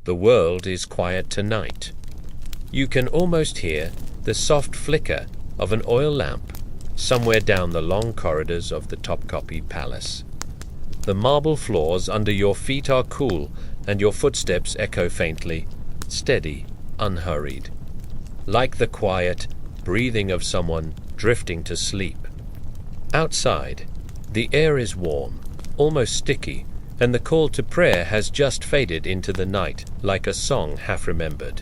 The world is quiet tonight. You can almost hear the soft flicker of an oil lamp somewhere down the long corridors of the Topkapi Palace. The marble floors under your feet are cool, and your footsteps echo faintly, steady, unhurried, like the quiet breathing of someone drifting to sleep. Outside, the air is warm, almost sticky, and the call to prayer has just faded into the night like a song half remembered.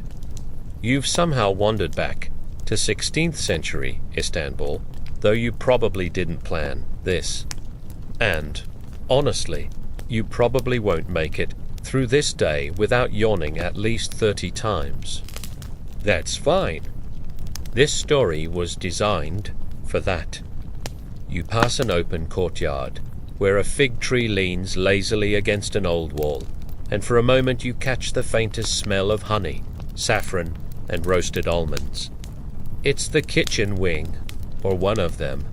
You've somehow wandered back to 16th century Istanbul, though you probably didn't plan this. And, honestly, you probably won't make it through this day without yawning at least 30 times. That's fine. This story was designed for that. You pass an open courtyard where a fig tree leans lazily against an old wall, and for a moment you catch the faintest smell of honey, saffron, and roasted almonds. It's the kitchen wing, or one of them.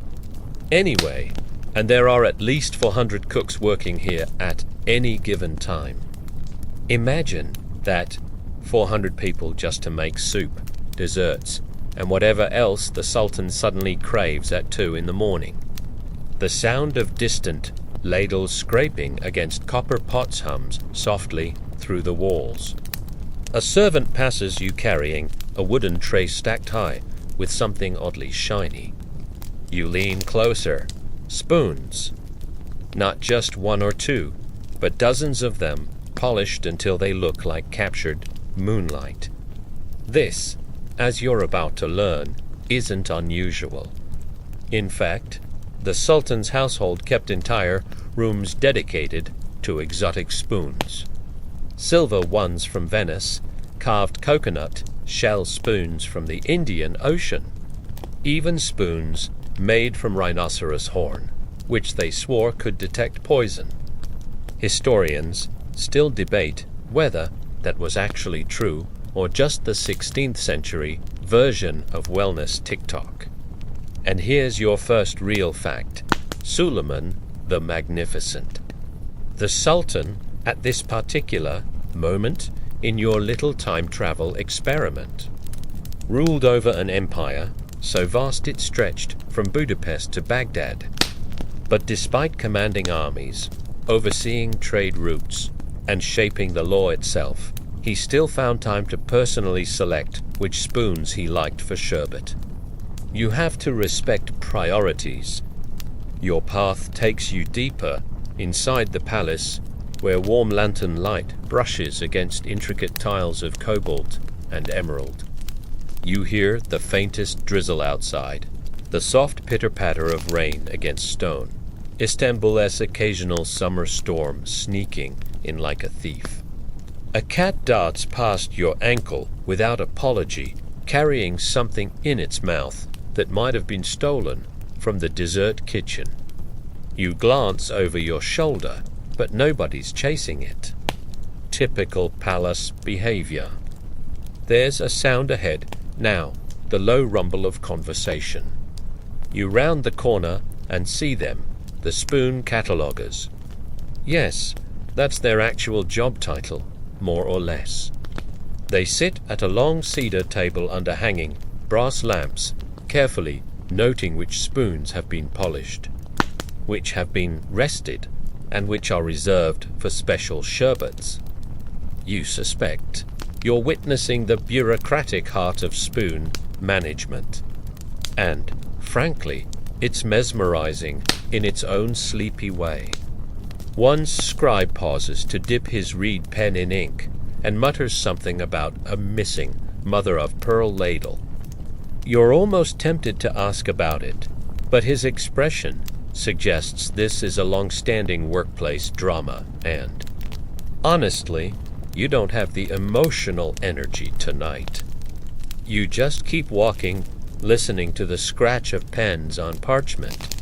Anyway, and there are at least 400 cooks working here at any given time. Imagine that, 400 people just to make soup, desserts, and whatever else the Sultan suddenly craves at 2 in the morning. The sound of distant ladles scraping against copper pots hums softly through the walls. A servant passes you carrying a wooden tray stacked high with something oddly shiny. You lean closer. Spoons. Not just 1 or 2, but dozens of them, polished until they look like captured moonlight. This, as you're about to learn, isn't unusual. In fact, the Sultan's household kept entire rooms dedicated to exotic spoons. Silver ones from Venice, carved coconut shell spoons from the Indian Ocean, even spoons made from rhinoceros horn, which they swore could detect poison. Historians still debate whether that was actually true or just the 16th century version of wellness TikTok. And here's your first real fact. Suleiman the Magnificent. The Sultan, at this particular moment in your little time travel experiment, ruled over an empire so vast it stretched from Budapest to Baghdad. But despite commanding armies, overseeing trade routes, and shaping the law itself, he still found time to personally select which spoons he liked for sherbet. You have to respect priorities. Your path takes you deeper inside the palace, where warm lantern light brushes against intricate tiles of cobalt and emerald. You hear the faintest drizzle outside, the soft pitter-patter of rain against stone, Istanbul's occasional summer storm sneaking in like a thief. A cat darts past your ankle without apology, carrying something in its mouth that might have been stolen from the dessert kitchen. You glance over your shoulder, but nobody's chasing it. Typical palace behavior. There's a sound ahead, now, the low rumble of conversation. You round the corner and see them, the spoon catalogers. Yes, that's their actual job title, more or less. They sit at a long cedar table under hanging brass lamps, carefully noting which spoons have been polished, which have been rested, and which are reserved for special sherbets. You suspect you're witnessing the bureaucratic heart of spoon management. And, frankly, it's mesmerizing in its own sleepy way. One scribe pauses to dip his reed pen in ink and mutters something about a missing mother-of-pearl ladle. You're almost tempted to ask about it, but his expression suggests this is a long-standing workplace drama and, honestly, you don't have the emotional energy tonight. You just keep walking, listening to the scratch of pens on parchment,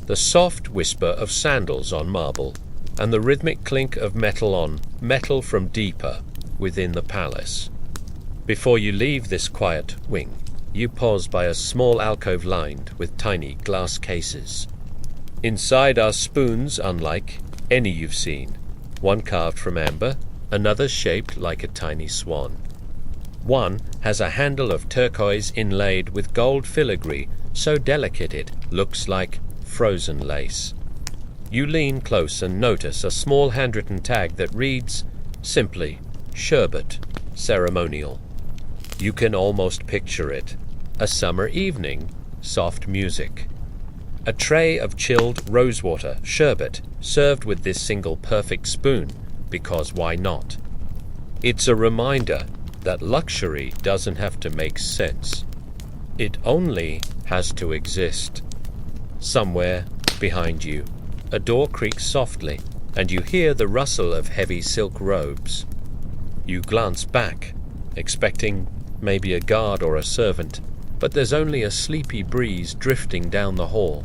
the soft whisper of sandals on marble, and the rhythmic clink of metal on metal from deeper within the palace. Before you leave this quiet wing, you pause by a small alcove lined with tiny glass cases. Inside are spoons unlike any you've seen, one carved from amber, another shaped like a tiny swan. One has a handle of turquoise inlaid with gold filigree, so delicate it looks like frozen lace. You lean close and notice a small handwritten tag that reads simply, "Sherbet, ceremonial." You can almost picture it. A summer evening, soft music. A tray of chilled rosewater, sherbet, served with this single perfect spoon, because why not? It's a reminder that luxury doesn't have to make sense. It only has to exist. Somewhere behind you, a door creaks softly, and you hear the rustle of heavy silk robes. You glance back, expecting maybe a guard or a servant, but there's only a sleepy breeze drifting down the hall.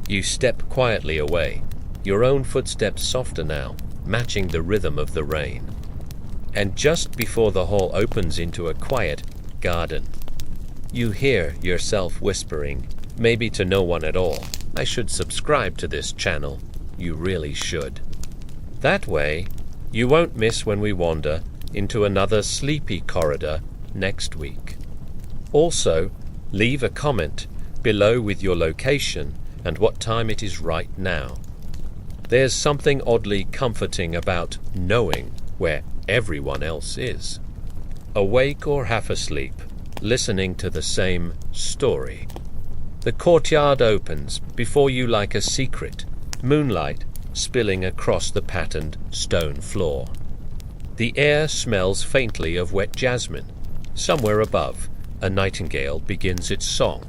You step quietly away, your own footsteps softer now, matching the rhythm of the rain. And just before the hall opens into a quiet garden, you hear yourself whispering, maybe to no one at all, "I should subscribe to this channel. You really should." That way, you won't miss when we wander into another sleepy corridor next week. Also, leave a comment below with your location and what time it is right now. There's something oddly comforting about knowing where everyone else is. Awake or half asleep, listening to the same story. The courtyard opens before you like a secret, moonlight spilling across the patterned stone floor. The air smells faintly of wet jasmine. Somewhere above, a nightingale begins its song.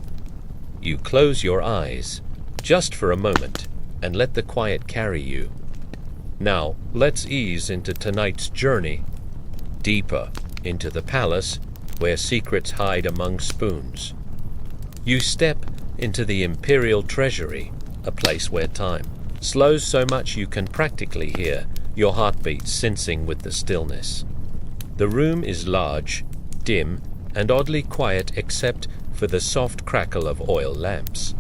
You close your eyes, just for a moment, and let the quiet carry you. Now, let's ease into tonight's journey, deeper into the palace where secrets hide among spoons. You step into the imperial treasury, a place where time slows so much you can practically hear your heartbeat sensing with the stillness. The room is large, dim, and oddly quiet except for the soft crackle of oil lamps.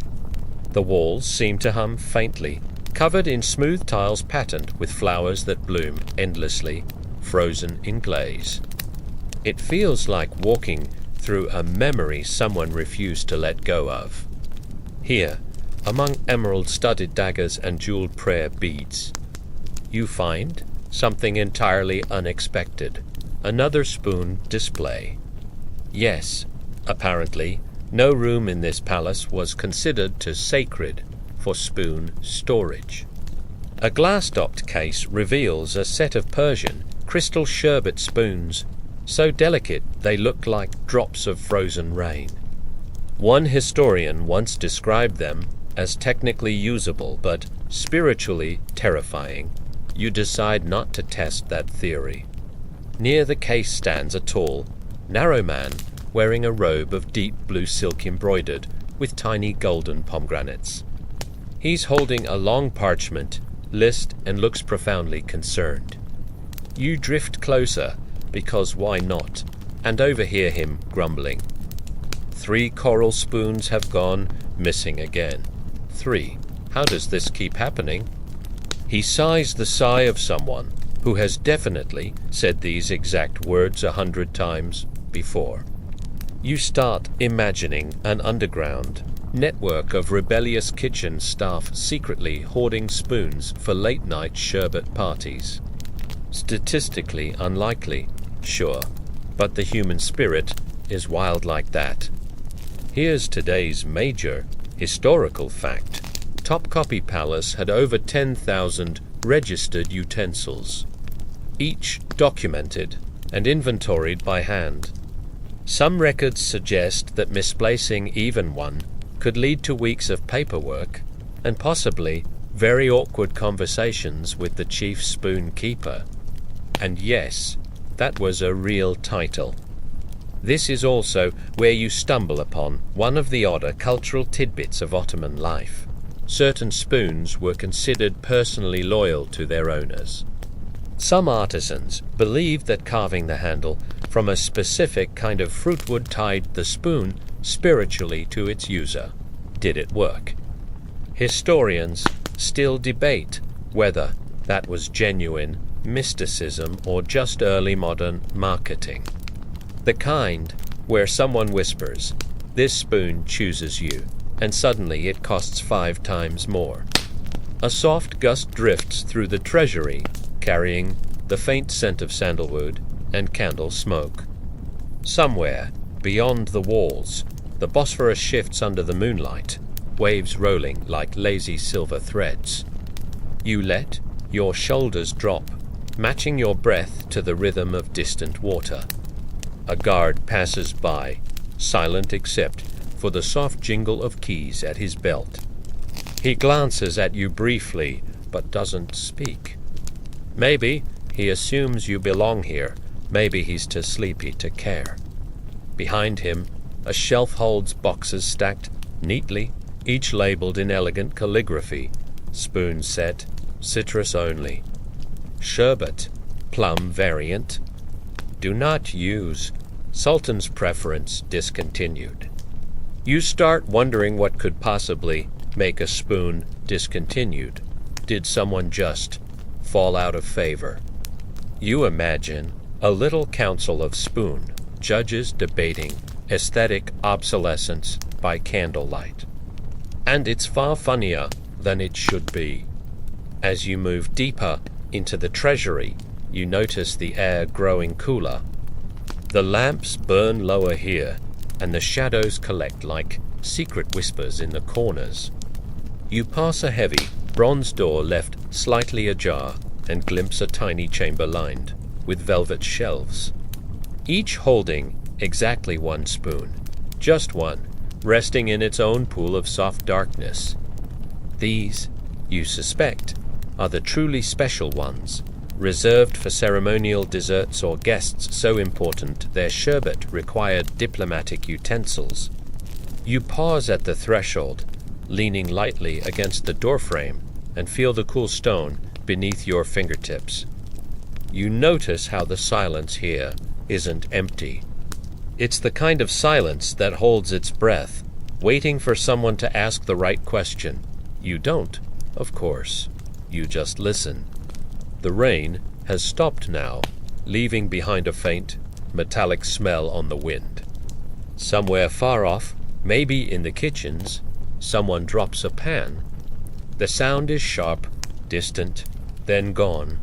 The walls seem to hum faintly, covered in smooth tiles patterned with flowers that bloom endlessly, frozen in glaze. It feels like walking through a memory someone refused to let go of. Here, among emerald-studded daggers and jeweled prayer beads, you find something entirely unexpected, another spoon display. Yes, apparently, no room in this palace was considered too sacred for spoon storage. A glass-topped case reveals a set of Persian crystal sherbet spoons, so delicate they look like drops of frozen rain. One historian once described them as technically usable but spiritually terrifying. You decide not to test that theory. Near the case stands a tall, narrow man wearing a robe of deep blue silk embroidered with tiny golden pomegranates. He's holding a long parchment list and looks profoundly concerned. You drift closer, because why not, and overhear him grumbling. 3 coral spoons have gone missing again. 3. How does this keep happening? He sighs the sigh of someone who has definitely said these exact words 100 times before. You start imagining an underground network of rebellious kitchen staff secretly hoarding spoons for late-night sherbet parties. Statistically unlikely, sure, but the human spirit is wild like that. Here's today's major historical fact. Topkapi Palace had over 10,000 registered utensils, each documented and inventoried by hand. Some records suggest that misplacing even one could lead to weeks of paperwork and possibly very awkward conversations with the chief spoon keeper. And yes, that was a real title. This is also where you stumble upon one of the odder cultural tidbits of Ottoman life. Certain spoons were considered personally loyal to their owners. Some artisans believed that carving the handle from a specific kind of fruitwood tied the spoon spiritually to its user. Did it work? Historians still debate whether that was genuine mysticism, or just early modern marketing. The kind where someone whispers, "This spoon chooses you," and suddenly it costs 5 times more. A soft gust drifts through the treasury, carrying the faint scent of sandalwood and candle smoke. Somewhere, beyond the walls, the Bosphorus shifts under the moonlight, waves rolling like lazy silver threads. You let your shoulders drop, matching your breath to the rhythm of distant water. A guard passes by, silent except for the soft jingle of keys at his belt. He glances at you briefly, but doesn't speak. Maybe he assumes you belong here. Maybe he's too sleepy to care. Behind him, a shelf holds boxes stacked neatly, each labeled in elegant calligraphy. Spoon set, citrus only. Sherbet, plum variant. Do not use. Sultan's preference discontinued. You start wondering what could possibly make a spoon discontinued. Did someone just fall out of favor? You imagine a little council of spoon judges debating aesthetic obsolescence by candlelight. And it's far funnier than it should be. As you move deeper into the treasury, you notice the air growing cooler. The lamps burn lower here, and the shadows collect like secret whispers in the corners. You pass a heavy, bronze door left slightly ajar and glimpse a tiny chamber lined with velvet shelves, each holding exactly one spoon, just one, resting in its own pool of soft darkness. These, you suspect, are the truly special ones, reserved for ceremonial desserts or guests so important their sherbet required diplomatic utensils. You pause at the threshold, leaning lightly against the doorframe, and feel the cool stone beneath your fingertips. You notice how the silence here isn't empty. It's the kind of silence that holds its breath, waiting for someone to ask the right question. You don't, of course. You just listen. The rain has stopped now, leaving behind a faint, metallic smell on the wind. Somewhere far off, maybe in the kitchens, someone drops a pan. The sound is sharp, distant, then gone.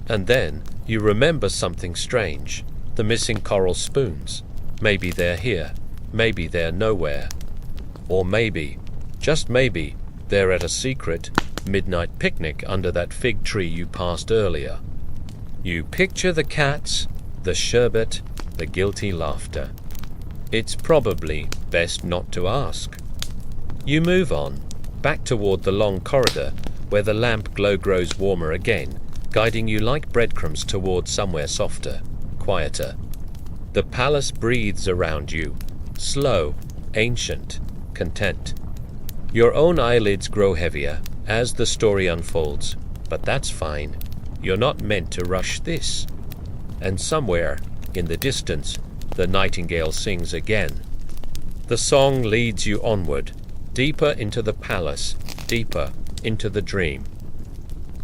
And then you remember something strange. The missing coral spoons. Maybe they're here. Maybe they're nowhere. Or maybe, just maybe, they're at a secret midnight picnic under that fig tree you passed earlier. You picture the cats, the sherbet, the guilty laughter. It's probably best not to ask. You move on, back toward the long corridor, where the lamp glow grows warmer again, guiding you like breadcrumbs toward somewhere softer, quieter. The palace breathes around you, slow, ancient, content. Your own eyelids grow heavier as the story unfolds, but that's fine. You're not meant to rush this. And somewhere, in the distance, the nightingale sings again. The song leads you onward, deeper into the palace, deeper into the dream.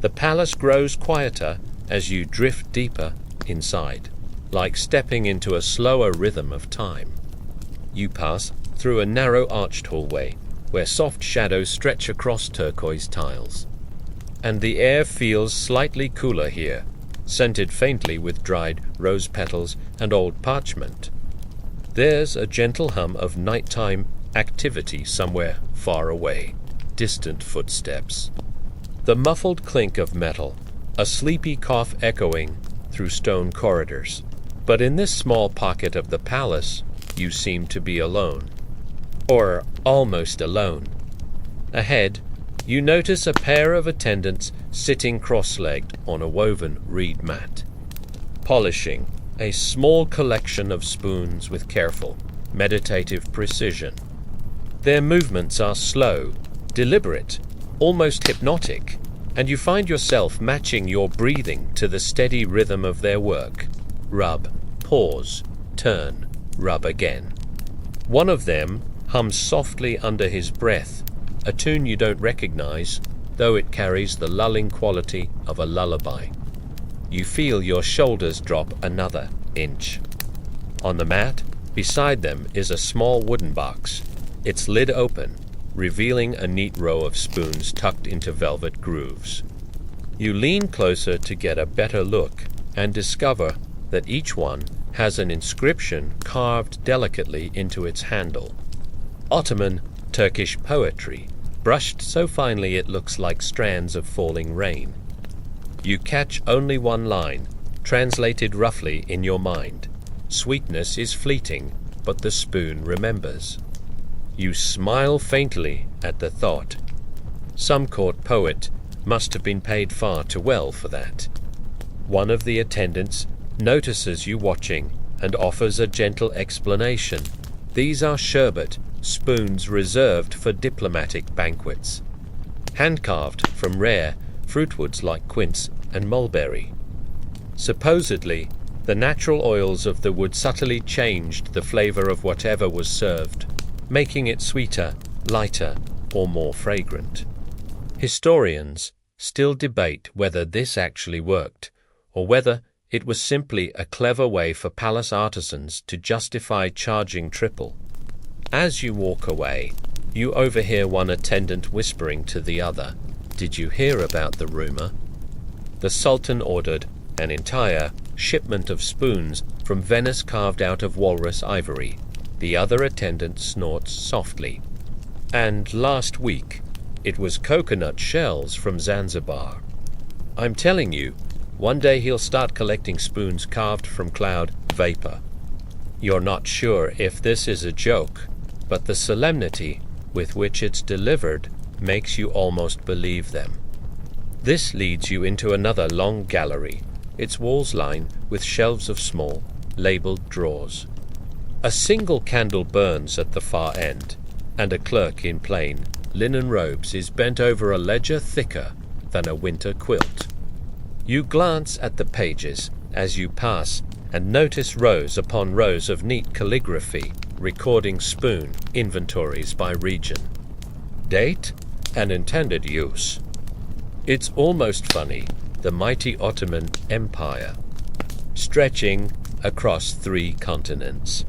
The palace grows quieter as you drift deeper inside, like stepping into a slower rhythm of time. You pass through a narrow arched hallway, where soft shadows stretch across turquoise tiles. And the air feels slightly cooler here, scented faintly with dried rose petals and old parchment. There's a gentle hum of nighttime activity somewhere far away, distant footsteps. The muffled clink of metal, a sleepy cough echoing through stone corridors. But in this small pocket of the palace, you seem to be alone. Or almost alone. Ahead, you notice a pair of attendants sitting cross-legged on a woven reed mat, polishing a small collection of spoons with careful, meditative precision. Their movements are slow, deliberate, almost hypnotic, and you find yourself matching your breathing to the steady rhythm of their work. Rub, pause, turn, rub again. One of them hums softly under his breath, a tune you don't recognize, though it carries the lulling quality of a lullaby. You feel your shoulders drop another inch. On the mat, beside them is a small wooden box, its lid open, revealing a neat row of spoons tucked into velvet grooves. You lean closer to get a better look and discover that each one has an inscription carved delicately into its handle. Ottoman Turkish poetry, brushed so finely it looks like strands of falling rain. You catch only one line, translated roughly in your mind. Sweetness is fleeting, but the spoon remembers. You smile faintly at the thought. Some court poet must have been paid far too well for that. One of the attendants notices you watching and offers a gentle explanation. These are sherbet, spoons reserved for diplomatic banquets, hand-carved from rare fruitwoods like quince and mulberry. Supposedly, the natural oils of the wood subtly changed the flavor of whatever was served, making it sweeter, lighter, or more fragrant. Historians still debate whether this actually worked, or whether it was simply a clever way for palace artisans to justify charging triple. As you walk away, you overhear one attendant whispering to the other, "Did you hear about the rumor?" The Sultan ordered an entire shipment of spoons from Venice carved out of walrus ivory. The other attendant snorts softly. And last week, it was coconut shells from Zanzibar. I'm telling you, one day he'll start collecting spoons carved from cloud vapor. You're not sure if this is a joke, but the solemnity with which it's delivered makes you almost believe them. This leads you into another long gallery, its walls lined with shelves of small, labeled drawers. A single candle burns at the far end, and a clerk in plain linen robes is bent over a ledger thicker than a winter quilt. You glance at the pages as you pass and notice rows upon rows of neat calligraphy recording spoon inventories by region, date, and intended use. It's almost funny, the mighty Ottoman Empire, stretching across 3 continents,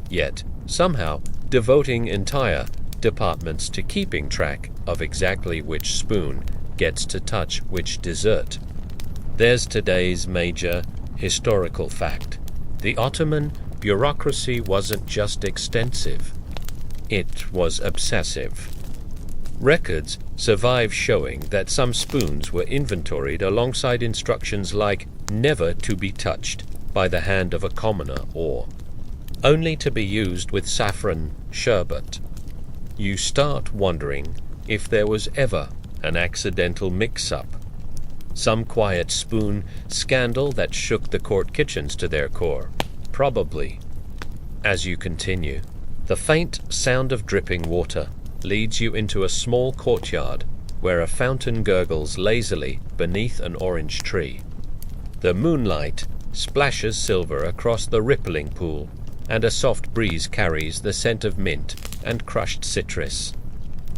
yet somehow devoting entire departments to keeping track of exactly which spoon gets to touch which dessert. There's today's major historical fact. The Ottoman bureaucracy wasn't just extensive, it was obsessive. Records survive showing that some spoons were inventoried alongside instructions like never to be touched by the hand of a commoner or only to be used with saffron sherbet. You start wondering if there was ever an accidental mix-up, some quiet spoon scandal that shook the court kitchens to their core. Probably. As you continue, the faint sound of dripping water leads you into a small courtyard where a fountain gurgles lazily beneath an orange tree. The moonlight splashes silver across the rippling pool, and a soft breeze carries the scent of mint and crushed citrus.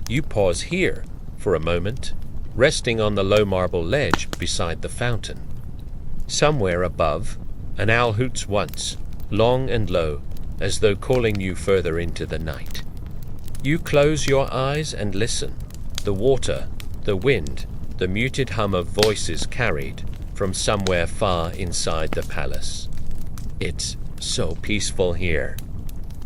You pause here for a moment, resting on the low marble ledge beside the fountain. Somewhere above, an owl hoots once, long and low, as though calling you further into the night. You close your eyes and listen. The water, the wind, the muted hum of voices carried from somewhere far inside the palace. It's so peaceful here.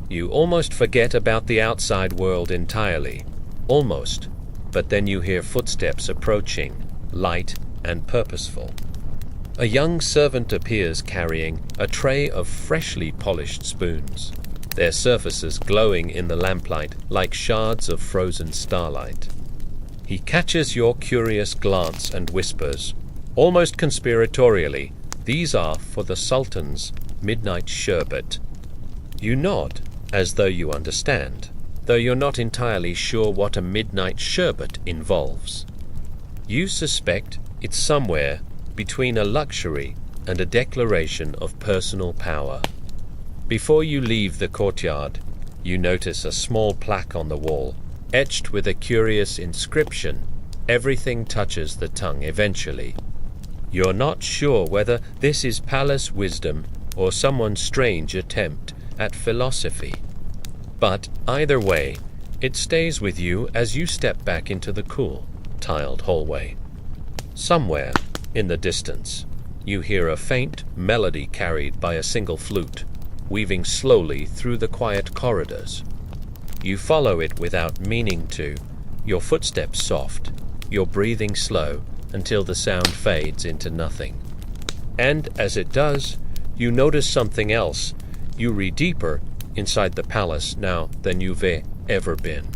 You almost forget about the outside world entirely. Almost. But then you hear footsteps approaching, light and purposeful. A young servant appears carrying a tray of freshly polished spoons, their surfaces glowing in the lamplight like shards of frozen starlight. He catches your curious glance and whispers, almost conspiratorially, "These are for the Sultan's midnight sherbet." You nod, as though you understand, though you're not entirely sure what a midnight sherbet involves. You suspect it's somewhere between a luxury and a declaration of personal power. Before you leave the courtyard, you notice a small plaque on the wall, etched with a curious inscription, "Everything touches the tongue eventually." You're not sure whether this is palace wisdom or someone's strange attempt at philosophy. But either way, it stays with you as you step back into the cool, tiled hallway. Somewhere, in the distance, you hear a faint melody carried by a single flute, weaving slowly through the quiet corridors. You follow it without meaning to, your footsteps soft, your breathing slow, until the sound fades into nothing. And as it does, you notice something else. You read deeper inside the palace now than you've ever been.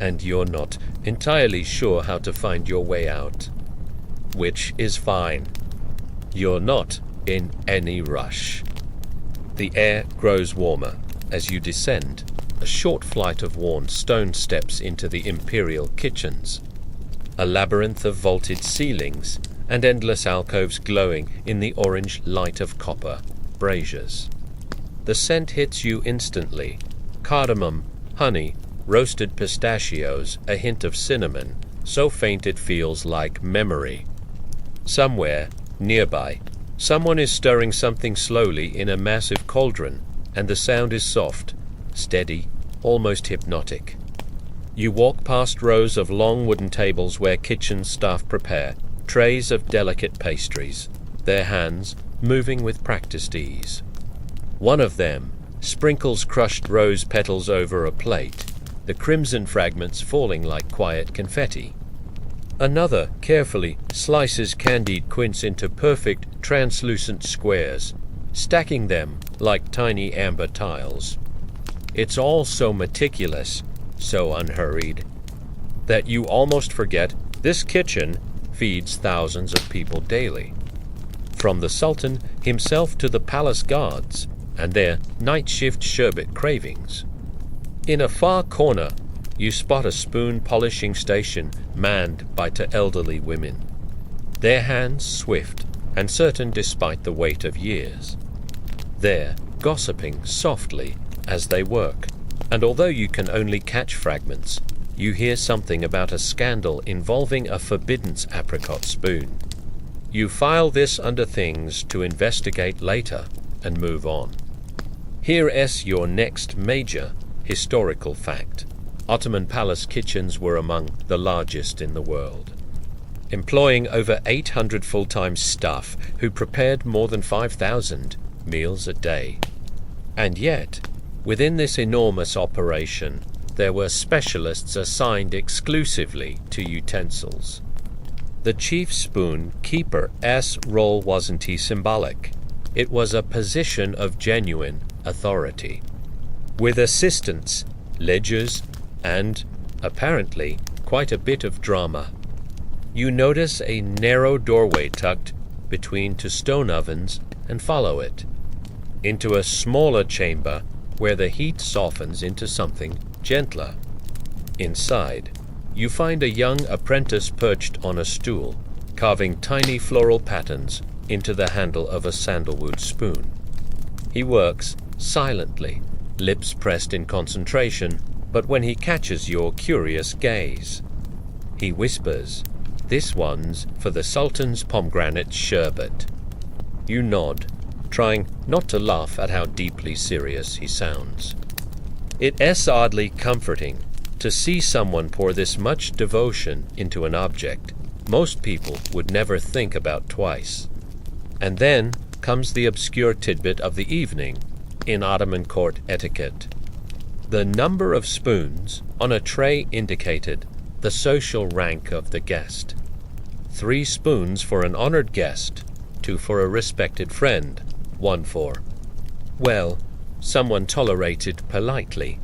And you're not entirely sure how to find your way out. Which is fine. You're not in any rush. The air grows warmer as you descend a short flight of worn stone steps into the imperial kitchens. A labyrinth of vaulted ceilings and endless alcoves glowing in the orange light of copper braziers. The scent hits you instantly. Cardamom, honey, roasted pistachios, a hint of cinnamon, so faint it feels like memory. Somewhere, nearby, someone is stirring something slowly in a massive cauldron, and the sound is soft, steady, almost hypnotic. You walk past rows of long wooden tables where kitchen staff prepare trays of delicate pastries, their hands moving with practiced ease. One of them sprinkles crushed rose petals over a plate, the crimson fragments falling like quiet confetti. Another carefully slices candied quince into perfect translucent squares, stacking them like tiny amber tiles. It's all so meticulous, so unhurried, that you almost forget this kitchen feeds thousands of people daily. From the Sultan himself to the palace guards and their night shift sherbet cravings. In a far corner, you spot a spoon polishing station manned by two elderly women, their hands swift and certain despite the weight of years. They're gossiping softly as they work, and although you can only catch fragments, you hear something about a scandal involving a forbidden apricot spoon. You file this under things to investigate later and move on. Here is your next major historical fact. Ottoman palace kitchens were among the largest in the world, employing over 800 full-time staff who prepared more than 5,000 meals a day. And yet, within this enormous operation, there were specialists assigned exclusively to utensils. The chief spoon keeper's role wasn't symbolic. It was a position of genuine authority. With assistants, ledgers, and, apparently, quite a bit of drama. You notice a narrow doorway tucked between two stone ovens and follow it into a smaller chamber where the heat softens into something gentler. Inside, you find a young apprentice perched on a stool, carving tiny floral patterns into the handle of a sandalwood spoon. He works silently, lips pressed in concentration, but when he catches your curious gaze, he whispers, "This one's for the Sultan's pomegranate sherbet." You nod, trying not to laugh at how deeply serious he sounds. It is oddly comforting to see someone pour this much devotion into an object most people would never think about twice. And then comes the obscure tidbit of the evening in Ottoman court etiquette. The number of spoons on a tray indicated the social rank of the guest. 3 spoons for an honored guest, 2 for a respected friend, 1 for, well, someone tolerated politely.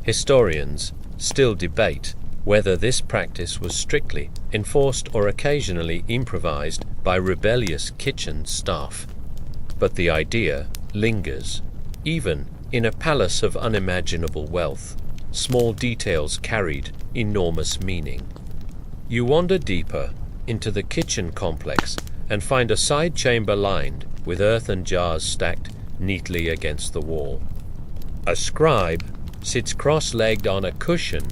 Historians still debate whether this practice was strictly enforced or occasionally improvised by rebellious kitchen staff. But the idea lingers, even in a palace of unimaginable wealth. Small details carried enormous meaning. You wander deeper into the kitchen complex and find a side chamber lined with earthen jars stacked neatly against the wall. A scribe sits cross-legged on a cushion,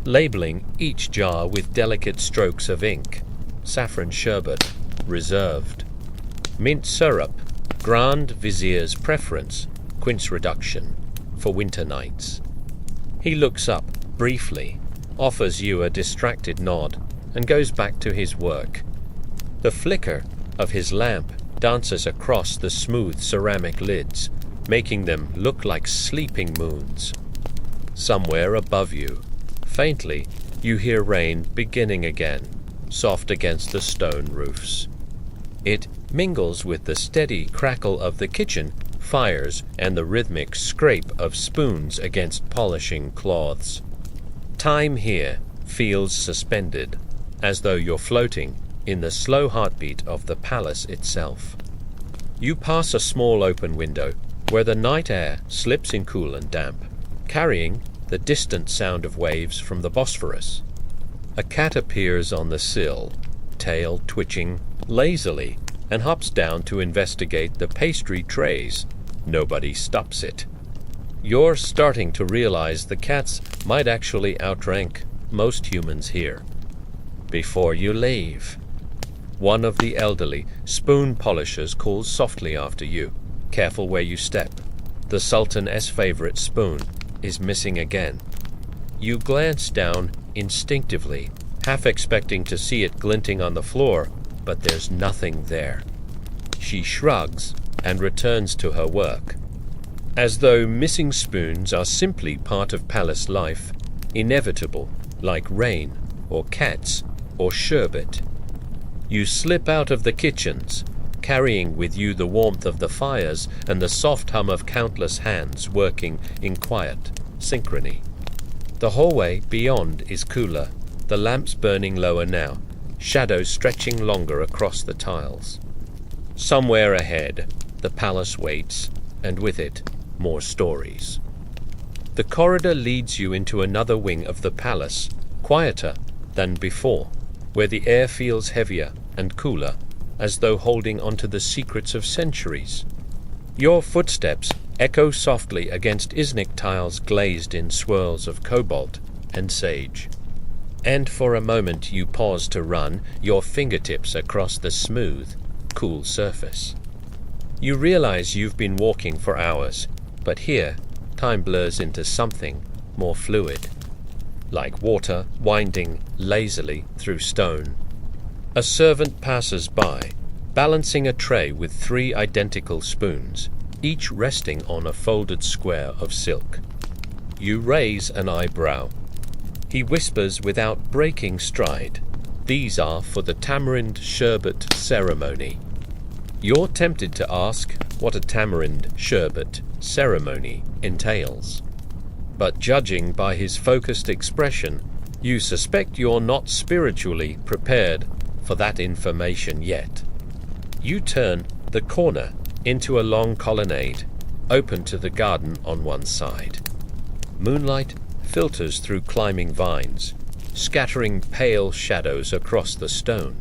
labeling each jar with delicate strokes of ink, saffron sherbet, reserved. Mint syrup, Grand Vizier's preference, quince reduction, for winter nights. He looks up briefly, offers you a distracted nod, and goes back to his work. The flicker of his lamp dances across the smooth ceramic lids, making them look like sleeping moons. Somewhere above you, faintly, you hear rain beginning again, soft against the stone roofs. It mingles with the steady crackle of the kitchen fires and the rhythmic scrape of spoons against polishing cloths. Time here feels suspended, as though you're floating in the slow heartbeat of the palace itself. You pass a small open window where the night air slips in cool and damp, carrying the distant sound of waves from the Bosphorus. A cat appears on the sill, tail twitching lazily, and hops down to investigate the pastry trays. Nobody stops it. You're starting to realize the cats might actually outrank most humans here. Before you leave, one of the elderly spoon polishers calls softly after you. Careful where you step. The Sultan's favorite spoon is missing again. You glance down instinctively, half expecting to see it glinting on the floor, but there's nothing there. She shrugs and returns to her work, as though missing spoons are simply part of palace life, inevitable, like rain or cats or sherbet. You slip out of the kitchens, carrying with you the warmth of the fires and the soft hum of countless hands working in quiet synchrony. The hallway beyond is cooler, the lamps burning lower now, shadows stretching longer across the tiles. Somewhere ahead, the palace waits, and with it, more stories. The corridor leads you into another wing of the palace, quieter than before, where the air feels heavier and cooler, as though holding onto the secrets of centuries. Your footsteps echo softly against Iznik tiles glazed in swirls of cobalt and sage. And for a moment you pause to run your fingertips across the smooth, cool surface. You realize you've been walking for hours, but here, time blurs into something more fluid, like water winding lazily through stone. A servant passes by, balancing a tray with 3 identical spoons, each resting on a folded square of silk. You raise an eyebrow. He whispers without breaking stride, "These are for the tamarind sherbet ceremony." You're tempted to ask what a tamarind sherbet ceremony entails. But judging by his focused expression, you suspect you're not spiritually prepared for that information yet. You turn the corner into a long colonnade, open to the garden on one side. Moonlight filters through climbing vines, scattering pale shadows across the stone.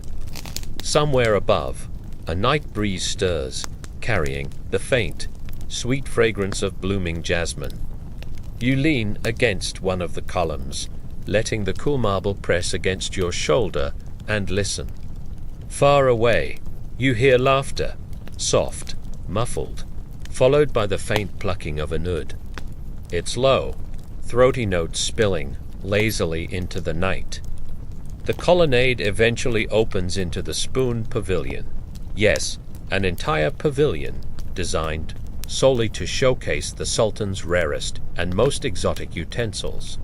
Somewhere above, a night breeze stirs, carrying the faint, sweet fragrance of blooming jasmine. You lean against one of the columns, letting the cool marble press against your shoulder, and listen. Far away, you hear laughter, soft, muffled, followed by the faint plucking of an oud. It's low, throaty notes spilling lazily into the night. The colonnade eventually opens into the spoon pavilion. Yes, an entire pavilion designed solely to showcase the Sultan's rarest and most exotic utensils.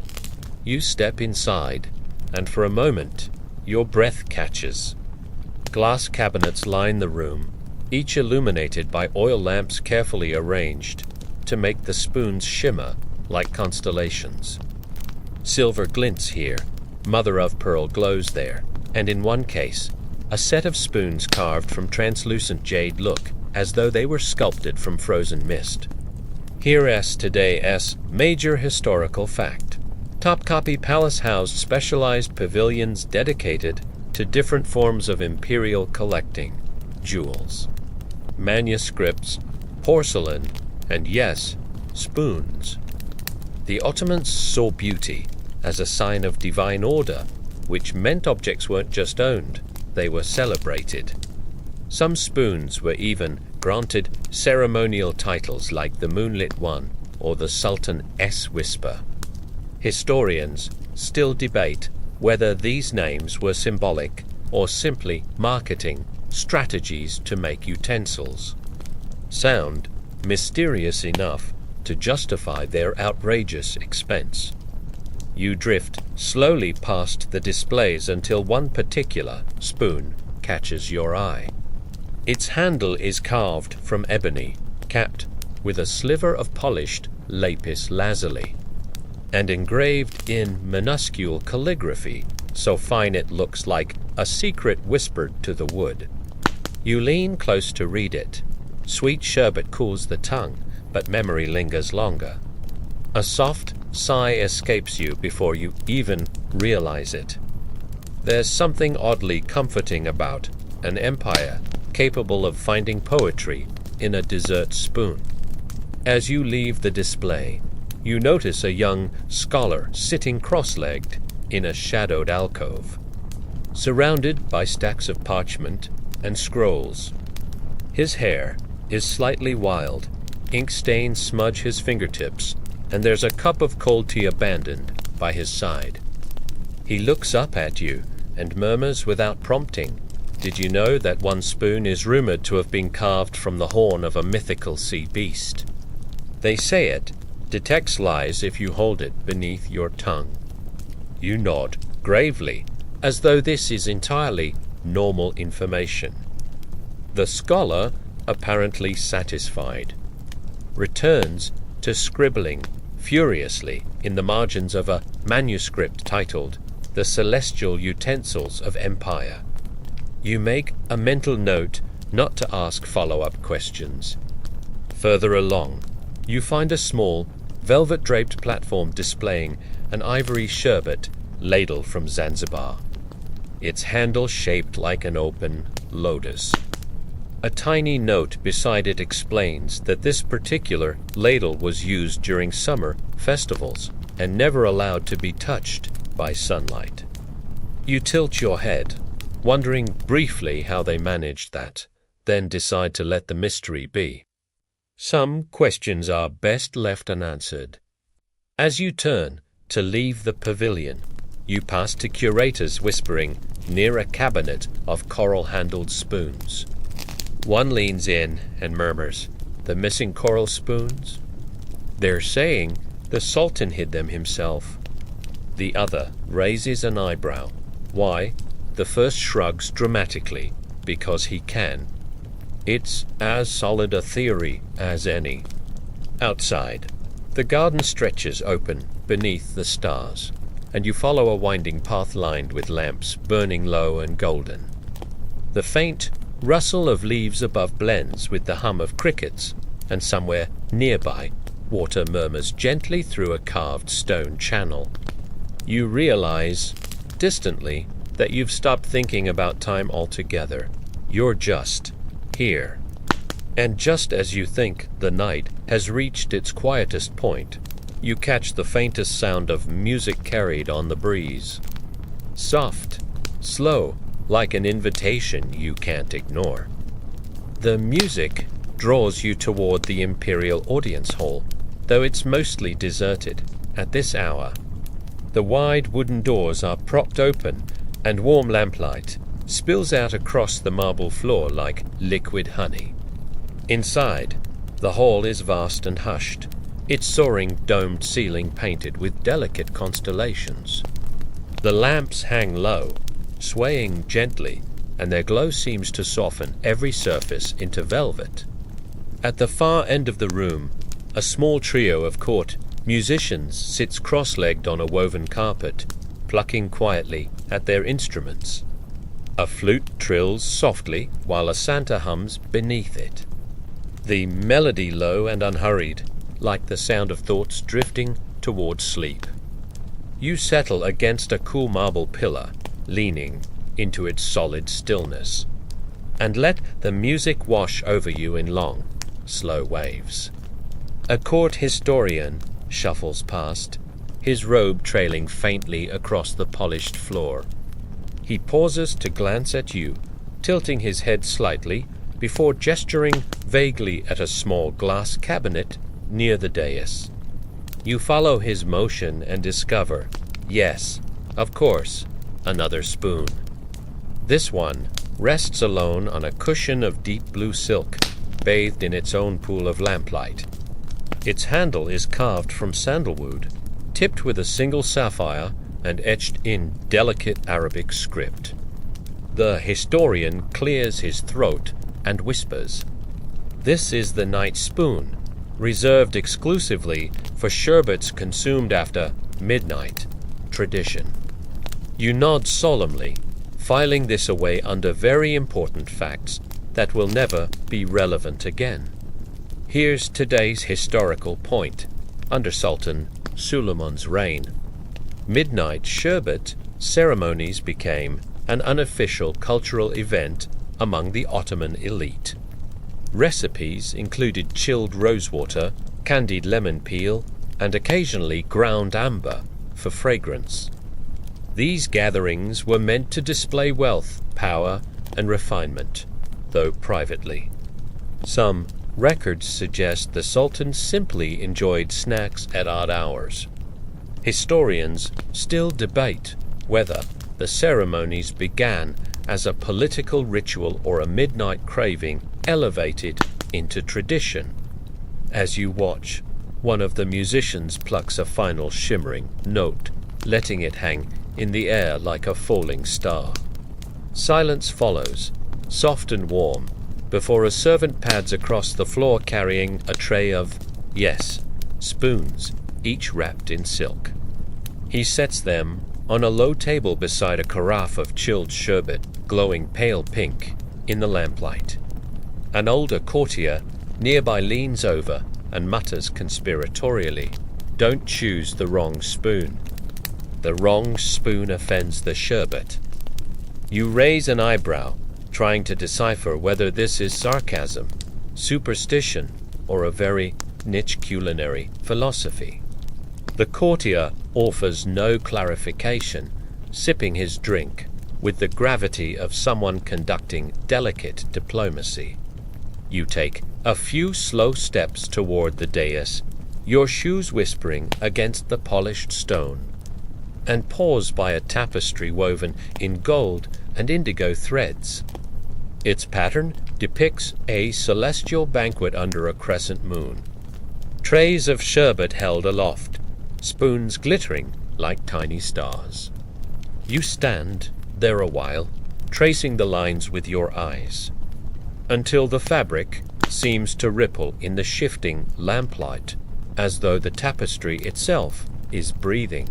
You step inside, and for a moment, your breath catches. Glass cabinets line the room, each illuminated by oil lamps carefully arranged to make the spoons shimmer like constellations. Silver glints here, mother-of-pearl glows there, and in one case, a set of spoons carved from translucent jade look as though they were sculpted from frozen mist. Here's today's major historical fact. Topkapi Palace housed specialized pavilions dedicated to different forms of imperial collecting, jewels, manuscripts, porcelain, and yes, spoons. The Ottomans saw beauty as a sign of divine order, which meant objects weren't just owned, they were celebrated. Some spoons were even granted ceremonial titles like the Moonlit One or the Sultan S-Whisper. Historians still debate whether these names were symbolic or simply marketing strategies to make utensils. Sound mysterious enough to justify their outrageous expense. You drift slowly past the displays until one particular spoon catches your eye. Its handle is carved from ebony, capped with a sliver of polished lapis lazuli, and engraved in minuscule calligraphy, so fine it looks like a secret whispered to the wood. You lean close to read it. Sweet sherbet cools the tongue, but memory lingers longer. A soft sigh escapes you before you even realize it. There's something oddly comforting about an empire capable of finding poetry in a dessert spoon. As you leave the display, you notice a young scholar sitting cross-legged in a shadowed alcove, surrounded by stacks of parchment and scrolls. His hair is slightly wild, ink stains smudge his fingertips, and there's a cup of cold tea abandoned by his side. He looks up at you and murmurs without prompting, "Did you know that one spoon is rumored to have been carved from the horn of a mythical sea beast? They say it detects lies if you hold it beneath your tongue." You nod gravely, as though this is entirely normal information. The scholar, apparently satisfied, returns to scribbling furiously in the margins of a manuscript titled "The Celestial Utensils of Empire." You make a mental note not to ask follow-up questions. Further along, you find a small, velvet-draped platform displaying an ivory sherbet ladle from Zanzibar, its handle shaped like an open lotus. A tiny note beside it explains that this particular ladle was used during summer festivals and never allowed to be touched by sunlight. You tilt your head, wondering briefly how they managed that, then decide to let the mystery be. Some questions are best left unanswered. As you turn to leave the pavilion, you pass two curators whispering near a cabinet of coral-handled spoons. One leans in and murmurs, "The missing coral spoons? They're saying the Sultan hid them himself." The other raises an eyebrow. Why? The first shrugs dramatically, because he can. It's as solid a theory as any. Outside, the garden stretches open beneath the stars, and you follow a winding path lined with lamps burning low and golden. The faint rustle of leaves above blends with the hum of crickets, and somewhere nearby, water murmurs gently through a carved stone channel. You realize, distantly, that you've stopped thinking about time altogether. You're just here. And just as you think the night has reached its quietest point, you catch the faintest sound of music carried on the breeze. Soft, slow, like an invitation you can't ignore. The music draws you toward the Imperial Audience Hall, though it's mostly deserted at this hour. The wide wooden doors are propped open, and warm lamplight spills out across the marble floor like liquid honey. Inside, the hall is vast and hushed, its soaring domed ceiling painted with delicate constellations. The lamps hang low, swaying gently, and their glow seems to soften every surface into velvet. At the far end of the room, a small trio of court musicians sits cross-legged on a woven carpet, plucking quietly at their instruments. A flute trills softly while a Santa hums beneath it. The melody low and unhurried, like the sound of thoughts drifting towards sleep. You settle against a cool marble pillar, leaning into its solid stillness, and let the music wash over you in long, slow waves. A court historian shuffles past, his robe trailing faintly across the polished floor. He pauses to glance at you, tilting his head slightly before gesturing vaguely at a small glass cabinet near the dais. You follow his motion and discover, yes, of course, another spoon. This one rests alone on a cushion of deep blue silk, bathed in its own pool of lamplight. Its handle is carved from sandalwood, tipped with a single sapphire and etched in delicate Arabic script. The historian clears his throat and whispers, "This is the night spoon, reserved exclusively for sherbets consumed after midnight. Tradition." You nod solemnly, filing this away under very important facts that will never be relevant again. Here's today's historical point under Sultan Suleiman's reign. Midnight sherbet ceremonies became an unofficial cultural event among the Ottoman elite. Recipes included chilled rosewater, candied lemon peel, and occasionally ground amber for fragrance. These gatherings were meant to display wealth, power, and refinement, though privately. Some records suggest the Sultan simply enjoyed snacks at odd hours. Historians still debate whether the ceremonies began as a political ritual or a midnight craving elevated into tradition. As you watch, one of the musicians plucks a final shimmering note, letting it hang in the air like a falling star. Silence follows, soft and warm, before a servant pads across the floor carrying a tray of, yes, spoons, each wrapped in silk. He sets them on a low table beside a carafe of chilled sherbet, glowing pale pink in the lamplight. An older courtier nearby leans over and mutters conspiratorially, "Don't choose the wrong spoon. The wrong spoon offends the sherbet." You raise an eyebrow, trying to decipher whether this is sarcasm, superstition, or a very niche culinary philosophy. The courtier offers no clarification, sipping his drink with the gravity of someone conducting delicate diplomacy. You take a few slow steps toward the dais, your shoes whispering against the polished stone, and pause by a tapestry woven in gold and indigo threads. Its pattern depicts a celestial banquet under a crescent moon. Trays of sherbet held aloft, spoons glittering like tiny stars. You stand there a while, tracing the lines with your eyes, until the fabric seems to ripple in the shifting lamplight, as though the tapestry itself is breathing.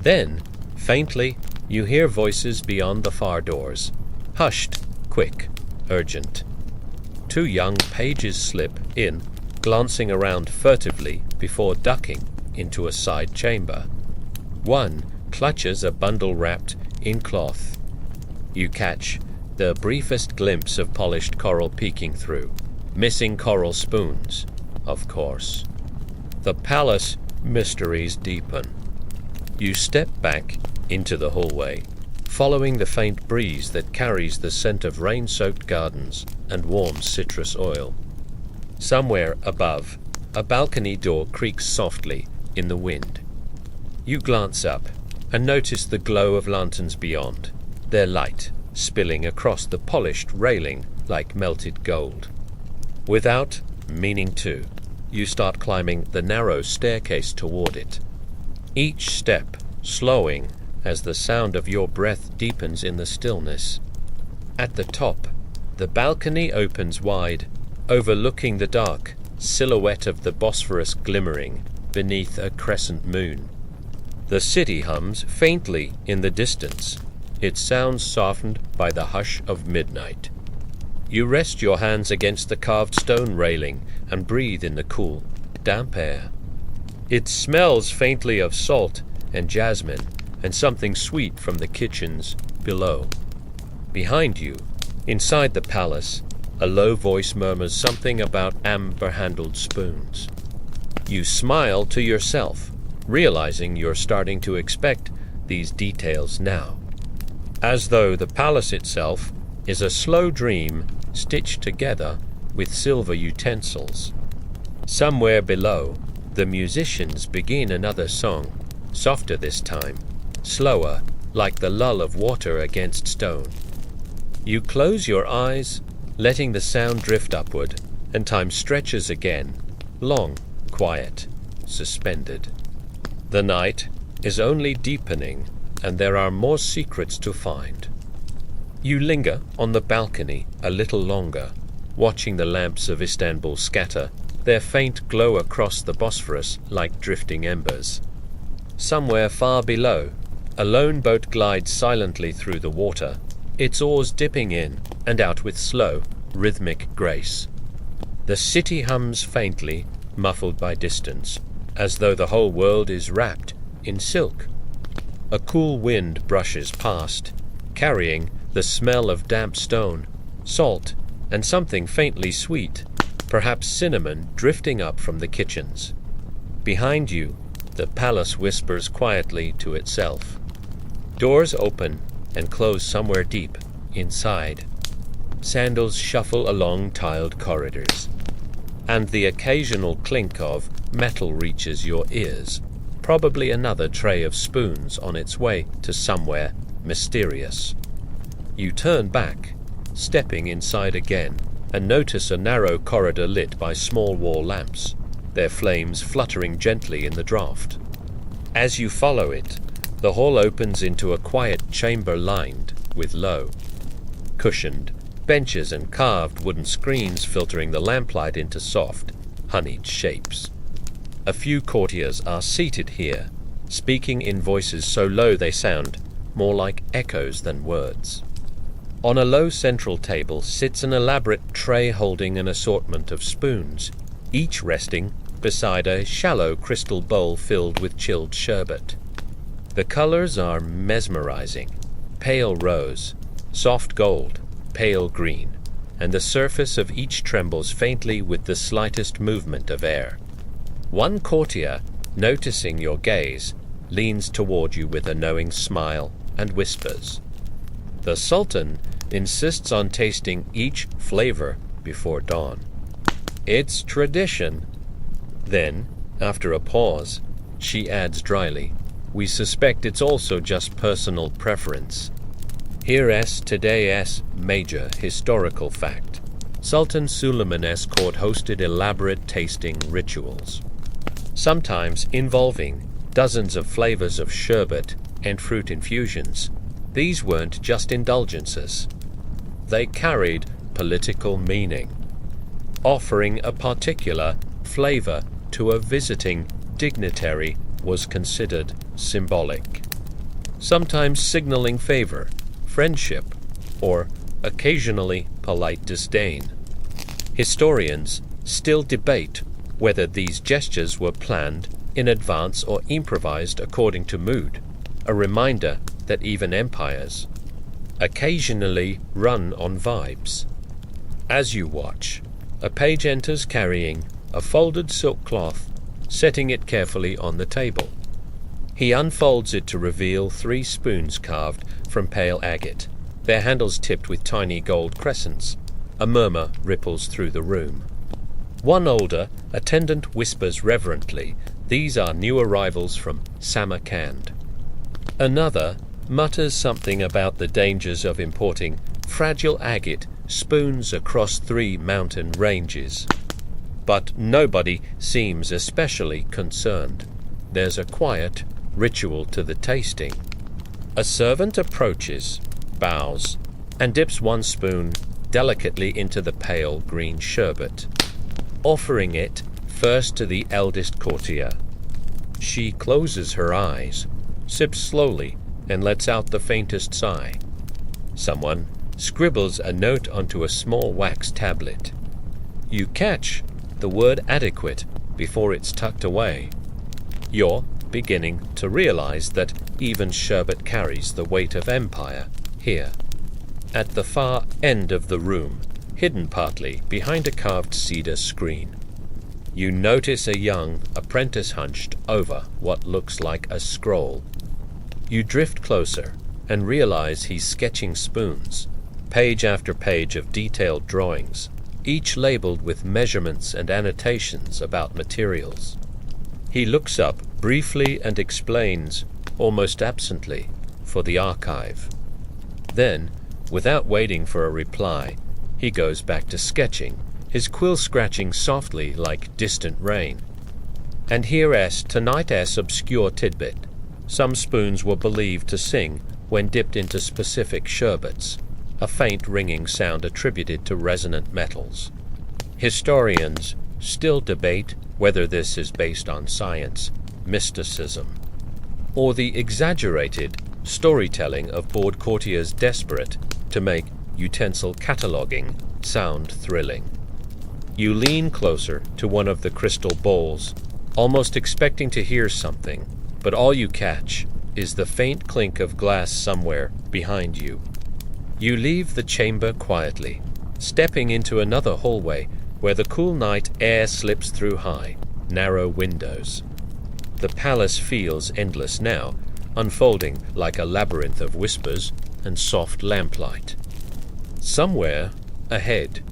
Then, faintly, you hear voices beyond the far doors, hushed, quick, urgent. Two young pages slip in, glancing around furtively before ducking into a side chamber. One clutches a bundle wrapped in cloth. You catch the briefest glimpse of polished coral peeking through, missing coral spoons, of course. The palace mysteries deepen. You step back into the hallway, following the faint breeze that carries the scent of rain-soaked gardens and warm citrus oil. Somewhere above, a balcony door creaks softly in the wind. You glance up and notice the glow of lanterns beyond, their light spilling across the polished railing like melted gold. Without meaning to, you start climbing the narrow staircase toward it, each step slowing as the sound of your breath deepens in the stillness. At the top, the balcony opens wide, overlooking the dark silhouette of the Bosphorus glimmering beneath a crescent moon. The city hums faintly in the distance, its sounds softened by the hush of midnight. You rest your hands against the carved stone railing and breathe in the cool, damp air. It smells faintly of salt and jasmine and something sweet from the kitchens below. Behind you, inside the palace, a low voice murmurs something about amber-handled spoons. You smile to yourself, realizing you're starting to expect these details now. As though the palace itself is a slow dream stitched together with silver utensils. Somewhere below, the musicians begin another song, softer this time, slower, like the lull of water against stone. You close your eyes, letting the sound drift upward, and time stretches again, long, quiet, suspended. The night is only deepening, and there are more secrets to find. You linger on the balcony a little longer, watching the lamps of Istanbul scatter, their faint glow across the Bosphorus like drifting embers. Somewhere far below, a lone boat glides silently through the water, its oars dipping in and out with slow, rhythmic grace. The city hums faintly, muffled by distance, as though the whole world is wrapped in silk. A cool wind brushes past, carrying the smell of damp stone, salt, and something faintly sweet, perhaps cinnamon, drifting up from the kitchens. Behind you, the palace whispers quietly to itself. Doors open and close somewhere deep inside. Sandals shuffle along tiled corridors, and the occasional clink of metal reaches your ears, probably another tray of spoons on its way to somewhere mysterious. You turn back, stepping inside again, and notice a narrow corridor lit by small wall lamps, their flames fluttering gently in the draught. As you follow it, the hall opens into a quiet chamber lined with low, cushioned benches and carved wooden screens filtering the lamplight into soft, honeyed shapes. A few courtiers are seated here, speaking in voices so low they sound more like echoes than words. On a low central table sits an elaborate tray holding an assortment of spoons, each resting beside a shallow crystal bowl filled with chilled sherbet. The colors are mesmerizing: pale rose, soft gold, pale green, and the surface of each trembles faintly with the slightest movement of air. One courtier, noticing your gaze, leans toward you with a knowing smile and whispers. The Sultan insists on tasting each flavor before dawn. It's tradition. Then, after a pause, she adds dryly, "We suspect it's also just personal preference." Here today's major historical fact. Sultan Suleiman's court hosted elaborate tasting rituals, sometimes involving dozens of flavors of sherbet and fruit infusions. These weren't just indulgences. They carried political meaning. Offering a particular flavor to a visiting dignitary was considered symbolic, sometimes signaling favor, friendship, or occasionally polite disdain. Historians still debate whether these gestures were planned in advance or improvised according to mood, a reminder that even empires occasionally run on vibes. As you watch, a page enters carrying a folded silk cloth, setting it carefully on the table. He unfolds it to reveal 3 spoons carved from pale agate, their handles tipped with tiny gold crescents. A murmur ripples through the room. One older attendant whispers reverently, "These are new arrivals from Samarkand." Another mutters something about the dangers of importing fragile agate spoons across 3 mountain ranges. But nobody seems especially concerned. There's a quiet ritual to the tasting. A servant approaches, bows, and dips 1 spoon delicately into the pale green sherbet, offering it first to the eldest courtier. She closes her eyes, sips slowly, and lets out the faintest sigh. Someone scribbles a note onto a small wax tablet. You catch the word adequate before it's tucked away. You're beginning to realize that even sherbet carries the weight of empire here. At the far end of the room, hidden partly behind a carved cedar screen, you notice a young apprentice hunched over what looks like a scroll. You drift closer and realize he's sketching spoons, page after page of detailed drawings, each labeled with measurements and annotations about materials. He looks up briefly and explains, almost absently, for the archive. Then, without waiting for a reply, he goes back to sketching, his quill scratching softly like distant rain. And here's tonight's obscure tidbit. Some spoons were believed to sing when dipped into specific sherbets, a faint ringing sound attributed to resonant metals. Historians still debate whether this is based on science, mysticism, or the exaggerated storytelling of bored courtiers desperate to make utensil cataloguing sound thrilling. You lean closer to one of the crystal bowls, almost expecting to hear something, but all you catch is the faint clink of glass somewhere behind you. You leave the chamber quietly, stepping into another hallway where the cool night air slips through high, narrow windows. The palace feels endless now, unfolding like a labyrinth of whispers and soft lamplight. Somewhere ahead,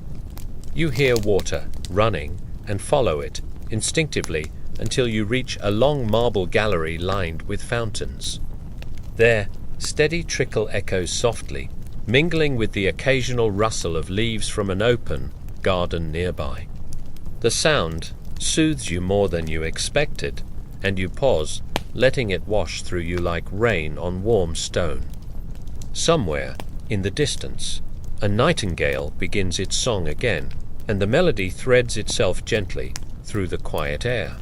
you hear water running and follow it instinctively until you reach a long marble gallery lined with fountains. Their steady trickle echoes softly, mingling with the occasional rustle of leaves from an open garden nearby. The sound soothes you more than you expected, and you pause, letting it wash through you like rain on warm stone. Somewhere in the distance, a nightingale begins its song again, and the melody threads itself gently through the quiet air.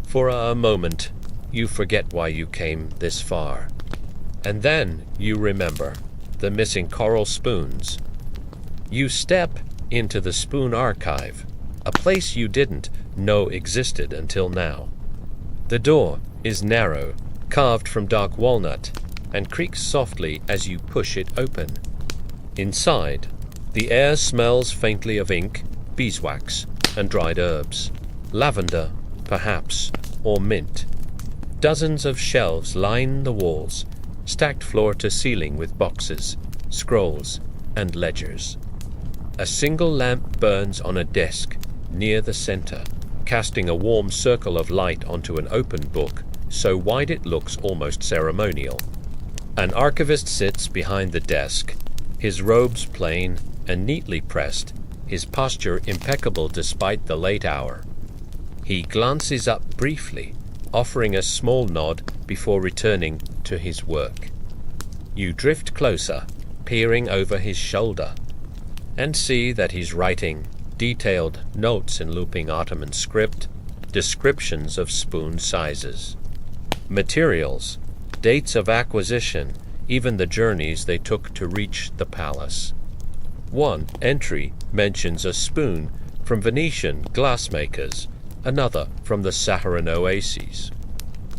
For a moment, you forget why you came this far. And then you remember the missing coral spoons. You step into the spoon archive, a place you didn't know existed until now. The door is narrow, carved from dark walnut, and creaks softly as you push it open. Inside, the air smells faintly of ink, beeswax, and dried herbs. Lavender, perhaps, or mint. Dozens of shelves line the walls, stacked floor to ceiling with boxes, scrolls, and ledgers. A single lamp burns on a desk near the center, casting a warm circle of light onto an open book so wide it looks almost ceremonial. An archivist sits behind the desk, his robes plain and neatly pressed, his posture impeccable despite the late hour. He glances up briefly, offering a small nod before returning to his work. You drift closer, peering over his shoulder, and see that he's writing detailed notes in looping Ottoman script, descriptions of spoon sizes, materials, dates of acquisition, even the journeys they took to reach the palace. One entry mentions a spoon from Venetian glassmakers, another from the Saharan oases,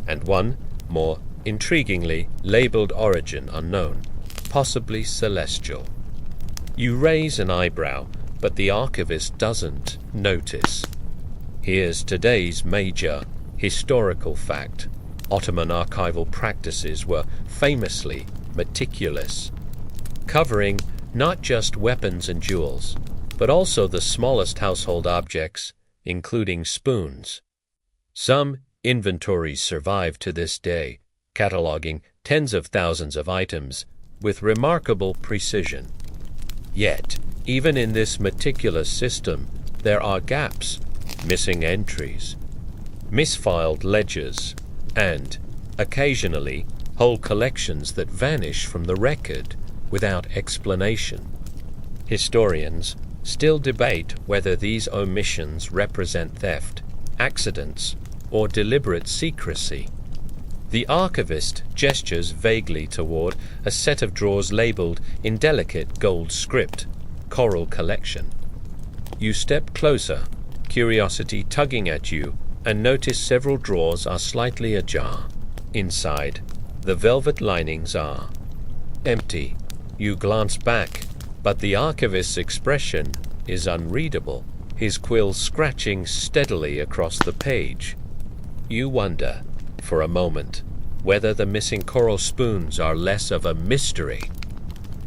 and one, more intriguingly, labeled origin unknown, possibly celestial. You raise an eyebrow, but the archivist doesn't notice. Here's today's major historical fact. Ottoman archival practices were famously meticulous, covering not just weapons and jewels, but also the smallest household objects, including spoons. Some inventories survive to this day, cataloging tens of thousands of items with remarkable precision. Yet, even in this meticulous system, there are gaps, missing entries, misfiled ledgers, and, occasionally, whole collections that vanish from the record without explanation. Historians still debate whether these omissions represent theft, accidents, or deliberate secrecy. The archivist gestures vaguely toward a set of drawers labeled in delicate gold script, Coral Collection. You step closer, curiosity tugging at you, and notice several drawers are slightly ajar. Inside, the velvet linings are empty. You glance back, but the archivist's expression is unreadable, his quill scratching steadily across the page. You wonder, for a moment, whether the missing coral spoons are less of a mystery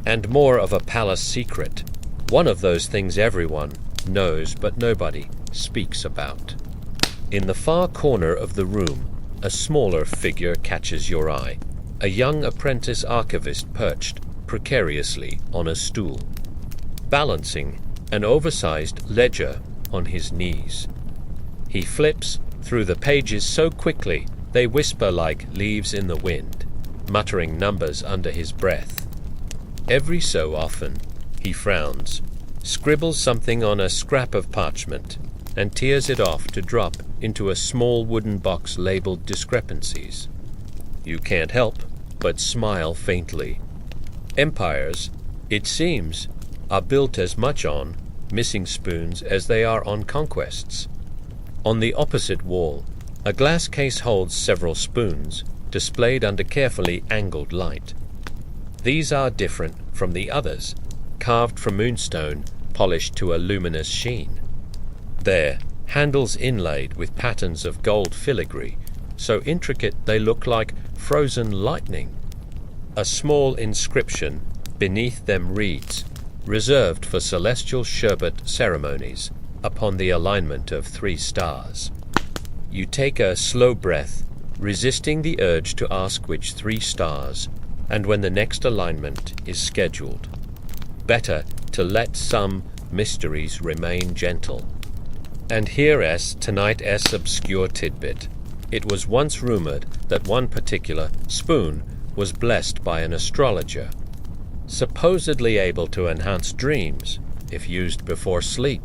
and more of a palace secret, one of those things everyone knows but nobody speaks about. In the far corner of the room, a smaller figure catches your eye, a young apprentice archivist perched precariously on a stool, balancing an oversized ledger on his knees. He flips through the pages so quickly they whisper like leaves in the wind, muttering numbers under his breath. Every so often, he frowns, scribbles something on a scrap of parchment, and tears it off to drop into a small wooden box labeled discrepancies. You can't help but smile faintly. Empires, it seems, are built as much on missing spoons as they are on conquests. On the opposite wall, a glass case holds several spoons, displayed under carefully angled light. These are different from the others, carved from moonstone, polished to a luminous sheen. Their handles inlaid with patterns of gold filigree, so intricate they look like frozen lightning. A small inscription beneath them reads, "Reserved for celestial sherbet ceremonies," upon the alignment of 3 stars. You take a slow breath, resisting the urge to ask which 3 stars, and when the next alignment is scheduled. Better to let some mysteries remain gentle. And here's tonight's obscure tidbit. It was once rumored that one particular spoon was blessed by an astrologer, supposedly able to enhance dreams if used before sleep.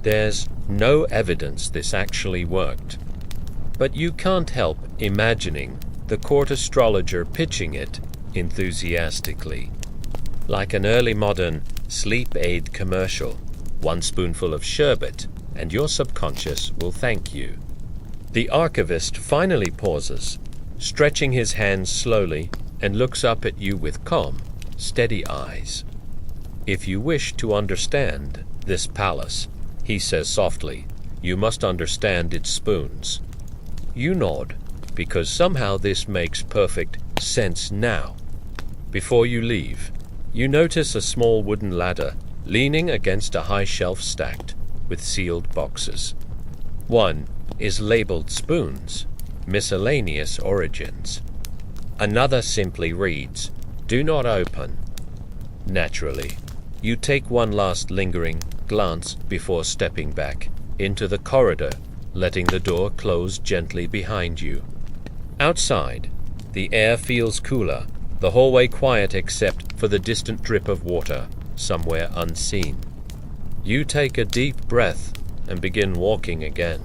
There's no evidence this actually worked, but you can't help imagining the court astrologer pitching it enthusiastically. Like an early modern sleep aid commercial, 1 spoonful of sherbet and your subconscious will thank you. The archivist finally pauses, stretching his hands slowly, and looks up at you with calm, steady eyes. "If you wish to understand this palace," he says softly, "you must understand its spoons." You nod, because somehow this makes perfect sense now. Before you leave, you notice a small wooden ladder leaning against a high shelf stacked with sealed boxes. One is labeled spoons, miscellaneous origins. Another simply reads, "Do not open." Naturally, you take one last lingering glance before stepping back into the corridor, letting the door close gently behind you. Outside, the air feels cooler, the hallway quiet except for the distant drip of water somewhere unseen. You take a deep breath and begin walking again,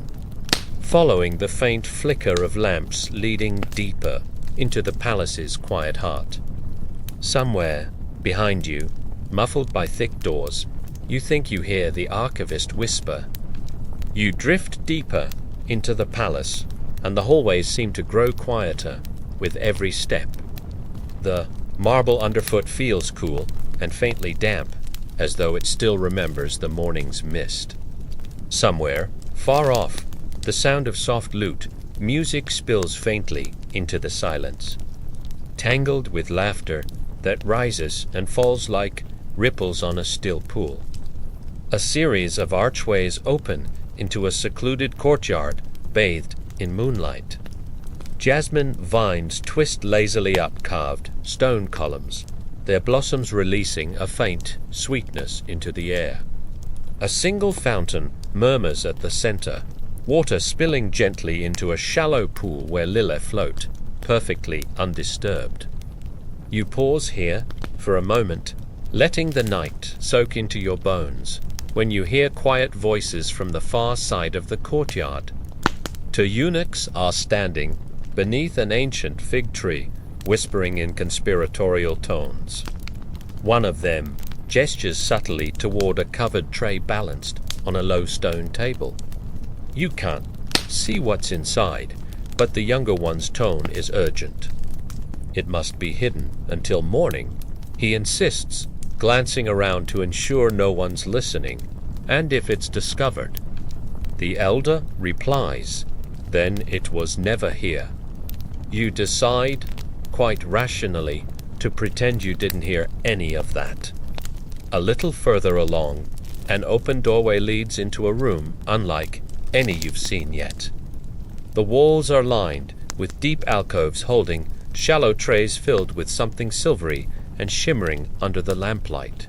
following the faint flicker of lamps leading deeper into the palace's quiet heart. Somewhere behind you, muffled by thick doors, you think you hear the archivist whisper. You drift deeper into the palace, and the hallways seem to grow quieter with every step. The marble underfoot feels cool and faintly damp, as though it still remembers the morning's mist. Somewhere, far off, the sound of soft lute, music spills faintly into the silence, tangled with laughter that rises and falls like ripples on a still pool. A series of archways open into a secluded courtyard bathed in moonlight. Jasmine vines twist lazily up carved stone columns, their blossoms releasing a faint sweetness into the air. A single fountain murmurs at the center, water spilling gently into a shallow pool where lily float, perfectly undisturbed. You pause here for a moment, letting the night soak into your bones, when you hear quiet voices from the far side of the courtyard. 2 eunuchs are standing beneath an ancient fig tree, whispering in conspiratorial tones. One of them gestures subtly toward a covered tray balanced on a low stone table. You can't see what's inside, but the younger one's tone is urgent. It must be hidden until morning, he insists, glancing around to ensure no one's listening, and if it's discovered. The elder replies, "Then it was never here." You decide, quite rationally, to pretend you didn't hear any of that. A little further along, an open doorway leads into a room unlike any you've seen yet. The walls are lined with deep alcoves holding shallow trays filled with something silvery and shimmering under the lamplight.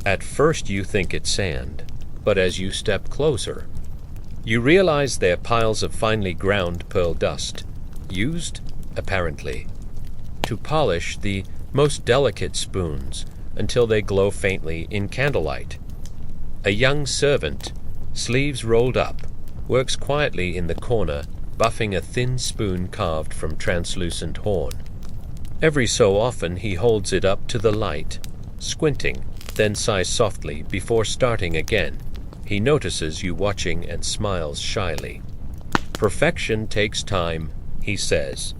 At first you think it's sand, but as you step closer, you realize they're piles of finely ground pearl dust, used, apparently, to polish the most delicate spoons until they glow faintly in candlelight. A young servant, sleeves rolled up, works quietly in the corner, buffing a thin spoon carved from translucent horn. Every so often he holds it up to the light, squinting, then sighs softly before starting again. He notices you watching and smiles shyly. Perfection takes time, he says.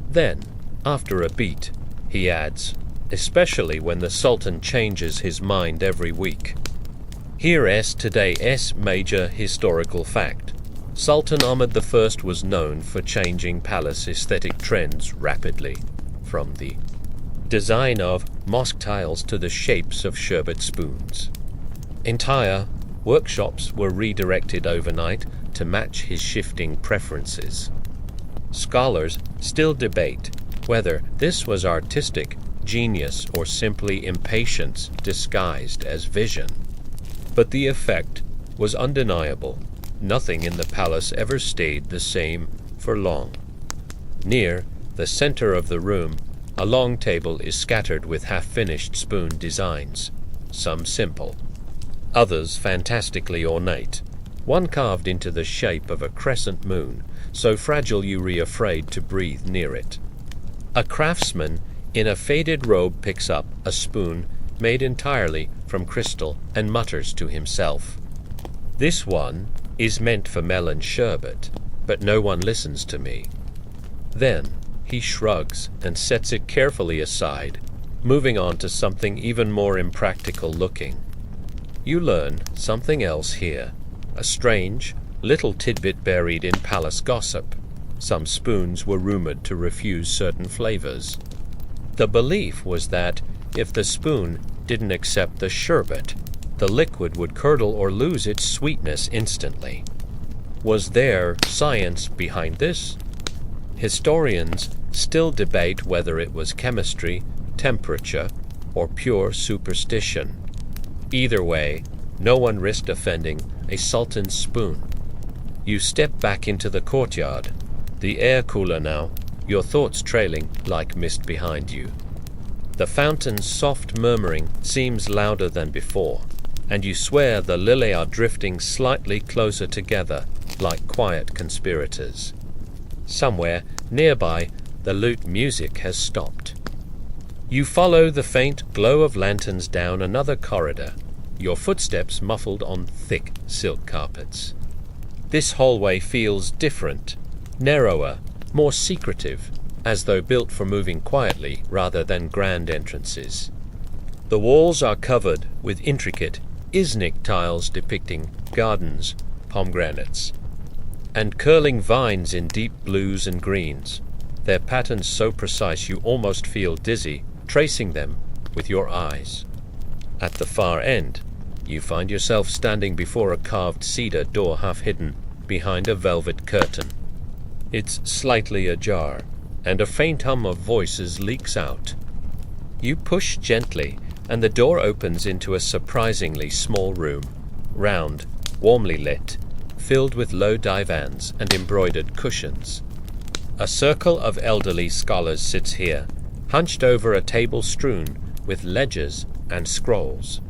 Then, after a beat, he adds, especially when the Sultan changes his mind every week. Here is today's major historical fact. Sultan Ahmed I was known for changing palace aesthetic trends rapidly, from the design of mosque tiles to the shapes of sherbet spoons. Entire workshops were redirected overnight to match his shifting preferences. Scholars still debate whether this was artistic genius or simply impatience disguised as vision. But the effect was undeniable. Nothing in the palace ever stayed the same for long. Near the center of the room, a long table is scattered with half-finished spoon designs, some simple, others fantastically ornate, one carved into the shape of a crescent moon, so fragile you're afraid to breathe near it. A craftsman in a faded robe picks up a spoon made entirely from crystal and mutters to himself, "This one is meant for melon sherbet, but no one listens to me." Then he shrugs and sets it carefully aside, moving on to something even more impractical looking. You learn something else here, a strange little tidbit buried in palace gossip. Some spoons were rumored to refuse certain flavors. The belief was that if the spoon didn't accept the sherbet, the liquid would curdle or lose its sweetness instantly. Was there science behind this? Historians still debate whether it was chemistry, temperature, or pure superstition. Either way, no one risked offending a sultan's spoon. You step back into the courtyard, the air cooler now, your thoughts trailing like mist behind you. The fountain's soft murmuring seems louder than before, and you swear the lily are drifting slightly closer together like quiet conspirators. Somewhere nearby, the lute music has stopped. You follow the faint glow of lanterns down another corridor, your footsteps muffled on thick silk carpets. This hallway feels different, narrower, more secretive, as though built for moving quietly rather than grand entrances. The walls are covered with intricate Iznik tiles depicting gardens, pomegranates, and curling vines in deep blues and greens, their patterns so precise you almost feel dizzy tracing them with your eyes. At the far end, you find yourself standing before a carved cedar door half hidden behind a velvet curtain. It's slightly ajar, and a faint hum of voices leaks out. You push gently, and the door opens into a surprisingly small room, round, warmly lit, filled with low divans and embroidered cushions. A circle of elderly scholars sits here, hunched over a table strewn with ledgers and scrolls.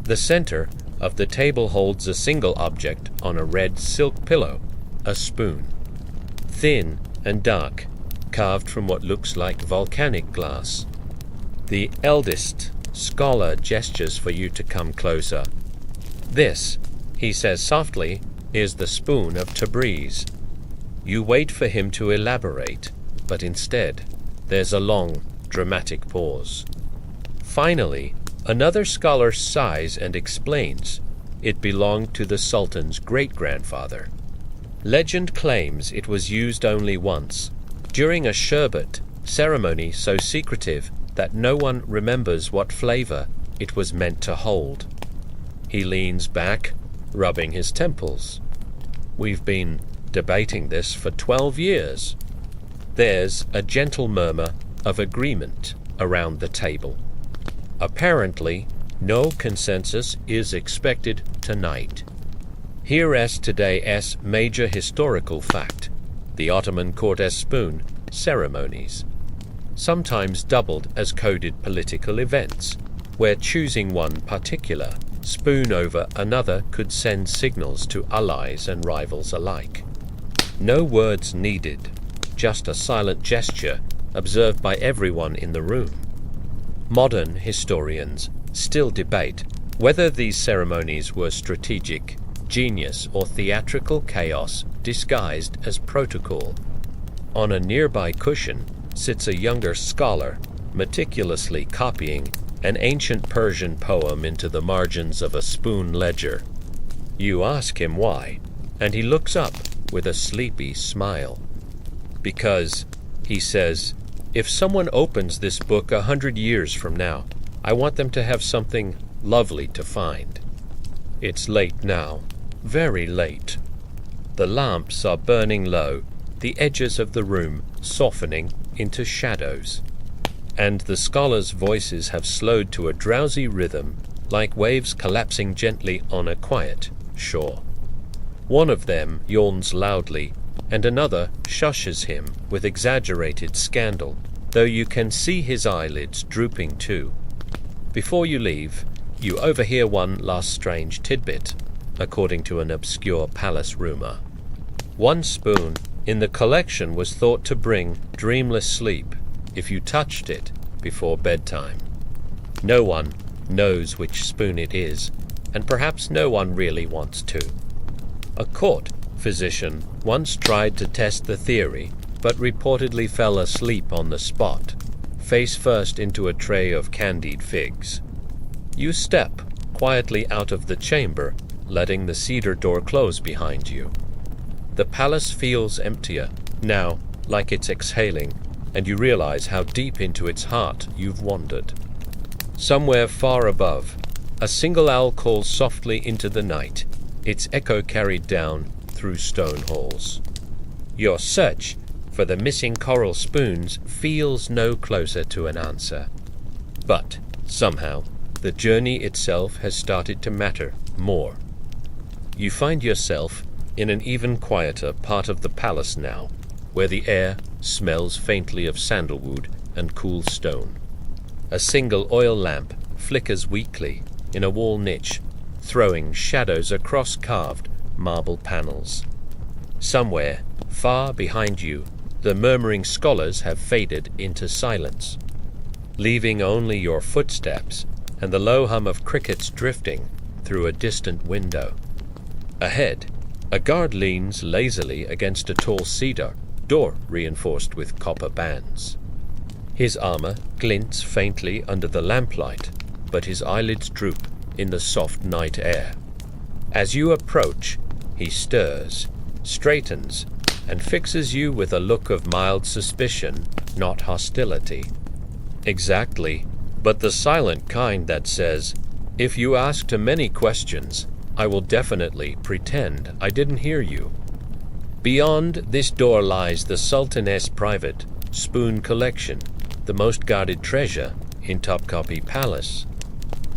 The center of the table holds a single object on a red silk pillow, a spoon. Thin and dark, carved from what looks like volcanic glass. The eldest scholar gestures for you to come closer. "This," he says softly, "is the spoon of Tabriz." You wait for him to elaborate, but instead, there's a long, dramatic pause. Finally, another scholar sighs and explains it belonged to the Sultan's great-grandfather. Legend claims it was used only once, during a sherbet ceremony so secretive that no one remembers what flavor it was meant to hold. He leans back, rubbing his temples. We've been debating this for 12 years. There's a gentle murmur of agreement around the table. Apparently, no consensus is expected tonight. Here is today's major historical fact: the Ottoman court spoon ceremonies, sometimes dubbed as coded political events, where choosing one particular spoon over another could send signals to allies and rivals alike. No words needed, just a silent gesture observed by everyone in the room. Modern historians still debate whether these ceremonies were strategic genius or theatrical chaos disguised as protocol. On a nearby cushion sits a younger scholar, meticulously copying an ancient Persian poem into the margins of a spoon ledger. You ask him why, and he looks up with a sleepy smile. Because, he says, if someone opens this book 100 years from now, I want them to have something lovely to find. It's late now, very late. The lamps are burning low, the edges of the room softening into shadows, and the scholars' voices have slowed to a drowsy rhythm, like waves collapsing gently on a quiet shore. One of them yawns loudly, and another shushes him with exaggerated scandal, though you can see his eyelids drooping too. Before you leave, you overhear one last strange tidbit, according to an obscure palace rumor. One spoon in the collection was thought to bring dreamless sleep if you touched it before bedtime. No one knows which spoon it is, and perhaps no one really wants to. A court physician once tried to test the theory, but reportedly fell asleep on the spot, face first into a tray of candied figs. You step quietly out of the chamber, letting the cedar door close behind you. The palace feels emptier, now like it's exhaling, and you realize how deep into its heart you've wandered. Somewhere far above, a single owl calls softly into the night, its echo carried down through stone halls. Your search for the missing coral spoons feels no closer to an answer. But, somehow, the journey itself has started to matter more. You find yourself in an even quieter part of the palace now, where the air smells faintly of sandalwood and cool stone. A single oil lamp flickers weakly in a wall niche, throwing shadows across carved marble panels. Somewhere, far behind you, the murmuring scholars have faded into silence, leaving only your footsteps and the low hum of crickets drifting through a distant window. Ahead, a guard leans lazily against a tall cedar door reinforced with copper bands. His armor glints faintly under the lamplight, but his eyelids droop in the soft night air. As you approach, he stirs, straightens, and fixes you with a look of mild suspicion, not hostility. Exactly, but the silent kind that says, "If you ask too many questions, I will definitely pretend I didn't hear you." Beyond this door lies the Sultan's private spoon collection, the most guarded treasure in Topkapi Palace.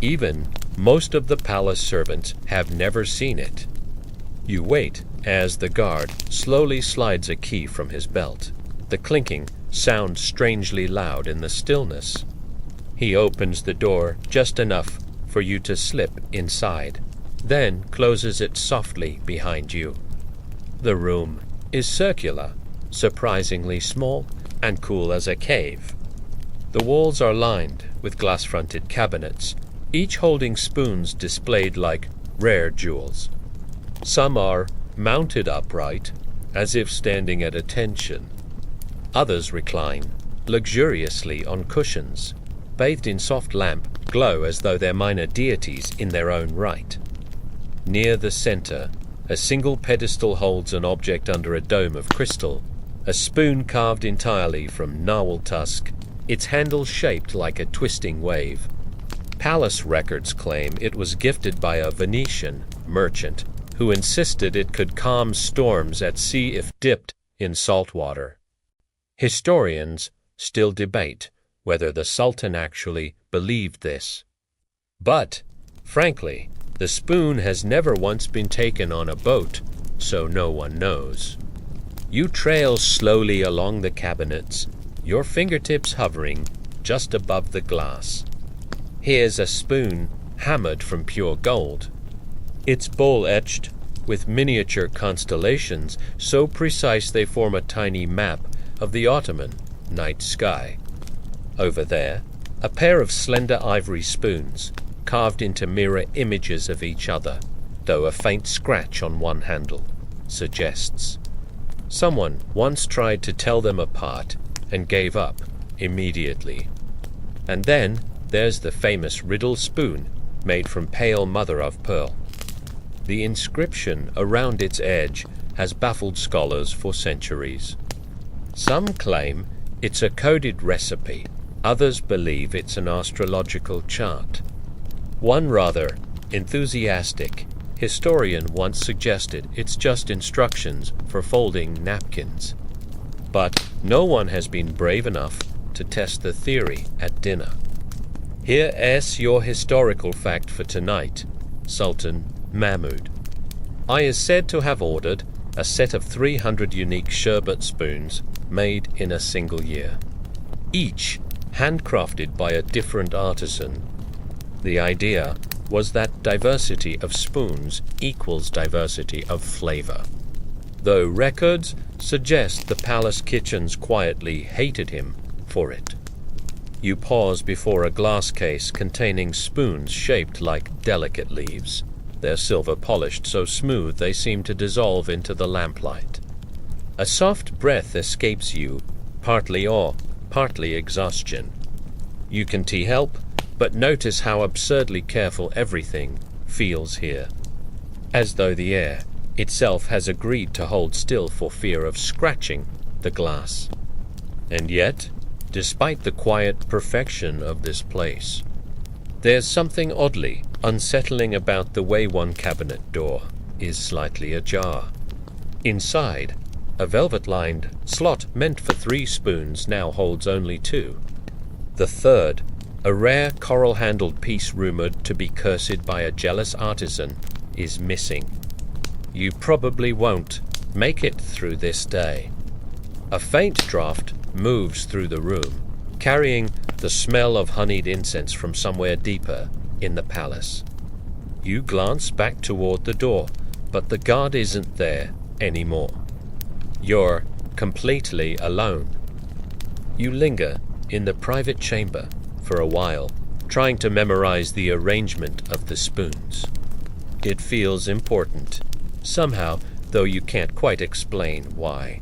Even most of the palace servants have never seen it. You wait as the guard slowly slides a key from his belt. The clinking sounds strangely loud in the stillness. He opens the door just enough for you to slip inside, then closes it softly behind you. The room is circular, surprisingly small and cool as a cave. The walls are lined with glass-fronted cabinets, each holding spoons displayed like rare jewels. Some are mounted upright, as if standing at attention. Others recline luxuriously on cushions, bathed in soft lamp glow as though they're minor deities in their own right. Near the center, a single pedestal holds an object under a dome of crystal, a spoon carved entirely from narwhal tusk its handle shaped like a twisting wave. Palace records claim it was gifted by a Venetian merchant who insisted it could calm storms at sea if dipped in salt water. Historians still debate whether the Sultan actually believed this. But, frankly, the spoon has never once been taken on a boat, so no one knows. You trail slowly along the cabinets, your fingertips hovering just above the glass. Here's a spoon hammered from pure gold. Its bowl etched with miniature constellations so precise they form a tiny map of the Ottoman night sky. Over there, a pair of slender ivory spoons, carved into mirror images of each other, though a faint scratch on one handle suggests. Someone once tried to tell them apart and gave up immediately. And then there's the famous riddle spoon made from pale mother-of-pearl. The inscription around its edge has baffled scholars for centuries. Some claim it's a coded recipe, others believe it's an astrological chart. One rather enthusiastic historian once suggested it's just instructions for folding napkins. But no one has been brave enough to test the theory at dinner. Here is your historical fact for tonight. Sultan Mahmud. I is said to have ordered a set of 300 unique sherbet spoons made in a single year, each handcrafted by a different artisan. The idea was that diversity of spoons equals diversity of flavor, though records suggest the palace kitchens quietly hated him for it. You pause before a glass case containing spoons shaped like delicate leaves, their silver polished so smooth they seem to dissolve into the lamplight. A soft breath escapes you, partly awe, partly exhaustion. You can help but notice how absurdly careful everything feels here, as though the air itself has agreed to hold still for fear of scratching the glass. And yet, despite the quiet perfection of this place, there's something oddly unsettling about the way one cabinet door is slightly ajar. Inside, a velvet-lined slot meant for 3 spoons now holds only 2. The third, a rare coral-handled piece rumored to be cursed by a jealous artisan, is missing. You probably won't make it through this day. A faint draught moves through the room, carrying the smell of honeyed incense from somewhere deeper in the palace. You glance back toward the door, but the guard isn't there anymore. You're completely alone. You linger in the private chamber for a while, trying to memorize the arrangement of the spoons. It feels important, somehow, though you can't quite explain why.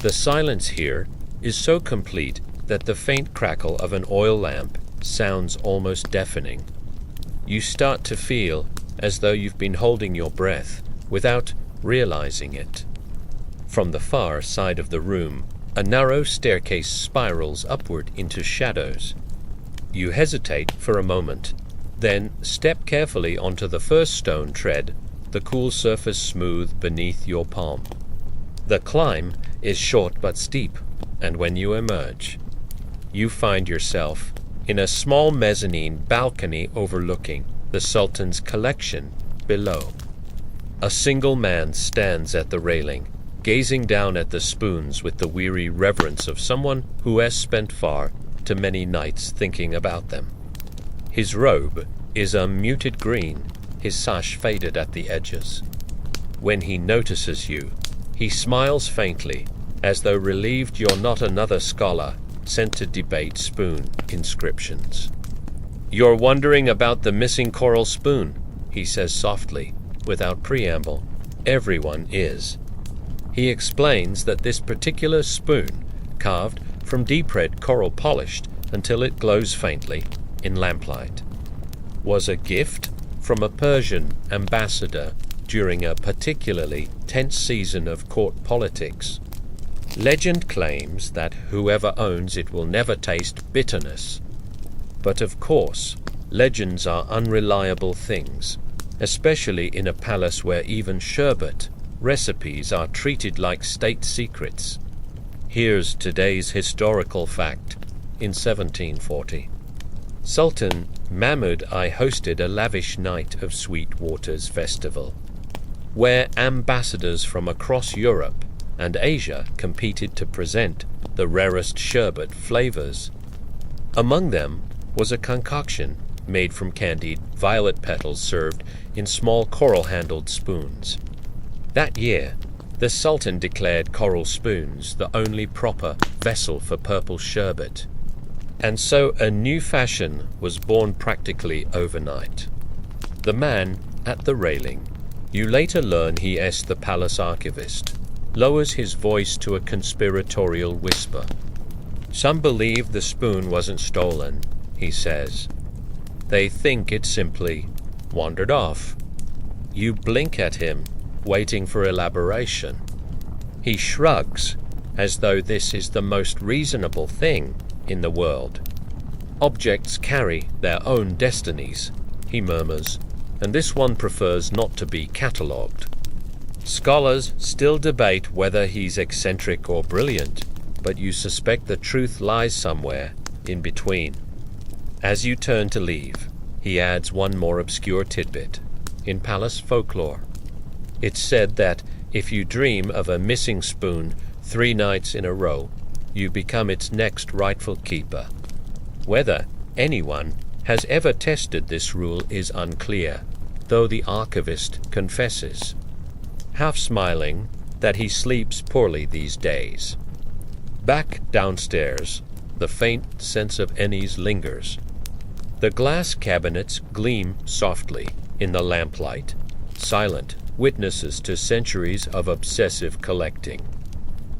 The silence here is so complete that the faint crackle of an oil lamp sounds almost deafening. You start to feel as though you've been holding your breath without realizing it. From the far side of the room, a narrow staircase spirals upward into shadows. You hesitate for a moment, then step carefully onto the first stone tread, the cool surface smooth beneath your palm. The climb is short but steep, and when you emerge, you find yourself in a small mezzanine balcony overlooking the Sultan's collection below. A single man stands at the railing, gazing down at the spoons with the weary reverence of someone who has spent far too many nights thinking about them. His robe is a muted green, his sash faded at the edges. When he notices you, he smiles faintly, as though relieved you're not another scholar sent to debate spoon inscriptions. "You're wondering about the missing coral spoon," he says softly, without preamble. "Everyone is." He explains that this particular spoon, carved from deep red coral polished until it glows faintly in lamplight, was a gift from a Persian ambassador during a particularly tense season of court politics. Legend claims that whoever owns it will never taste bitterness. But of course, legends are unreliable things, especially in a palace where even sherbet recipes are treated like state secrets. Here's today's historical fact. In 1740, Sultan Mahmud I hosted a lavish night of sweet waters festival, where ambassadors from across Europe and Asia competed to present the rarest sherbet flavors. Among them was a concoction made from candied violet petals served in small coral-handled spoons. That year, the Sultan declared coral spoons the only proper vessel for purple sherbet. And so a new fashion was born practically overnight. The man at the railing, you later learn he is the palace archivist, lowers his voice to a conspiratorial whisper. Some believe the spoon wasn't stolen, he says. They think it simply wandered off. You blink at him, waiting for elaboration. He shrugs, as though this is the most reasonable thing in the world. Objects carry their own destinies, he murmurs, and this one prefers not to be catalogued. Scholars still debate whether he's eccentric or brilliant, but you suspect the truth lies somewhere in between. As you turn to leave, he adds one more obscure tidbit. In palace folklore, it's said that if you dream of a missing spoon 3 nights in a row, you become its next rightful keeper. Whether anyone has ever tested this rule is unclear, though the archivist confesses, half smiling, that he sleeps poorly these days. Back downstairs, the faint sense of unease lingers. The glass cabinets gleam softly in the lamplight, silent witnesses to centuries of obsessive collecting.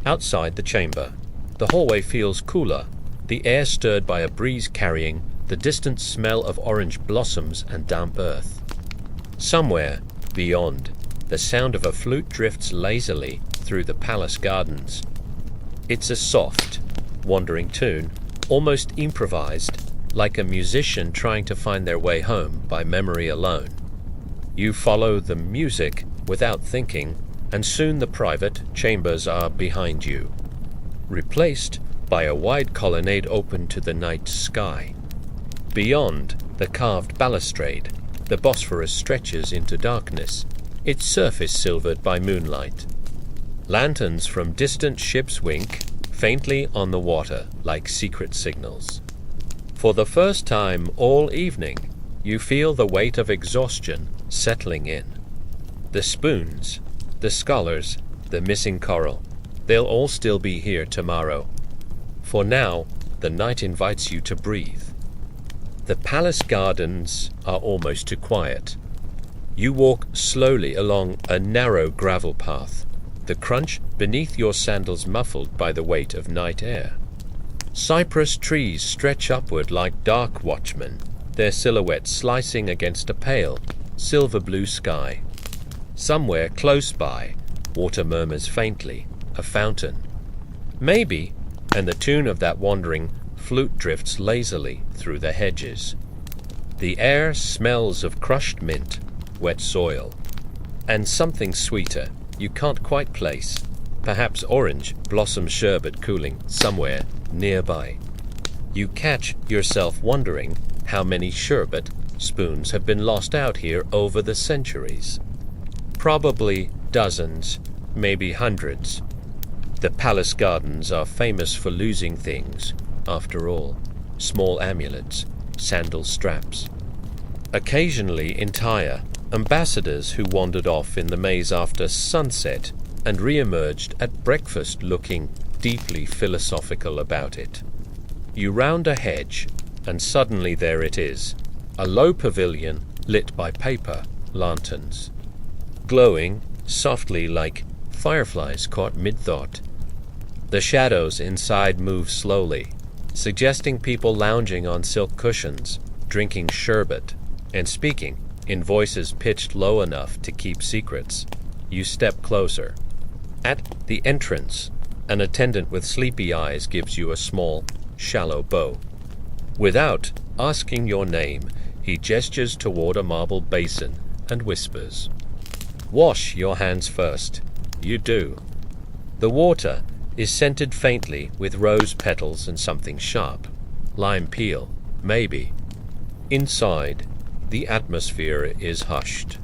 Outside the chamber, the hallway feels cooler, the air stirred by a breeze carrying the distant smell of orange blossoms and damp earth. Somewhere beyond, the sound of a flute drifts lazily through the palace gardens. It's a soft, wandering tune, almost improvised, like a musician trying to find their way home by memory alone. You follow the music without thinking, and soon the private chambers are behind you, replaced by a wide colonnade open to the night sky. Beyond the carved balustrade, the Bosphorus stretches into darkness, its surface silvered by moonlight. Lanterns from distant ships wink faintly on the water like secret signals. For the first time all evening, you feel the weight of exhaustion settling in. The spoons, the scholars, the missing coral, they'll all still be here tomorrow. For now, the night invites you to breathe. The palace gardens are almost too quiet. You walk slowly along a narrow gravel path, the crunch beneath your sandals muffled by the weight of night air. Cypress trees stretch upward like dark watchmen, their silhouettes slicing against a pale, silver-blue sky. Somewhere close by, water murmurs faintly, a fountain. Maybe, and the tune of that wandering flute drifts lazily through the hedges. The air smells of crushed mint, wet soil, and something sweeter you can't quite place, perhaps orange blossom sherbet cooling somewhere nearby. You catch yourself wondering how many sherbet spoons have been lost out here over the centuries. Probably dozens, maybe hundreds. The palace gardens are famous for losing things, after all. Small amulets, sandal straps. Occasionally entire ambassadors who wandered off in the maze after sunset and re-emerged at breakfast looking deeply philosophical about it. You round a hedge, and suddenly there it is, a low pavilion lit by paper lanterns, glowing softly like fireflies caught mid-thought. The shadows inside move slowly, suggesting people lounging on silk cushions, drinking sherbet, and speaking in voices pitched low enough to keep secrets. You step closer. At the entrance, An attendant with sleepy eyes gives you a small, shallow bow. Without asking your name, he gestures toward a marble basin and whispers, "Wash your hands first." You do. The water is scented faintly with rose petals and something sharp. Lime peel, maybe. Inside, the atmosphere is hushed,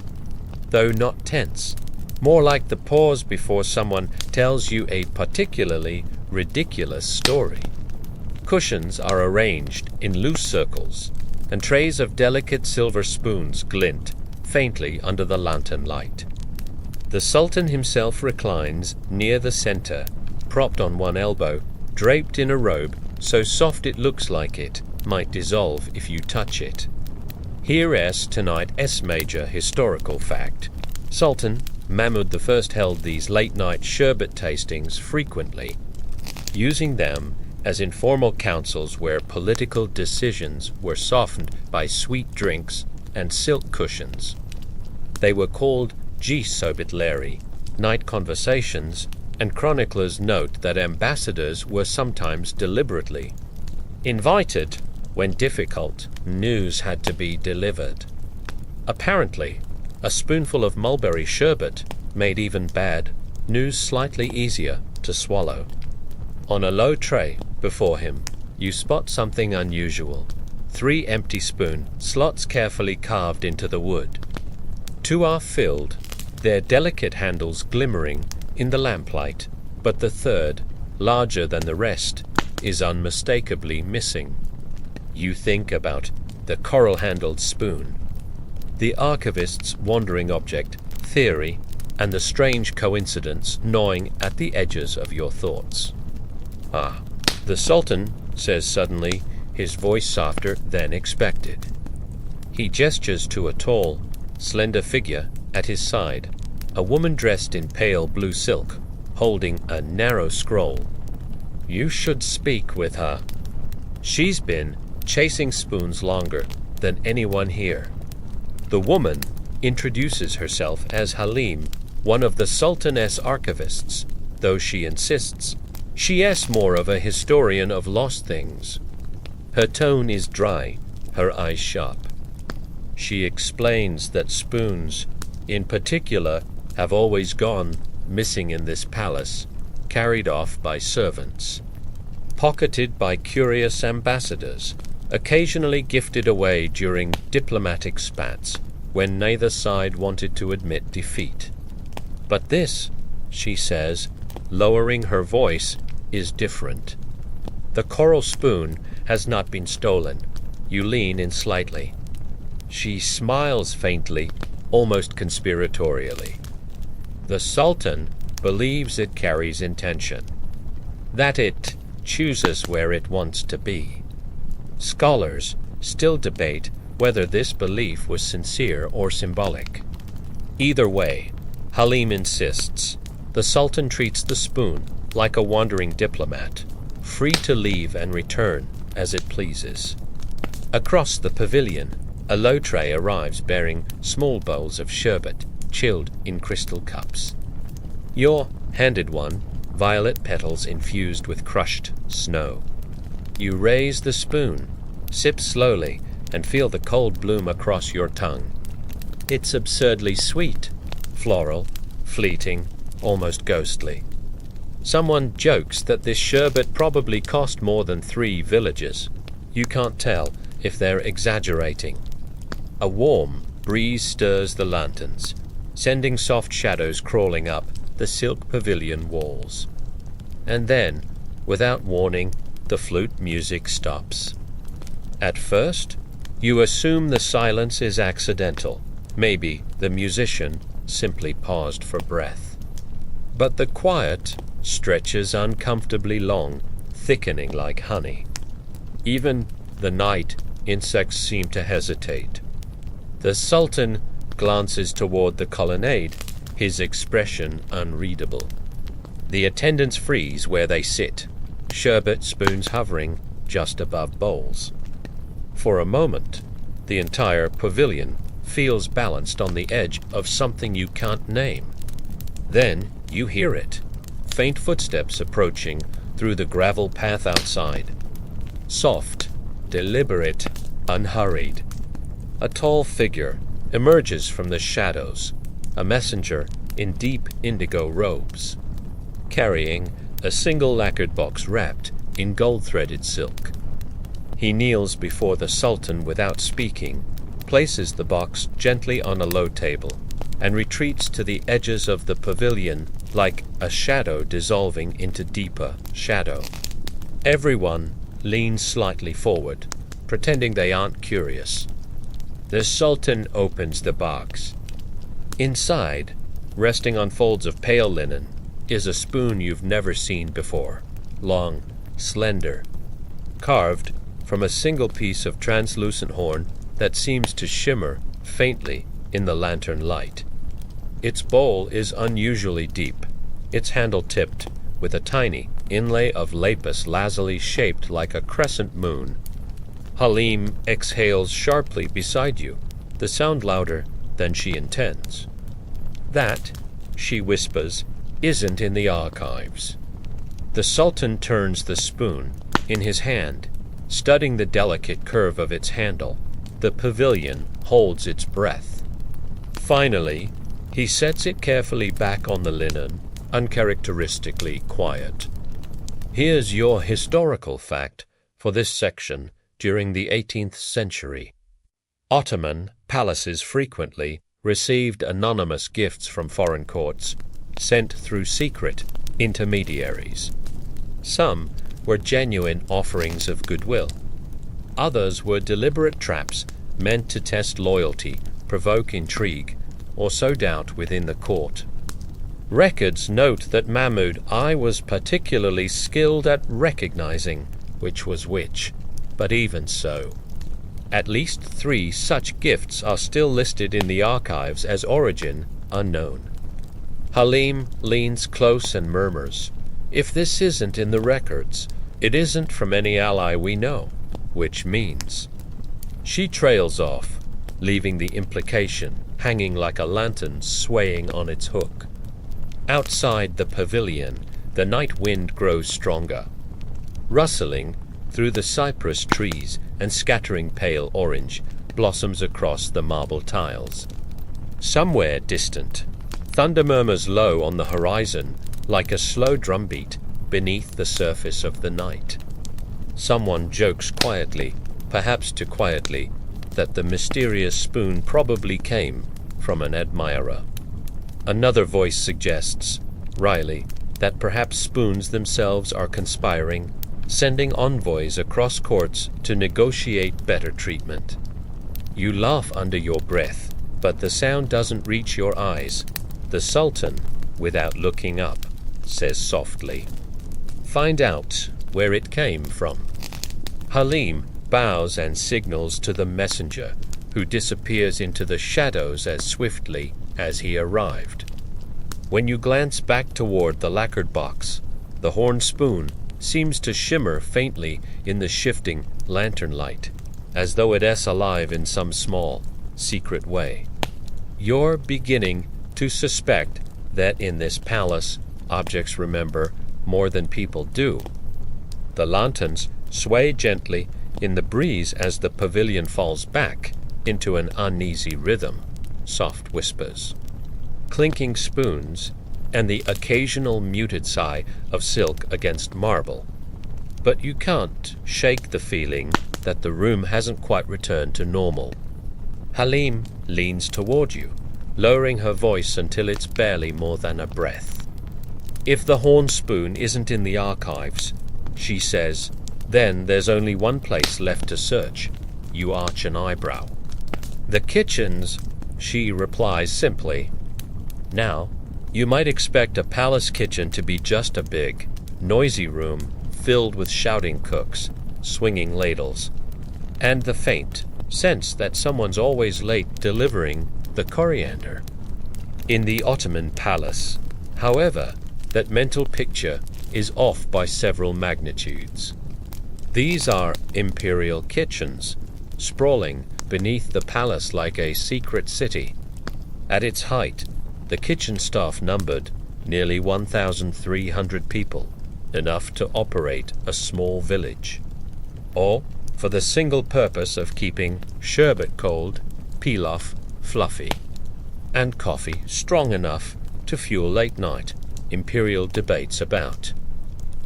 though not tense. More like the pause before someone tells you a particularly ridiculous story. Cushions are arranged in loose circles, and trays of delicate silver spoons glint faintly under the lantern light. The Sultan himself reclines near the center, propped on one elbow, draped in a robe so soft it looks like it might dissolve if you touch it. Here is tonight S major historical fact. Sultan Mahmud I held these late-night sherbet tastings frequently, using them as informal councils where political decisions were softened by sweet drinks and silk cushions. They were called jade-handled, night conversations, and chroniclers note that ambassadors were sometimes deliberately invited when difficult news had to be delivered. Apparently, a spoonful of mulberry sherbet made even bad news slightly easier to swallow. On a low tray before him, you spot something unusual. 3 empty spoon slots carefully carved into the wood. 2 are filled, their delicate handles glimmering in the lamplight, but the third, larger than the rest, is unmistakably missing. You think about the coral-handled spoon, the archivist's wandering object theory, and the strange coincidence gnawing at the edges of your thoughts. Ah, the Sultan says suddenly, his voice softer than expected. He gestures to a tall, slender figure at his side, a woman dressed in pale blue silk, holding a narrow scroll. You should speak with her. She's been chasing spoons longer than anyone here. The woman introduces herself as Halim, one of the Sultan's archivists, though she insists she is more of a historian of lost things. Her tone is dry, her eyes sharp. She explains that spoons, in particular, have always gone missing in this palace, carried off by servants, pocketed by curious ambassadors, occasionally gifted away during diplomatic spats when neither side wanted to admit defeat. But this, she says, lowering her voice, is different. The coral spoon has not been stolen. You lean in slightly. She smiles faintly, almost conspiratorially. The Sultan believes it carries intention, that it chooses where it wants to be. Scholars still debate whether this belief was sincere or symbolic. Either way, Halim insists. The Sultan treats the spoon like a wandering diplomat, free to leave and return as it pleases. Across the pavilion, a low tray arrives bearing small bowls of sherbet, chilled in crystal cups. You're handed one, violet petals infused with crushed snow. You raise the spoon, sip slowly, and feel the cold bloom across your tongue. It's absurdly sweet, floral, fleeting, almost ghostly. Someone jokes that this sherbet probably cost more than 3 villages. You can't tell if they're exaggerating. A warm breeze stirs the lanterns, sending soft shadows crawling up the silk pavilion walls. And then, without warning, the flute music stops. At first, you assume the silence is accidental. Maybe the musician simply paused for breath. But the quiet stretches uncomfortably long, thickening like honey. Even the night insects seem to hesitate. The Sultan glances toward the colonnade, his expression unreadable. The attendants freeze where they sit, sherbet spoons hovering just above bowls. For a moment, the entire pavilion feels balanced on the edge of something you can't name. Then you hear it, faint footsteps approaching through the gravel path outside. Soft, deliberate, unhurried. A tall figure emerges from the shadows, a messenger in deep indigo robes, carrying a single lacquered box wrapped in gold-threaded silk. He kneels before the Sultan without speaking, places the box gently on a low table, and retreats to the edges of the pavilion like a shadow dissolving into deeper shadow. Everyone leans slightly forward, pretending they aren't curious. The Sultan opens the box. Inside, resting on folds of pale linen, is a spoon you've never seen before, long, slender, carved from a single piece of translucent horn that seems to shimmer faintly in the lantern light. Its bowl is unusually deep, its handle tipped with a tiny inlay of lapis lazuli shaped like a crescent moon. Halim exhales sharply beside you, the sound louder than she intends. That, she whispers, isn't in the archives. The Sultan turns the spoon in his hand, studying the delicate curve of its handle. The pavilion holds its breath. Finally, he sets it carefully back on the linen, uncharacteristically quiet. Here's your historical fact for this section during the 18th century. Ottoman palaces frequently received anonymous gifts from foreign courts, sent through secret intermediaries. Some were genuine offerings of goodwill. Others were deliberate traps meant to test loyalty, provoke intrigue, or sow doubt within the court. Records note that Mahmud I was particularly skilled at recognizing which was which, but even so, at least 3 such gifts are still listed in the archives as origin unknown. Halim leans close and murmurs, "If this isn't in the records, it isn't from any ally we know," which means. She trails off, leaving the implication hanging like a lantern swaying on its hook. Outside the pavilion, the night wind grows stronger, rustling through the cypress trees and scattering pale orange blossoms across the marble tiles. Somewhere distant, thunder murmurs low on the horizon like a slow drumbeat beneath the surface of the night. Someone jokes quietly, perhaps too quietly, that the mysterious spoon probably came from an admirer. Another voice suggests, wryly, that perhaps spoons themselves are conspiring, sending envoys across courts to negotiate better treatment. You laugh under your breath, but the sound doesn't reach your eyes. The Sultan, without looking up, says softly, "Find out where it came from." Halim bows and signals to the messenger, who disappears into the shadows as swiftly as he arrived. When you glance back toward the lacquered box, the horn spoon seems to shimmer faintly in the shifting lantern light, as though it is alive in some small, secret way. You're beginning to suspect that in this palace, objects remember more than people do. The lanterns sway gently in the breeze as the pavilion falls back into an uneasy rhythm, soft whispers, clinking spoons, and the occasional muted sigh of silk against marble. But you can't shake the feeling that the room hasn't quite returned to normal. Halim leans toward you, lowering her voice until it's barely more than a breath. "If the horn spoon isn't in the archives," she says, "then there's only one place left to search." You arch an eyebrow. "The kitchens," she replies simply. Now, you might expect a palace kitchen to be just a big, noisy room filled with shouting cooks, swinging ladles, and the faint sense that someone's always late delivering the coriander. In the Ottoman palace, however, that mental picture is off by several magnitudes. These are imperial kitchens, sprawling beneath the palace like a secret city. At its height, the kitchen staff numbered nearly 1,300 people, enough to operate a small village. Or for the single purpose of keeping sherbet cold, pilaf fluffy, and coffee strong enough to fuel late-night imperial debates about,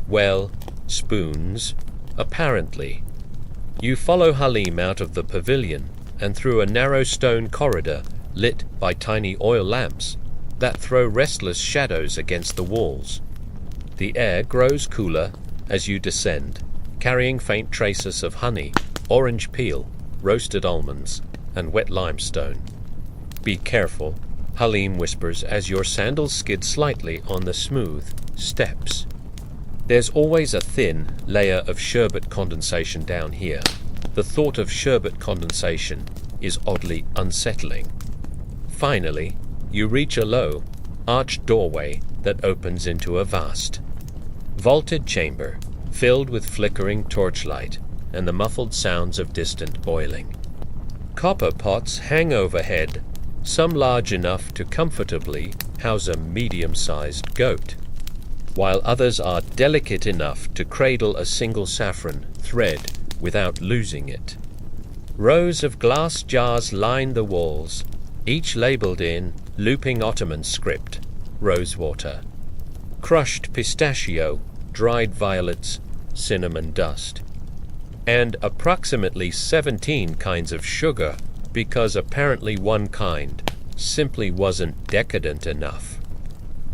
well, spoons, apparently. You follow Halim out of the pavilion and through a narrow stone corridor lit by tiny oil lamps that throw restless shadows against the walls. The air grows cooler as you descend, carrying faint traces of honey, orange peel, roasted almonds, and wet limestone. Be careful, Halim whispers as your sandals skid slightly on the smooth steps. There's always a thin layer of sherbet condensation down here. The thought of sherbet condensation is oddly unsettling. Finally, you reach a low, arched doorway that opens into a vast, vaulted chamber filled with flickering torchlight and the muffled sounds of distant boiling. Copper pots hang overhead, some large enough to comfortably house a medium-sized goat, while others are delicate enough to cradle a single saffron thread without losing it. Rows of glass jars line the walls, each labeled in looping Ottoman script, rosewater, crushed pistachio, dried violets, cinnamon dust, and approximately 17 kinds of sugar, because apparently one kind simply wasn't decadent enough.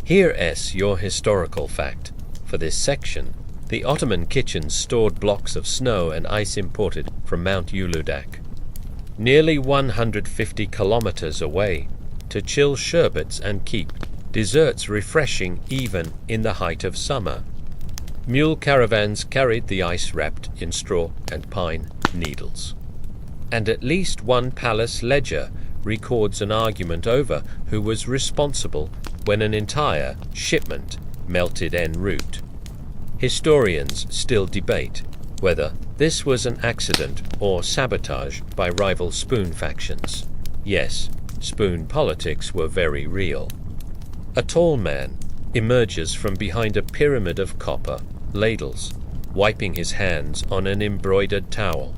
Here's your historical fact. For this section, the Ottoman kitchens stored blocks of snow and ice imported from Mount Uludag, nearly 150 kilometers away, to chill sherbets and keep desserts refreshing even in the height of summer. Mule caravans carried the ice wrapped in straw and pine needles. And at least one palace ledger records an argument over who was responsible when an entire shipment melted en route. Historians still debate whether this was an accident or sabotage by rival spoon factions. Yes, spoon politics were very real. A tall man emerges from behind a pyramid of copper ladles, wiping his hands on an embroidered towel.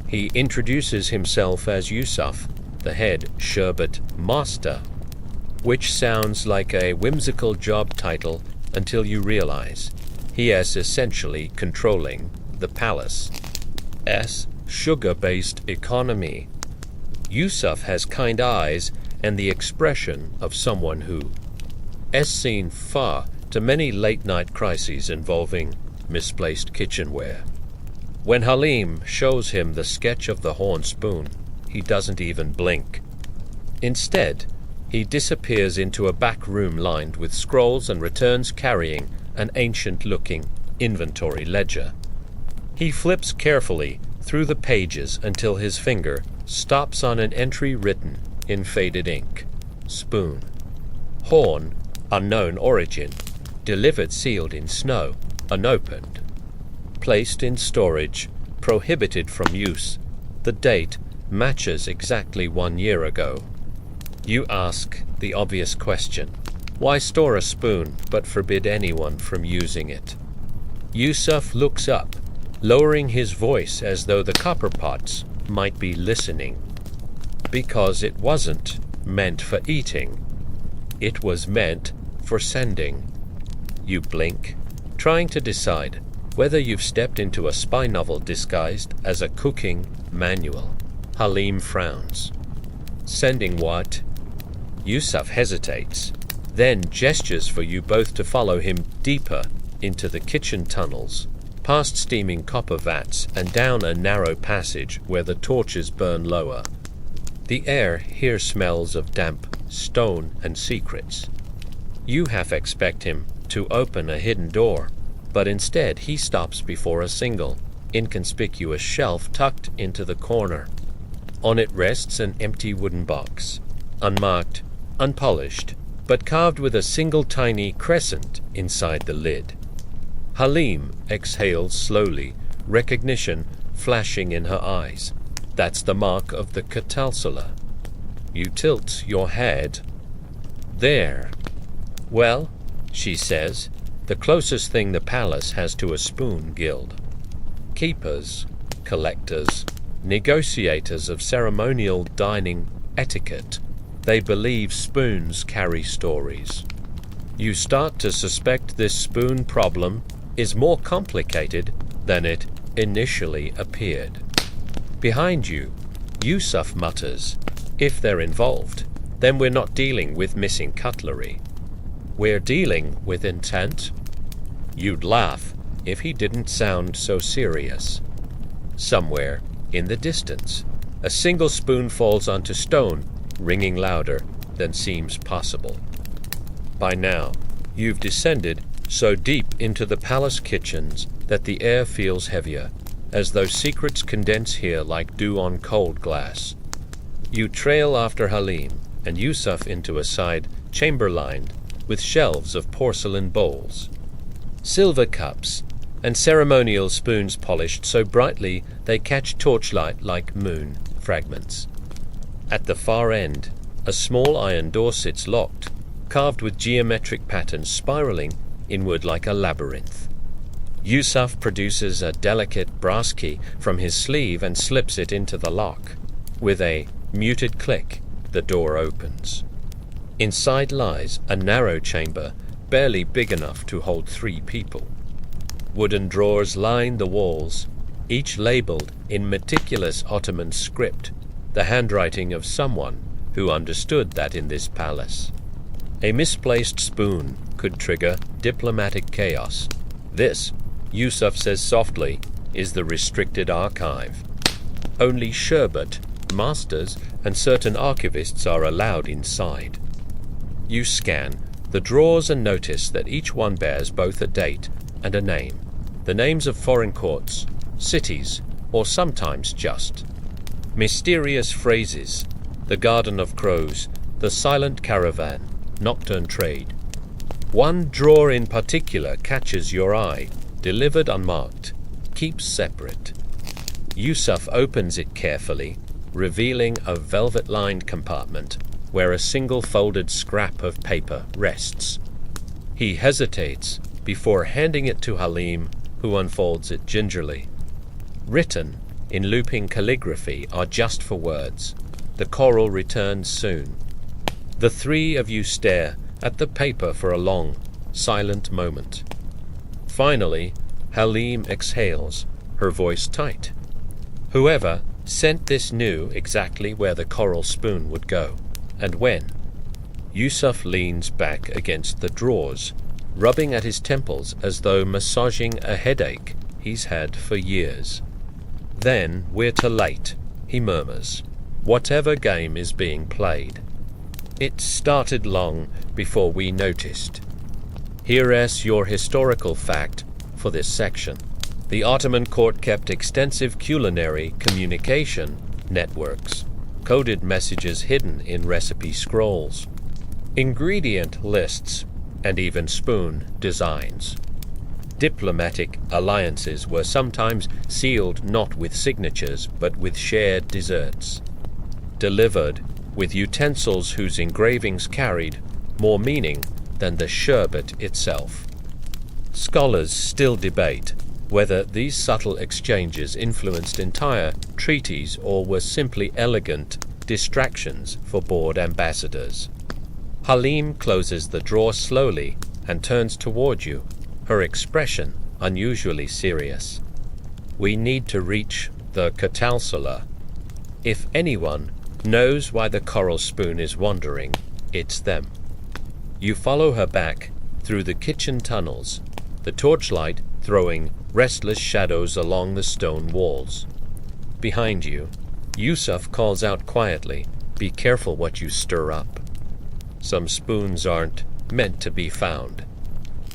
He introduces himself as Yusuf, the head sherbet master, which sounds like a whimsical job title until you realize he is essentially controlling the palace's sugar-based economy. Yusuf has kind eyes and the expression of someone who has seen far too many late-night crises involving misplaced kitchenware. When Halim shows him the sketch of the horn spoon, he doesn't even blink. Instead, he disappears into a back room lined with scrolls and returns carrying an ancient-looking inventory ledger. He flips carefully through the pages until his finger stops on an entry written in faded ink. Spoon. Horn, unknown origin. Delivered sealed in snow, unopened. Placed in storage, prohibited from use. The date matches exactly 1 year ago. You ask the obvious question. Why store a spoon but forbid anyone from using it? Yusuf looks up, lowering his voice as though the copper pots might be listening. Because it wasn't meant for eating. It was meant for sending. You blink, trying to decide whether you've stepped into a spy novel disguised as a cooking manual. Halim frowns. Sending what? Yusuf hesitates, then gestures for you both to follow him deeper into the kitchen tunnels, past steaming copper vats and down a narrow passage where the torches burn lower. The air here smells of damp stone and secrets. You half expect him to open a hidden door, but instead he stops before a single, inconspicuous shelf tucked into the corner. On it rests an empty wooden box, unmarked, unpolished, but carved with a single tiny crescent inside the lid. Halim exhales slowly, recognition flashing in her eyes. That's the mark of the catalsula. You tilt your head. There. Well, she says, the closest thing the palace has to a spoon guild. Keepers, collectors, negotiators of ceremonial dining etiquette. They believe spoons carry stories. You start to suspect this spoon problem is more complicated than it initially appeared. Behind you, Yusuf mutters, if they're involved, then we're not dealing with missing cutlery. We're dealing with intent. You'd laugh if he didn't sound so serious. Somewhere in the distance, a single spoon falls onto stone, ringing louder than seems possible. By now, you've descended so deep into the palace kitchens that the air feels heavier, as though secrets condense here like dew on cold glass. You trail after Halim and Yusuf into a side chamber lined with shelves of porcelain bowls, silver cups, and ceremonial spoons polished so brightly they catch torchlight like moon fragments. At the far end, a small iron door sits locked, carved with geometric patterns spiraling inward like a labyrinth. Yusuf produces a delicate brass key from his sleeve and slips it into the lock. With a muted click, the door opens. Inside lies a narrow chamber, barely big enough to hold 3 people. Wooden drawers line the walls, each labeled in meticulous Ottoman script, the handwriting of someone who understood that in this palace. A misplaced spoon could trigger diplomatic chaos. This, Yusuf says softly, is the restricted archive. Only sherbet, masters, and certain archivists are allowed inside. You scan the drawers and notice that each one bears both a date and a name. The names of foreign courts, cities, or sometimes just mysterious phrases: the Garden of Crows, the Silent Caravan, Nocturne Trade. One drawer in particular catches your eye, delivered unmarked, keeps separate. Yusuf opens it carefully, revealing a velvet-lined compartment where a single folded scrap of paper rests. He hesitates before handing it to Halim, who unfolds it gingerly. Written in looping calligraphy are just for words. The coral returns soon. The 3 of you stare at the paper for a long, silent moment. Finally, Halim exhales, her voice tight. Whoever sent this knew exactly where the coral spoon would go, and when. Yusuf leans back against the drawers, rubbing at his temples as though massaging a headache he's had for years. Then we're too late, he murmurs. Whatever game is being played. It started long before we noticed. Here's your historical fact for this section. The Ottoman court kept extensive culinary communication networks, coded messages hidden in recipe scrolls, ingredient lists, and even spoon designs. Diplomatic alliances were sometimes sealed not with signatures but with shared desserts, delivered with utensils whose engravings carried more meaning than the sherbet itself. Scholars still debate whether these subtle exchanges influenced entire treaties or were simply elegant distractions for bored ambassadors. Halim closes the drawer slowly and turns toward you, her expression unusually serious. We need to reach the Catalsala. If anyone knows why the coral spoon is wandering, it's them. You follow her back through the kitchen tunnels, the torchlight throwing restless shadows along the stone walls. Behind you, Yusuf calls out quietly, "Be careful what you stir up." Some spoons aren't meant to be found.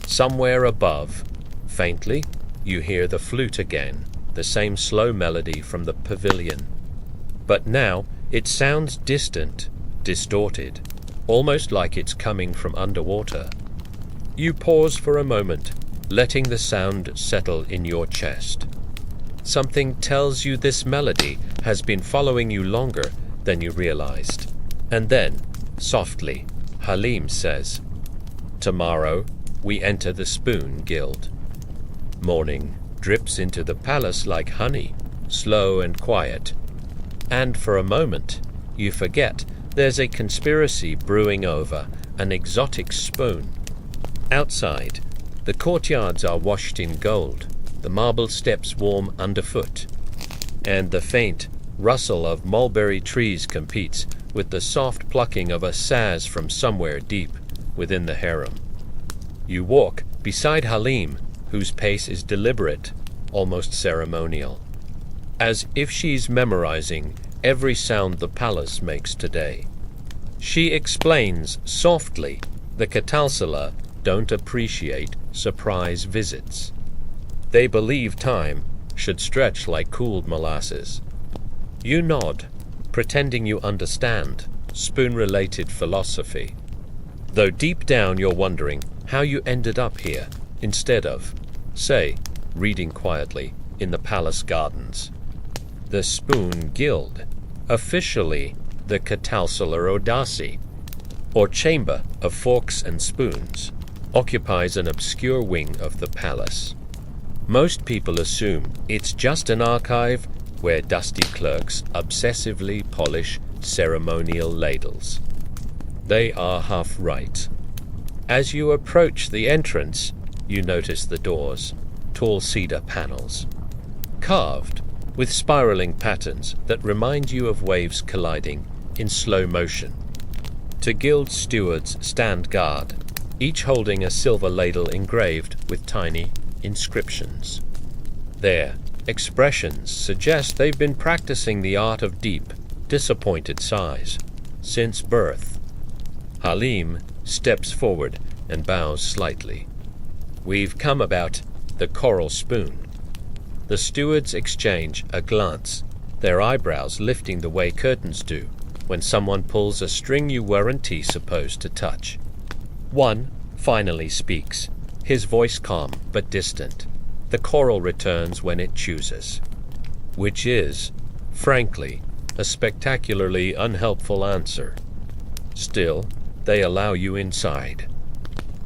Somewhere above, faintly, you hear the flute again, the same slow melody from the pavilion. But now it sounds distant, distorted, almost like it's coming from underwater. You pause for a moment, letting the sound settle in your chest. Something tells you this melody has been following you longer than you realized. And then, softly, Halim says, "Tomorrow, we enter the Spoon Guild. Morning drips into the palace like honey, slow and quiet. And for a moment, you forget there's a conspiracy brewing over an exotic spoon. Outside, the courtyards are washed in gold, the marble steps warm underfoot, and the faint rustle of mulberry trees competes with the soft plucking of a saz from somewhere deep within the harem. You walk beside Halim, whose pace is deliberate, almost ceremonial, as if she's memorizing every sound the palace makes today. She explains softly the Catalsala don't appreciate surprise visits. They believe time should stretch like cooled molasses. You nod, pretending you understand spoon-related philosophy, though deep down you're wondering how you ended up here instead of, say, reading quietly in the palace gardens. The Spoon Guild, officially the Catalsala Odasi, or Chamber of Forks and Spoons, occupies an obscure wing of the palace. Most people assume it's just an archive where dusty clerks obsessively polish ceremonial ladles. They are half right. As you approach the entrance, you notice the doors, tall cedar panels, carved with spiraling patterns that remind you of waves colliding in slow motion. Two guild stewards stand guard, each holding a silver ladle engraved with tiny inscriptions. Their expressions suggest they've been practicing the art of deep, disappointed sighs since birth. Halim steps forward and bows slightly. We've come about the coral spoon. The stewards exchange a glance, their eyebrows lifting the way curtains do when someone pulls a string you weren't supposed to touch. One finally speaks, his voice calm but distant. The coral returns when it chooses, which is, frankly, a spectacularly unhelpful answer. Still, they allow you inside.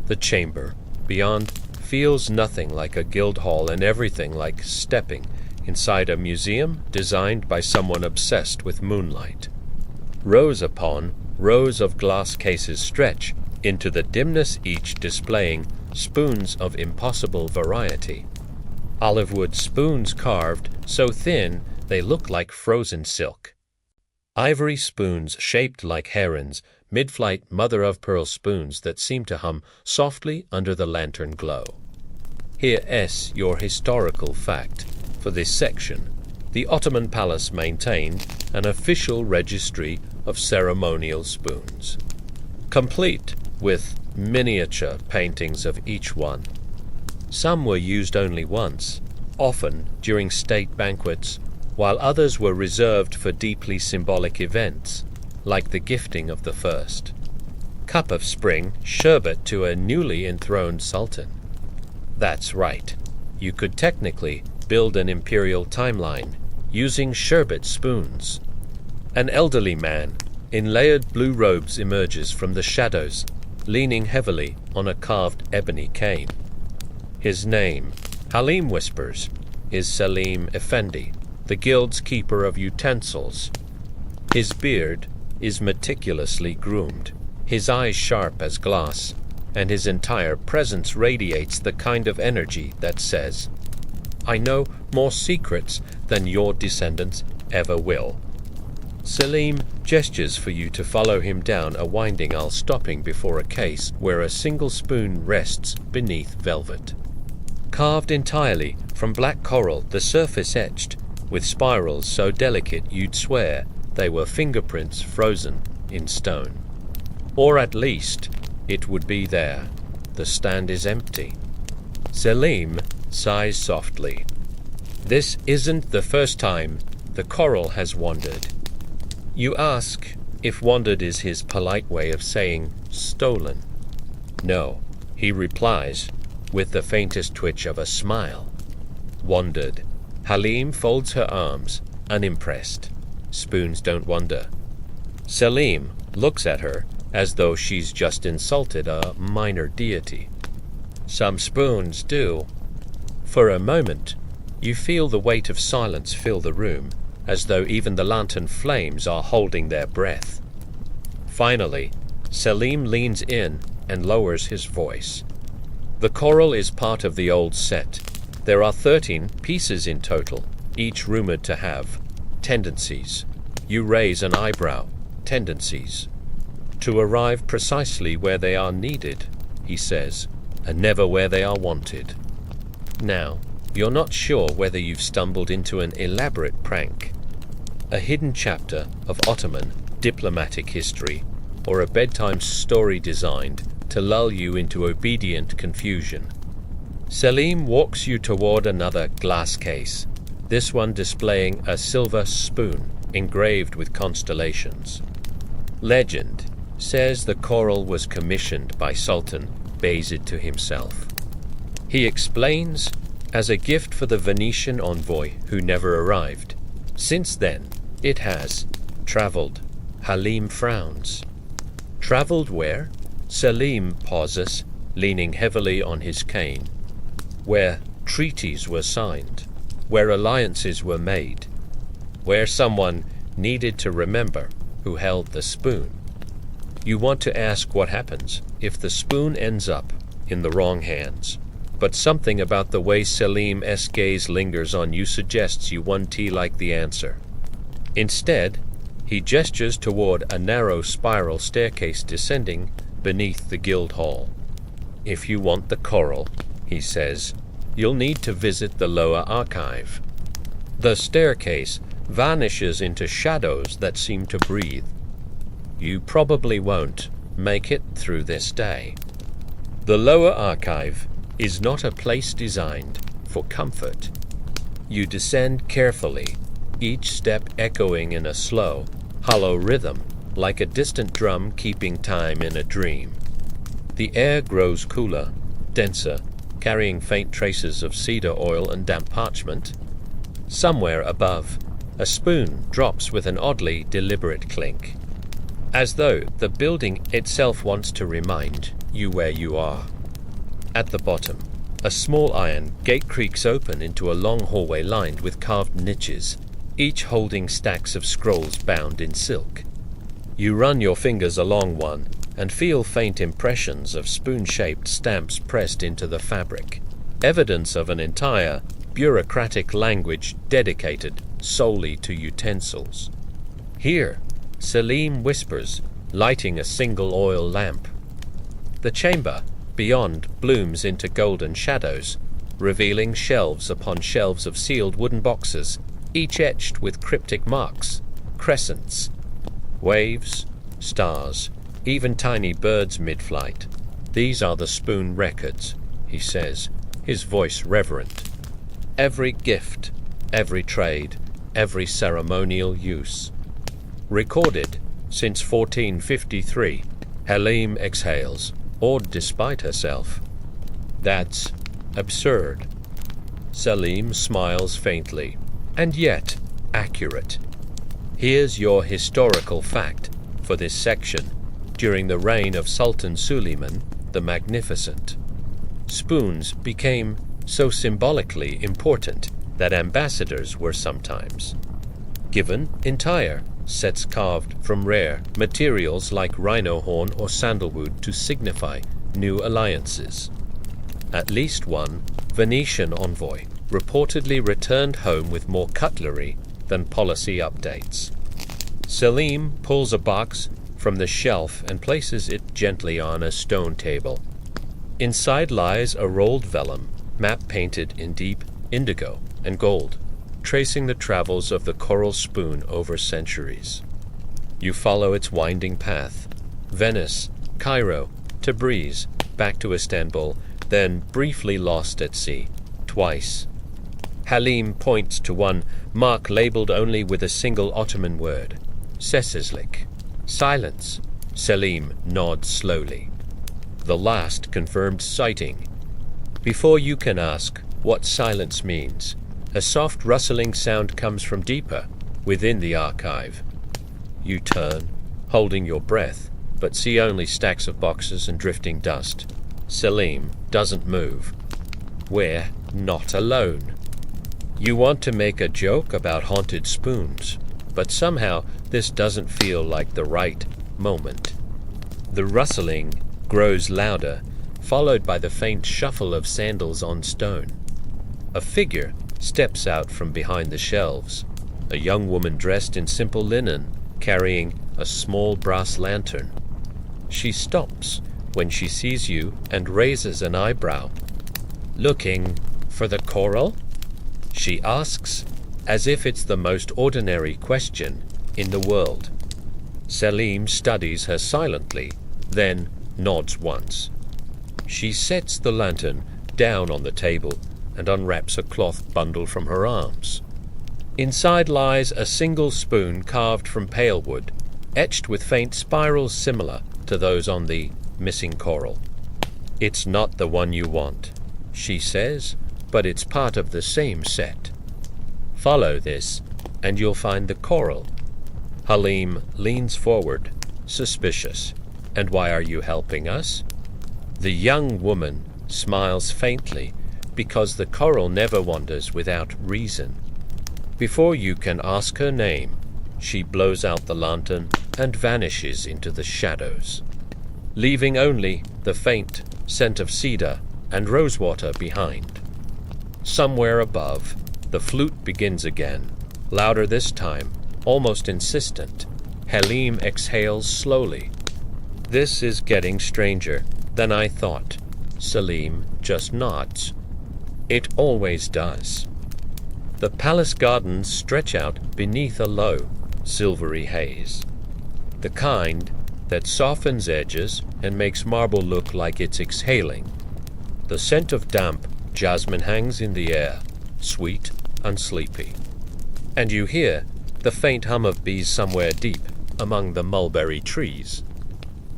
The chamber, beyond, feels nothing like a guild hall and everything like stepping inside a museum designed by someone obsessed with moonlight. Rows upon rows of glass cases stretch into the dimness, each displaying spoons of impossible variety. Olive wood spoons carved so thin they look like frozen silk. Ivory spoons shaped like herons, mid-flight mother-of-pearl spoons that seem to hum softly under the lantern glow. Here's your historical fact. For this section, the Ottoman Palace maintained an official registry of ceremonial spoons, complete with miniature paintings of each one. Some were used only once, often during state banquets, while others were reserved for deeply symbolic events, like the gifting of the first cup of spring sherbet to a newly enthroned sultan. That's right, you could technically build an imperial timeline using sherbet spoons. An elderly man in layered blue robes emerges from the shadows, leaning heavily on a carved ebony cane. His name, Halim whispers, is Salim Effendi, the guild's keeper of utensils. His beard is meticulously groomed, his eyes sharp as glass, and his entire presence radiates the kind of energy that says, "I know more secrets than your descendants ever will." Salim gestures for you to follow him down a winding aisle, stopping before a case where a single spoon rests beneath velvet. Carved entirely from black coral, the surface etched with spirals so delicate you'd swear they were fingerprints frozen in stone. Or at least, it would be there. The stand is empty. Salim sighs softly. This isn't the first time the coral has wandered. You ask if wandered is his polite way of saying stolen. No, he replies with the faintest twitch of a smile. Wandered. Halim folds her arms, unimpressed. Spoons don't wander. Salim looks at her as though she's just insulted a minor deity. Some spoons do. For a moment, you feel the weight of silence fill the room, as though even the lantern flames are holding their breath. Finally, Selim leans in and lowers his voice. The coral is part of the old set. There are 13 pieces in total, each rumored to have tendencies. You raise an eyebrow. Tendencies. To arrive precisely where they are needed, he says, and never where they are wanted. Now, you're not sure whether you've stumbled into an elaborate prank, a hidden chapter of Ottoman diplomatic history, or a bedtime story designed to lull you into obedient confusion. Selim walks you toward another glass case, this one displaying a silver spoon engraved with constellations. Legend says the coral was commissioned by Sultan Bayezid to himself. He explains, as a gift for the Venetian envoy who never arrived. Since then, it has traveled. Halim frowns. Traveled where? Selim pauses, leaning heavily on his cane. Where treaties were signed, where alliances were made, where someone needed to remember who held the spoon. You want to ask what happens if the spoon ends up in the wrong hands, but something about the way Selim's gaze lingers on you suggests you one T like the answer. Instead, he gestures toward a narrow spiral staircase descending beneath the guild hall. If you want the coral, he says, you'll need to visit the lower archive. The staircase vanishes into shadows that seem to breathe. You probably won't make it through this day. The lower archive is not a place designed for comfort. You descend carefully, each step echoing in a slow, hollow rhythm, like a distant drum keeping time in a dream. The air grows cooler, denser, carrying faint traces of cedar oil and damp parchment. Somewhere above, a spoon drops with an oddly deliberate clink, as though the building itself wants to remind you where you are. At the bottom, a small iron gate creaks open into a long hallway lined with carved niches, each holding stacks of scrolls bound in silk. You run your fingers along one and feel faint impressions of spoon-shaped stamps pressed into the fabric, evidence of an entire bureaucratic language dedicated solely to utensils. Here, Selim whispers, lighting a single oil lamp. The chamber beyond blooms into golden shadows, revealing shelves upon shelves of sealed wooden boxes, each etched with cryptic marks, crescents, waves, stars, even tiny birds mid-flight. These are the spoon records, he says, his voice reverent. Every gift, every trade, every ceremonial use. Recorded since 1453, Halim exhales, awed despite herself. That's absurd. Selim smiles faintly, and yet accurate. Here's your historical fact for this section. During the reign of Sultan Suleiman the Magnificent, spoons became so symbolically important that ambassadors were sometimes given entire sets carved from rare materials like rhino horn or sandalwood to signify new alliances. At least one Venetian envoy reportedly returned home with more cutlery than policy updates. Selim pulls a box from the shelf and places it gently on a stone table. Inside lies a rolled vellum, map painted in deep indigo and gold, tracing the travels of the coral spoon over centuries. You follow its winding path. Venice, Cairo, Tabriz, back to Istanbul, then briefly lost at sea, twice. Halim points to one mark labeled only with a single Ottoman word, Sessizlik. Silence. Selim nods slowly. The last confirmed sighting. Before you can ask what silence means, a soft rustling sound comes from deeper within the archive. You turn, holding your breath, but see only stacks of boxes and drifting dust. Selim doesn't move. We're not alone. You want to make a joke about haunted spoons, but somehow this doesn't feel like the right moment. The rustling grows louder, followed by the faint shuffle of sandals on stone. A figure steps out from behind the shelves, a young woman dressed in simple linen, carrying a small brass lantern. She stops when she sees you and raises an eyebrow. "Looking for the coral?" she asks, as if it's the most ordinary question in the world. Selim studies her silently, then nods once. She sets the lantern down on the table and unwraps a cloth bundle from her arms. Inside lies a single spoon carved from pale wood, etched with faint spirals similar to those on the missing coral. "It's not the one you want," she says, "but it's part of the same set. Follow this, and you'll find the coral." Halim leans forward, suspicious. "And why are you helping us?" The young woman smiles faintly, because the coral never wanders without reason. Before you can ask her name, she blows out the lantern and vanishes into the shadows, leaving only the faint scent of cedar and rosewater behind. Somewhere above, the flute begins again, louder this time, almost insistent. Halim exhales slowly. "This is getting stranger than I thought." Selim just nods. "It always does." The palace gardens stretch out beneath a low, silvery haze, the kind that softens edges and makes marble look like it's exhaling. The scent of damp jasmine hangs in the air, sweet and sleepy. And you hear the faint hum of bees somewhere deep among the mulberry trees.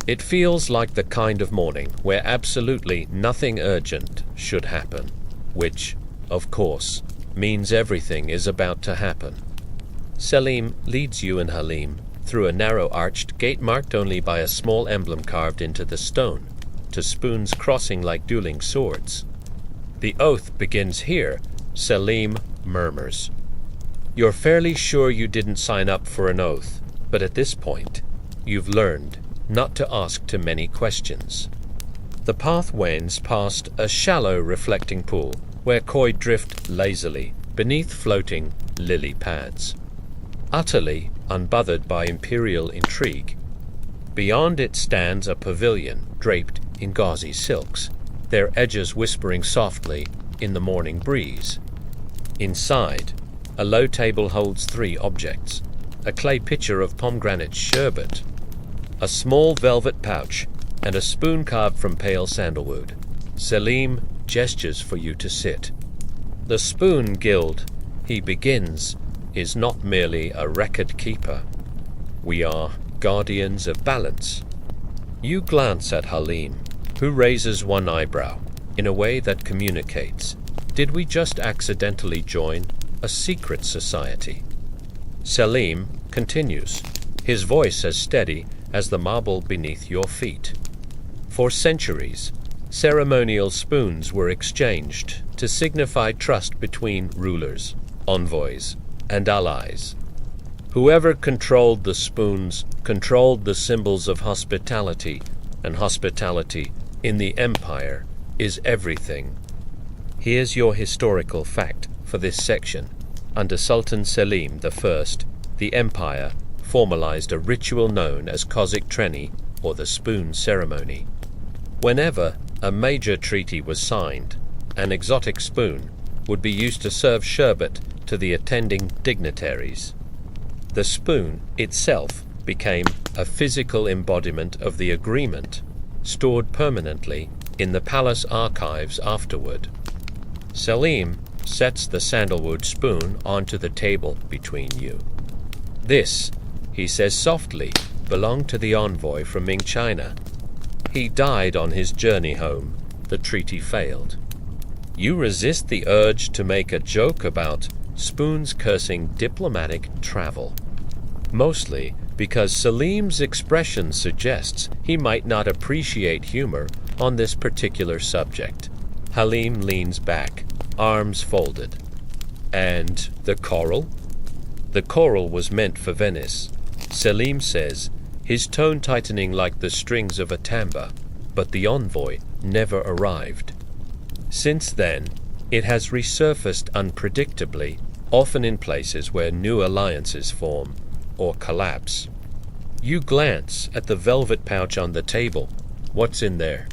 It feels like the kind of morning where absolutely nothing urgent should happen, which, of course, means everything is about to happen. Selim leads you and Halim through a narrow arched gate marked only by a small emblem carved into the stone, to spoons crossing like dueling swords. "The oath begins here," Selim murmurs. "You're fairly sure you didn't sign up for an oath, but at this point, you've learned not to ask too many questions." The path winds past a shallow reflecting pool, where koi drift lazily beneath floating lily pads, utterly unbothered by imperial intrigue. Beyond it stands a pavilion draped in gauzy silks, their edges whispering softly in the morning breeze. Inside, a low table holds 3 objects: a clay pitcher of pomegranate sherbet, a small velvet pouch, and a spoon carved from pale sandalwood. Selim gestures for you to sit. The spoon guild, he begins, is not merely a record keeper. We are guardians of balance. You glance at Halim, who raises one eyebrow in a way that communicates, "Did we just accidentally join a secret society?" Selim continues, his voice as steady as the marble beneath your feet. "For centuries, ceremonial spoons were exchanged to signify trust between rulers, envoys, and allies. Whoever controlled the spoons controlled the symbols of hospitality, and hospitality in the empire is everything." Here's your historical fact for this section. Under Sultan Selim I, the empire formalized a ritual known as Kozhik Treni, or the spoon ceremony. Whenever a major treaty was signed, an exotic spoon would be used to serve sherbet to the attending dignitaries. The spoon itself became a physical embodiment of the agreement, stored permanently in the palace archives afterward. Selim sets the sandalwood spoon onto the table between you. "This," he says softly, "belonged to the envoy from Ming China. He died on his journey home. The treaty failed." You resist the urge to make a joke about spoons cursing diplomatic travel, mostly because Selim's expression suggests he might not appreciate humor on this particular subject. Halim leans back, arms folded. And the coral? The coral was meant for Venice. Selim says, his tone tightening like the strings of a tambour, but the envoy never arrived. Since then, it has resurfaced unpredictably, often in places where new alliances form or collapse. You glance at the velvet pouch on the table. What's in there?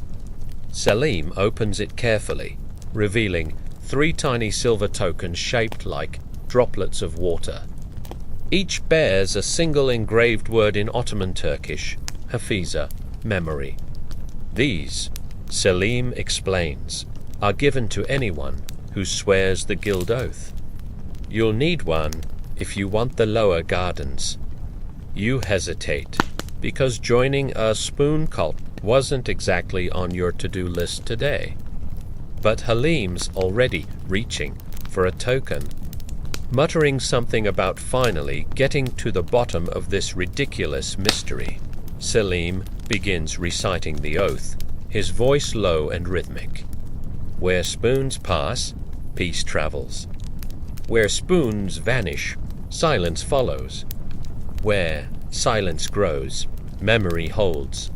Selim opens it carefully, revealing 3 tiny silver tokens shaped like droplets of water. Each bears a single engraved word in Ottoman Turkish, Hafiza, memory. These, Selim explains, are given to anyone who swears the guild oath. You'll need one if you want the lower gardens. You hesitate, because joining a spoon cult wasn't exactly on your to-do list today. But Halim's already reaching for a token, muttering something about finally getting to the bottom of this ridiculous mystery. Selim begins reciting the oath, his voice low and rhythmic. Where spoons pass, peace travels. Where spoons vanish, silence follows. Where silence grows, memory holds.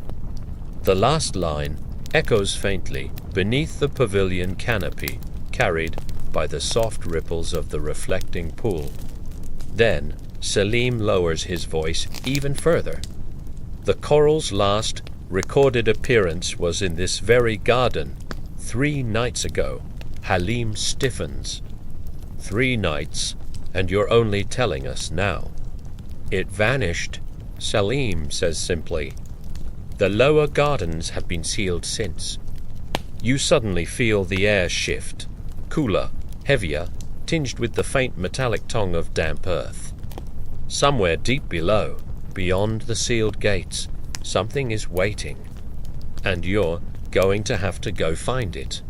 The last line echoes faintly beneath the pavilion canopy, carried by the soft ripples of the reflecting pool. Then Selim lowers his voice even further. The coral's last recorded appearance was in this very garden 3 nights ago. Halim stiffens. 3 nights, and you're only telling us now. It vanished, Selim says simply. The lower gardens have been sealed since. You suddenly feel the air shift, cooler, heavier, tinged with the faint metallic tongue of damp earth. Somewhere deep below, beyond the sealed gates, something is waiting, and you're going to have to go find it.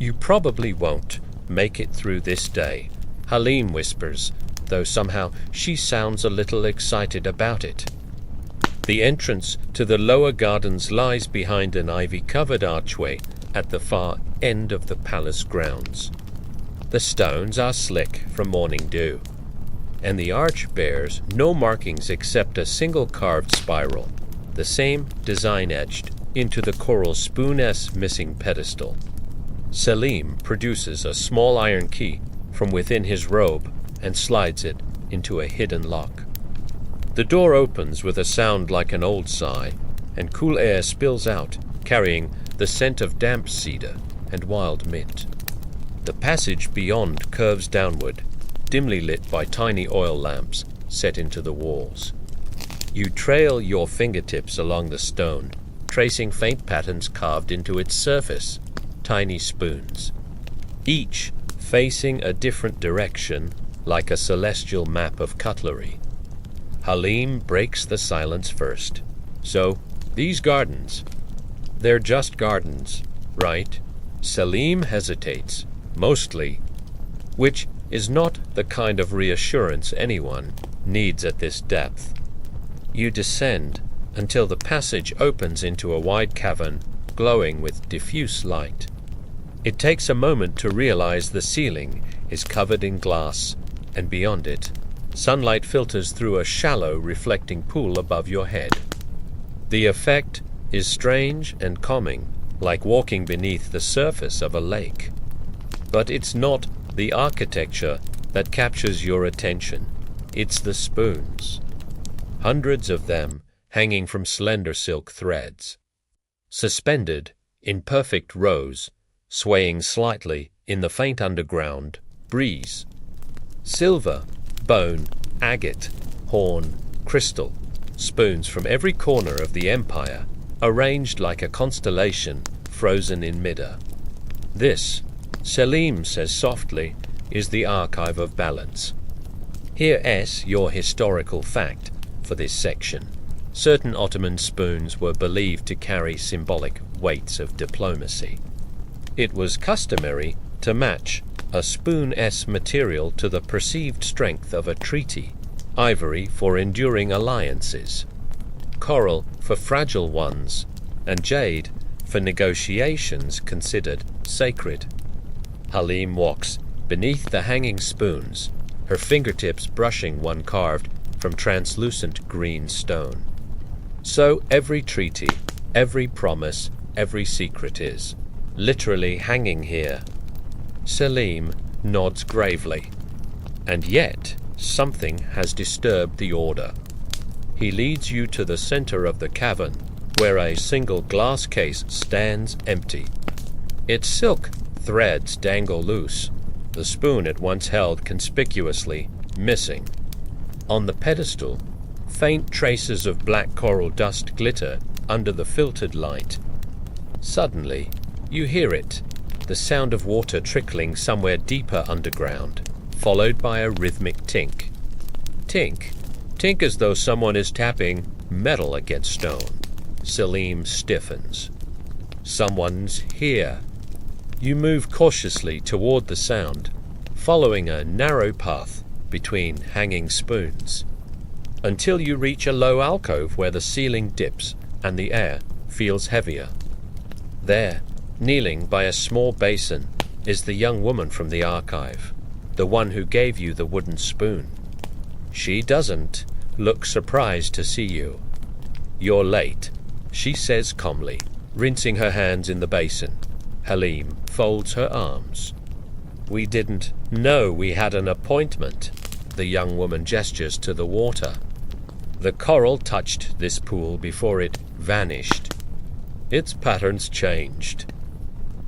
You probably won't make it through this day, Halim whispers, though somehow she sounds a little excited about it. The entrance to the lower gardens lies behind an ivy-covered archway at the far end of the palace grounds. The stones are slick from morning dew, and the arch bears no markings except a single carved spiral, the same design etched into the coral spoon-esque missing pedestal. Selim produces a small iron key from within his robe and slides it into a hidden lock. The door opens with a sound like an old sigh, and cool air spills out, carrying the scent of damp cedar and wild mint. The passage beyond curves downward, dimly lit by tiny oil lamps set into the walls. You trail your fingertips along the stone, tracing faint patterns carved into its surface, tiny spoons, each facing a different direction like a celestial map of cutlery. Halim breaks the silence first. So, these gardens, they're just gardens, right? Selim hesitates, mostly, which is not the kind of reassurance anyone needs at this depth. You descend until the passage opens into a wide cavern glowing with diffuse light. It takes a moment to realize the ceiling is covered in glass, and beyond it, sunlight filters through a shallow reflecting pool above your head. The effect is strange and calming, like walking beneath the surface of a lake. But it's not the architecture that captures your attention. It's the spoons. Hundreds of them hanging from slender silk threads. Suspended in perfect rows, swaying slightly in the faint underground breeze. Silver, bone, agate, horn, crystal, spoons from every corner of the empire, arranged like a constellation frozen in midair. This, Selim says softly, is the archive of balance. Here S your historical fact for this section. Certain Ottoman spoons were believed to carry symbolic weights of diplomacy. It was customary to match a spoon-esque material to the perceived strength of a treaty, ivory for enduring alliances, coral for fragile ones, and jade for negotiations considered sacred. Halim walks beneath the hanging spoons, her fingertips brushing one carved from translucent green stone. So every treaty, every promise, every secret is literally hanging here. Selim nods gravely. And yet, something has disturbed the order. He leads you to the center of the cavern, where a single glass case stands empty. Its silk threads dangle loose, the spoon it once held conspicuously missing. On the pedestal, faint traces of black coral dust glitter under the filtered light. Suddenly, you hear it, the sound of water trickling somewhere deeper underground, followed by a rhythmic tink. Tink. Tink as though someone is tapping metal against stone. Selim stiffens. Someone's here. You move cautiously toward the sound, following a narrow path between hanging spoons, until you reach a low alcove where the ceiling dips and the air feels heavier. There, kneeling by a small basin, is the young woman from the archive, the one who gave you the wooden spoon. She doesn't look surprised to see you. "You're late," she says calmly, rinsing her hands in the basin. Halim folds her arms. "We didn't know we had an appointment." The young woman gestures to the water. The coral touched this pool before it vanished. Its patterns changed.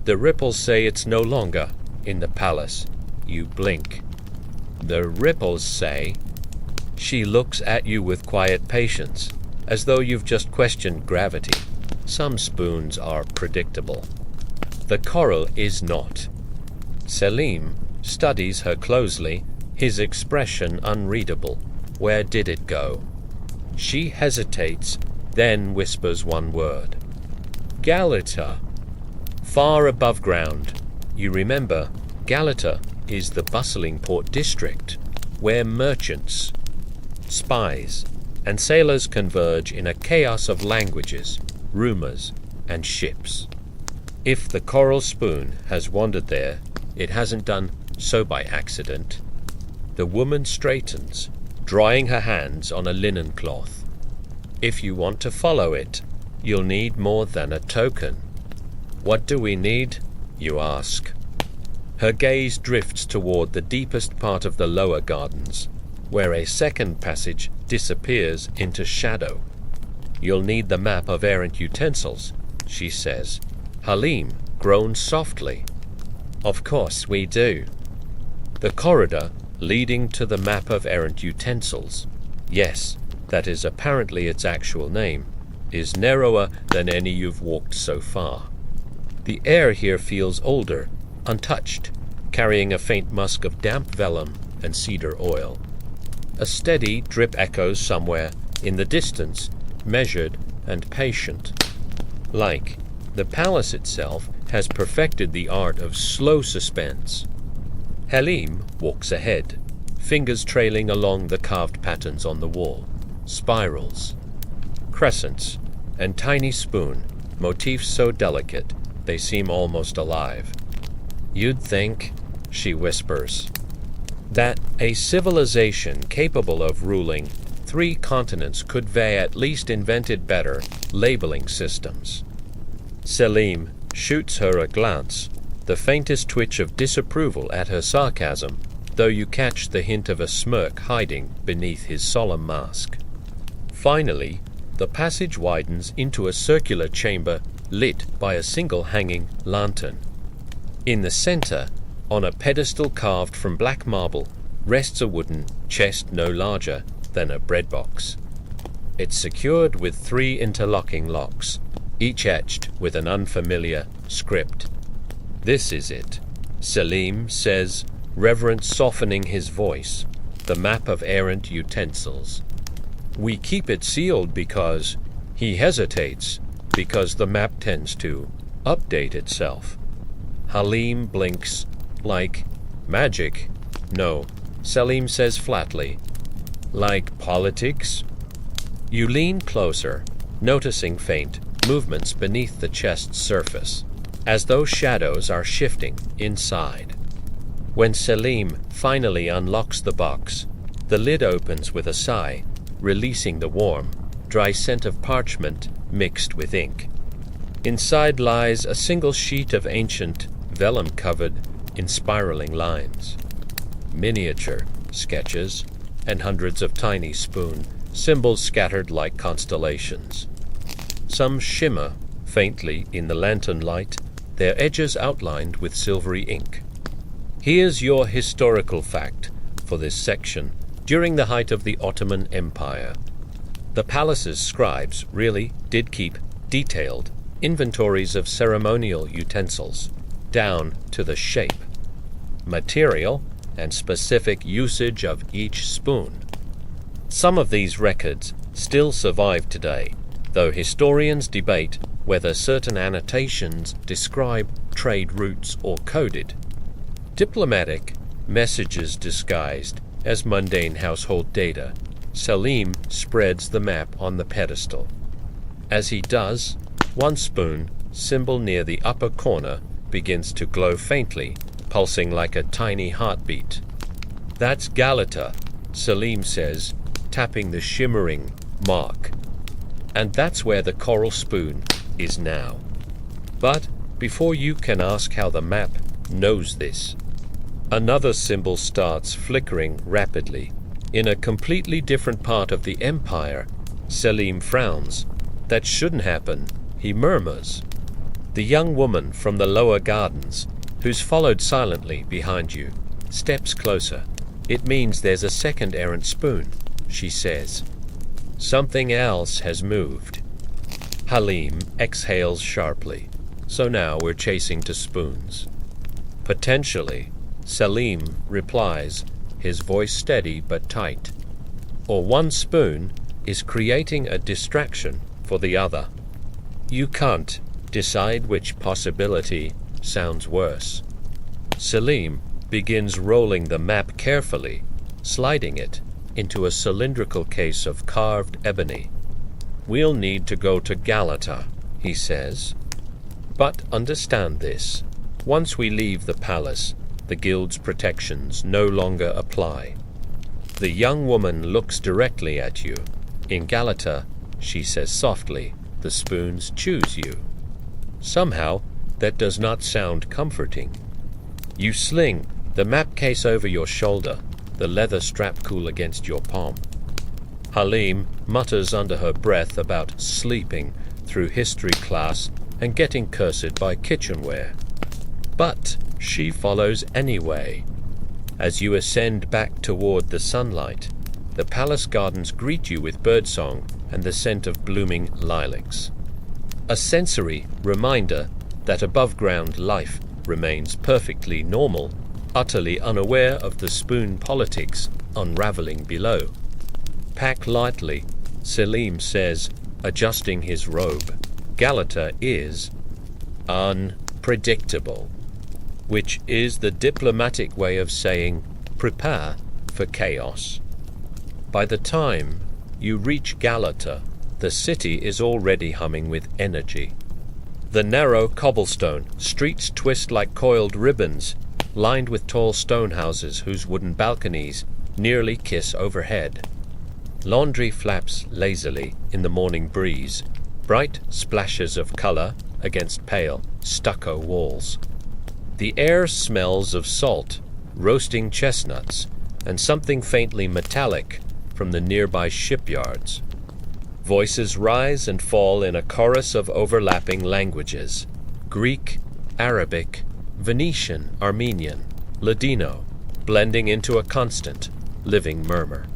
The ripples say it's no longer in the palace. You blink. The ripples say. She looks at you with quiet patience, as though you've just questioned gravity. Some spoons are predictable. The coral is not. Selim studies her closely, his expression unreadable. Where did it go? She hesitates, then whispers one word. Galata. Far above ground. You remember, Galata is the bustling port district, where merchants, spies, and sailors converge in a chaos of languages, rumors, and ships. If the coral spoon has wandered there, it hasn't done so by accident. The woman straightens, drying her hands on a linen cloth. If you want to follow it, you'll need more than a token. What do we need? You ask. Her gaze drifts toward the deepest part of the lower gardens, where a second passage disappears into shadow. You'll need the map of errant utensils, she says. Halim groans softly. Of course we do. The corridor leading to the map of errant utensils, yes, that is apparently its actual name, is narrower than any you've walked so far. The air here feels older, untouched, carrying a faint musk of damp vellum and cedar oil. A steady drip echoes somewhere in the distance, measured and patient. Like the palace itself has perfected the art of slow suspense. Halim walks ahead, fingers trailing along the carved patterns on the wall. Spirals, crescents, and tiny spoon, motifs so delicate they seem almost alive. You'd think, she whispers, that a civilization capable of ruling 3 continents could have at least invented better labeling systems. Selim shoots her a glance, the faintest twitch of disapproval at her sarcasm, though you catch the hint of a smirk hiding beneath his solemn mask. Finally, the passage widens into a circular chamber lit by a single hanging lantern. In the center, on a pedestal carved from black marble, rests a wooden chest no larger than a bread box. It's secured with 3 interlocking locks, each etched with an unfamiliar script. This is it, Selim says, reverence softening his voice, the map of errant utensils. We keep it sealed because he hesitates, because the map tends to update itself. Halim blinks, like magic. No, Selim says flatly. Like politics? You lean closer, noticing faint, movements beneath the chest's surface, as though shadows are shifting inside. When Selim finally unlocks the box, the lid opens with a sigh, releasing the warm, dry scent of parchment mixed with ink. Inside lies a single sheet of ancient vellum covered in spiraling lines. Miniature sketches and hundreds of tiny spoon symbols scattered like constellations. Some shimmer faintly in the lantern light, their edges outlined with silvery ink. Here's your historical fact for this section. During the height of the Ottoman Empire, the palace's scribes really did keep detailed inventories of ceremonial utensils, down to the shape, material, and specific usage of each spoon. Some of these records still survive today, though historians debate whether certain annotations describe trade routes or coded. Diplomatic messages disguised as mundane household data, Selim spreads the map on the pedestal. As he does, one spoon, symbol near the upper corner, begins to glow faintly, pulsing like a tiny heartbeat. That's Galata, Selim says, tapping the shimmering mark. And that's where the coral spoon is now. But before you can ask how the map knows this, another symbol starts flickering rapidly. In a completely different part of the empire, Selim frowns. That shouldn't happen, he murmurs. The young woman from the lower gardens, who's followed silently behind you, steps closer. It means there's a second errant spoon, she says. Something else has moved. Halim exhales sharply. So now we're chasing to spoons. Potentially, Selim replies, his voice steady but tight. Or one spoon is creating a distraction for the other. You can't decide which possibility sounds worse. Selim begins rolling the map carefully, sliding it into a cylindrical case of carved ebony. We'll need to go to Galata, he says. But understand this. Once we leave the palace, the guild's protections no longer apply. The young woman looks directly at you. In Galata, she says softly, the spoons choose you. Somehow, that does not sound comforting. You sling the map case over your shoulder, the leather strap cool against your palm. Halim mutters under her breath about sleeping through history class and getting cursed by kitchenware. But she follows anyway. As you ascend back toward the sunlight, the palace gardens greet you with birdsong and the scent of blooming lilacs. A sensory reminder that above-ground life remains perfectly normal, utterly unaware of the spoon politics unraveling below. Pack lightly, Selim says, adjusting his robe. Galata is unpredictable, which is the diplomatic way of saying prepare for chaos. By the time you reach Galata, the city is already humming with energy. The narrow cobblestone streets twist like coiled ribbons, lined with tall stone houses whose wooden balconies nearly kiss overhead. Laundry flaps lazily in the morning breeze, bright splashes of color against pale stucco walls. The air smells of salt, roasting chestnuts, and something faintly metallic from the nearby shipyards. Voices rise and fall in a chorus of overlapping languages: Greek, Arabic, Venetian, Armenian, Ladino, blending into a constant, living murmur.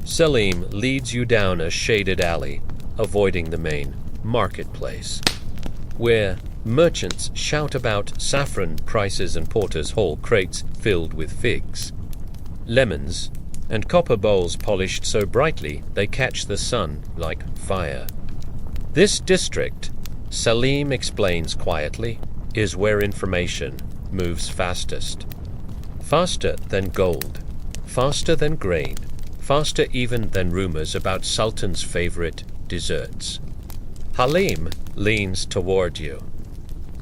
Selim leads you down a shaded alley, avoiding the main marketplace, where merchants shout about saffron prices and porters haul crates filled with figs, lemons, and copper bowls polished so brightly they catch the sun like fire. This district, Selim explains quietly, is where information moves fastest. Faster than gold, faster than grain, faster even than rumors about Sultan's favorite desserts. Halim leans toward you.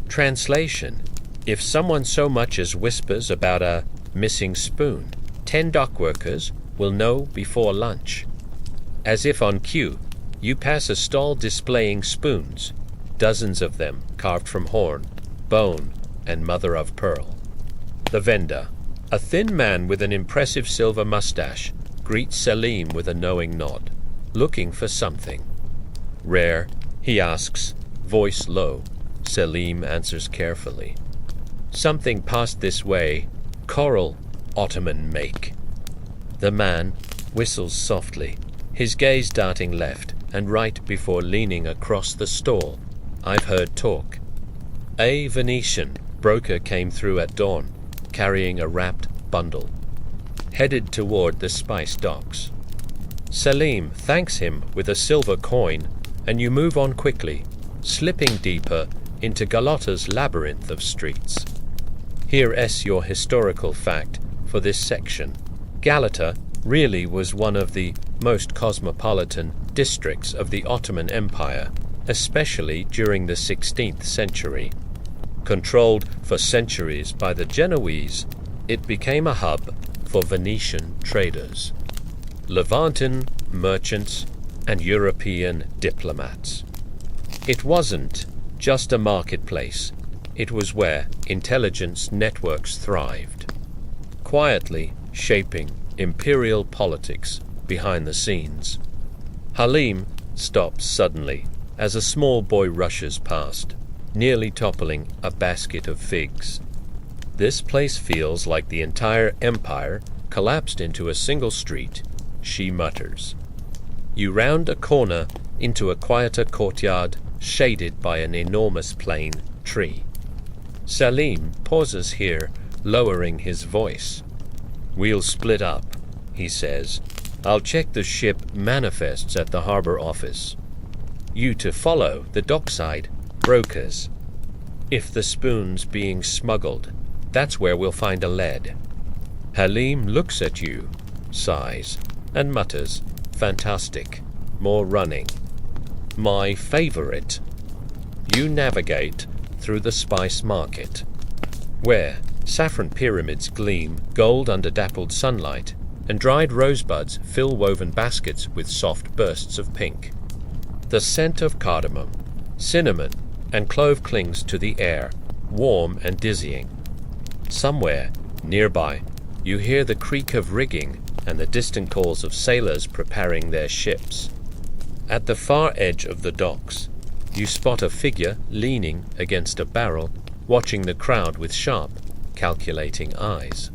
Translation: if someone so much as whispers about a missing spoon, 10 dockworkers will know before lunch. As if on cue, you pass a stall displaying spoons, dozens of them carved from horn, bone, and mother of pearl. The vendor, a thin man with an impressive silver mustache, greets Selim with a knowing nod, looking for something. Rare, he asks, voice low. Selim answers carefully. Something passed this way, coral, Ottoman make. The man whistles softly, his gaze darting left and right before leaning across the stall. I've heard talk. A Venetian broker came through at dawn, carrying a wrapped bundle, headed toward the spice docks. Selim thanks him with a silver coin, and you move on quickly, slipping deeper into Galota's labyrinth of streets. Here's your historical fact for this section. Galata really was one of the most cosmopolitan districts of the Ottoman Empire, especially during the 16th century. Controlled for centuries by the Genoese, it became a hub for Venetian traders, Levantan merchants, and European diplomats. It wasn't just a marketplace, it was where intelligence networks thrived, quietly shaping imperial politics behind the scenes. Halim stops suddenly as a small boy rushes past, nearly toppling a basket of figs. This place feels like the entire empire collapsed into a single street, she mutters. You round a corner into a quieter courtyard shaded by an enormous plane tree. Selim pauses here, lowering his voice. We'll split up, he says. I'll check the ship manifests at the harbor office. You to follow the dockside brokers. If the spoon's being smuggled, that's where we'll find a lead. Halim looks at you, sighs, and mutters, fantastic, more running. My favorite. You navigate through the spice market, where saffron pyramids gleam gold under dappled sunlight, and dried rosebuds fill woven baskets with soft bursts of pink. The scent of cardamom, cinnamon, and clove clings to the air, warm and dizzying. Somewhere nearby, you hear the creak of rigging and the distant calls of sailors preparing their ships. At the far edge of the docks, you spot a figure leaning against a barrel, watching the crowd with sharp, calculating eyes.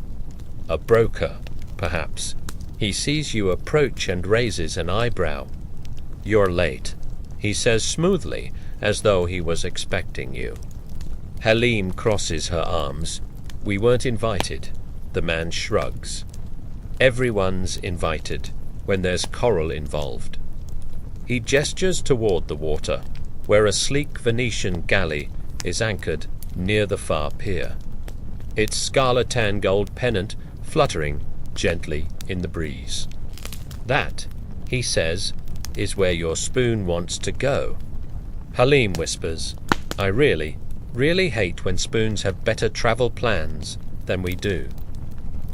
A broker, perhaps. He sees you approach and raises an eyebrow. You're late, he says smoothly, as though he was expecting you. Halim crosses her arms. We weren't invited. The man shrugs. Everyone's invited when there's coral involved. He gestures toward the water, where a sleek Venetian galley is anchored near the far pier, its scarlet tan gold pennant fluttering gently in the breeze. That, he says, is where your spoon wants to go. Halim whispers, I really hate when spoons have better travel plans than we do.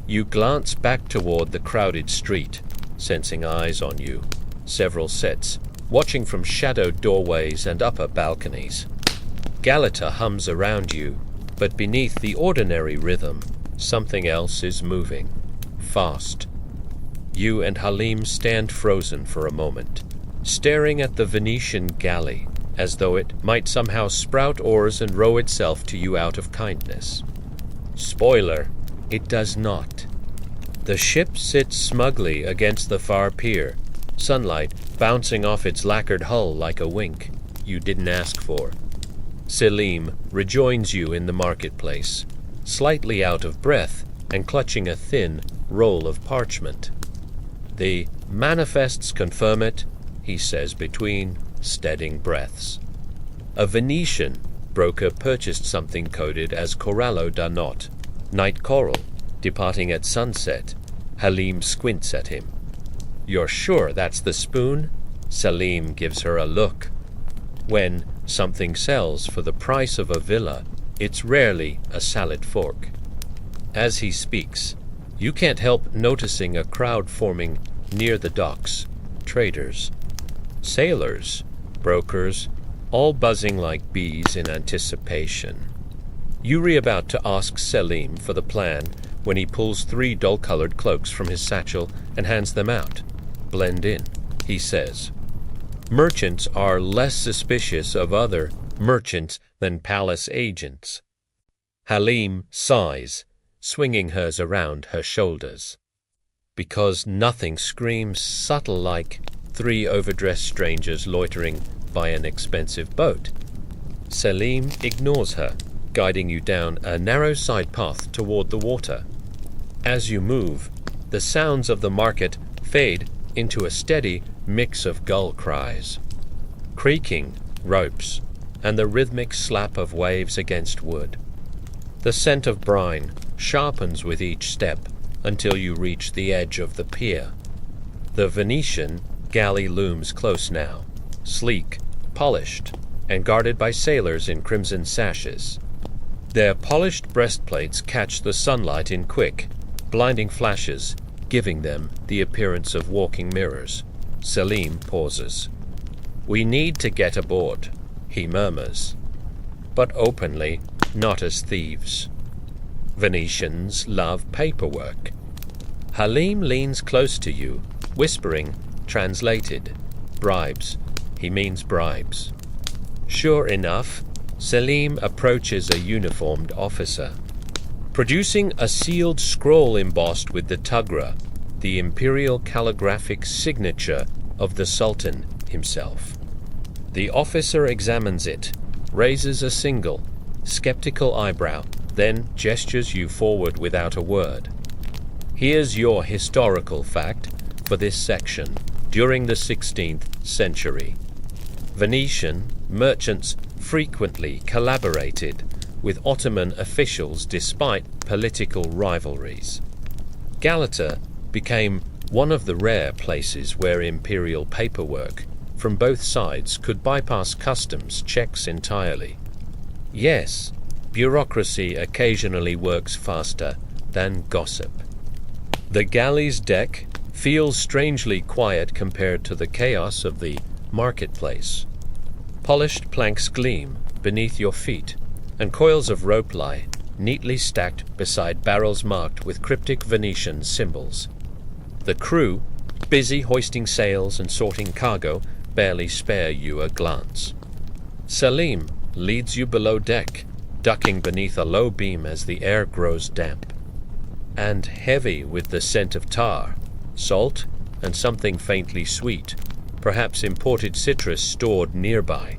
You glance back toward the crowded street, sensing eyes on you, several sets, watching from shadowed doorways and upper balconies. Galata hums around you, but beneath the ordinary rhythm, something else is moving, fast. You and Halim stand frozen for a moment, staring at the Venetian galley, as though it might somehow sprout oars and row itself to you out of kindness. Spoiler, it does not. The ship sits smugly against the far pier, sunlight bouncing off its lacquered hull like a wink you didn't ask for. Selim rejoins you in the marketplace, slightly out of breath and clutching a thin roll of parchment. The manifests confirm it, he says between steadying breaths. A Venetian broker purchased something coded as Corallo da Notte, night coral, departing at sunset. Halim squints at him. You're sure that's the spoon? Selim gives her a look. When something sells for the price of a villa, it's rarely a salad fork. As he speaks, you can't help noticing a crowd forming near the docks. Traders, sailors, brokers, all buzzing like bees in anticipation. You're about to ask Selim for the plan when he pulls 3 dull-colored cloaks from his satchel and hands them out. "Blend in," he says. Merchants are less suspicious of other merchants than palace agents. Halim sighs, swinging hers around her shoulders. Because nothing screams subtle like 3 overdressed strangers loitering by an expensive boat. Selim ignores her, guiding you down a narrow side path toward the water. As you move, the sounds of the market fade into a steady mix of gull cries, creaking ropes, and the rhythmic slap of waves against wood. The scent of brine sharpens with each step until you reach the edge of the pier. The Venetian galley looms close now, sleek, polished, and guarded by sailors in crimson sashes. Their polished breastplates catch the sunlight in quick, blinding flashes, giving them the appearance of walking mirrors. Selim pauses. "We need to get aboard," he murmurs, but openly, not as thieves. Venetians love paperwork. Halim leans close to you, whispering, translated, "Bribes." He means bribes. Sure enough, Selim approaches a uniformed officer, producing a sealed scroll embossed with the tugra, the imperial calligraphic signature of the Sultan himself. The officer examines it, raises a single, skeptical eyebrow, then gestures you forward without a word. Here's your historical fact for this section. During the 16th century, Venetian merchants frequently collaborated with Ottoman officials despite political rivalries. Galata became one of the rare places where imperial paperwork from both sides could bypass customs checks entirely. Yes, bureaucracy occasionally works faster than gossip. The galley's deck feels strangely quiet compared to the chaos of the marketplace. Polished planks gleam beneath your feet, and coils of rope lie neatly stacked beside barrels marked with cryptic Venetian symbols. The crew, busy hoisting sails and sorting cargo, barely spare you a glance. Selim leads you below deck, ducking beneath a low beam as the air grows damp, and heavy with the scent of tar, salt, and something faintly sweet, perhaps imported citrus stored nearby.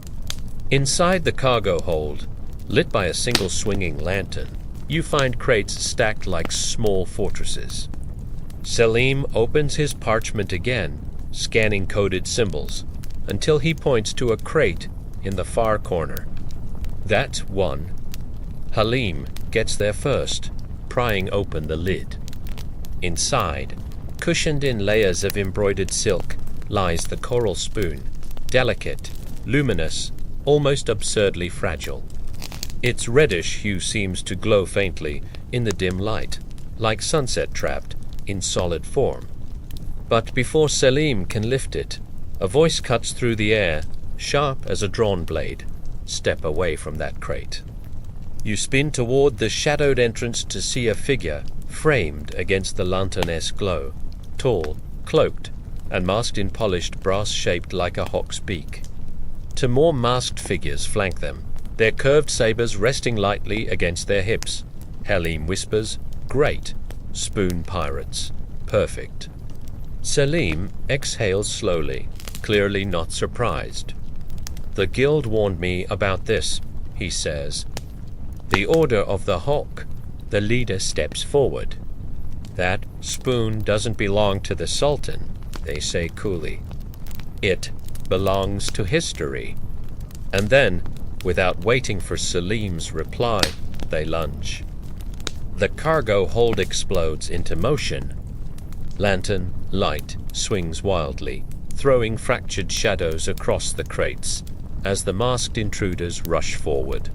Inside the cargo hold, lit by a single swinging lantern, you find crates stacked like small fortresses. Selim opens his parchment again, scanning coded symbols, until he points to a crate in the far corner. That one. Halim gets there first, prying open the lid. Inside, cushioned in layers of embroidered silk, lies the coral spoon, delicate, luminous, almost absurdly fragile. Its reddish hue seems to glow faintly in the dim light, like sunset trapped in solid form. But before Selim can lift it, a voice cuts through the air, sharp as a drawn blade. Step away from that crate. You spin toward the shadowed entrance to see a figure framed against the lantern-esque glow, tall, cloaked, and masked in polished brass shaped like a hawk's beak. Two more masked figures flank them, their curved sabers resting lightly against their hips. Halim whispers, "Great. Spoon pirates. Perfect." Selim exhales slowly, clearly not surprised. "The guild warned me about this," he says. "The Order of the Hawk." The leader steps forward. "That spoon doesn't belong to the Sultan," they say coolly. "It belongs to history." And then, without waiting for Selim's reply, they lunge. The cargo hold explodes into motion. Lantern light swings wildly, throwing fractured shadows across the crates. as the masked intruders rush forward.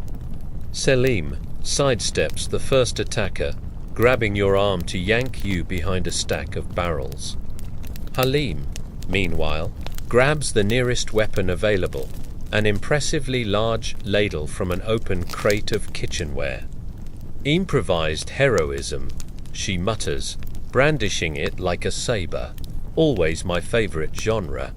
Selim sidesteps the first attacker, grabbing your arm to yank you behind a stack of barrels. Halim, meanwhile, grabs the nearest weapon available, an impressively large ladle from an open crate of kitchenware. Improvised heroism, she mutters, brandishing it like a saber, always my favorite genre.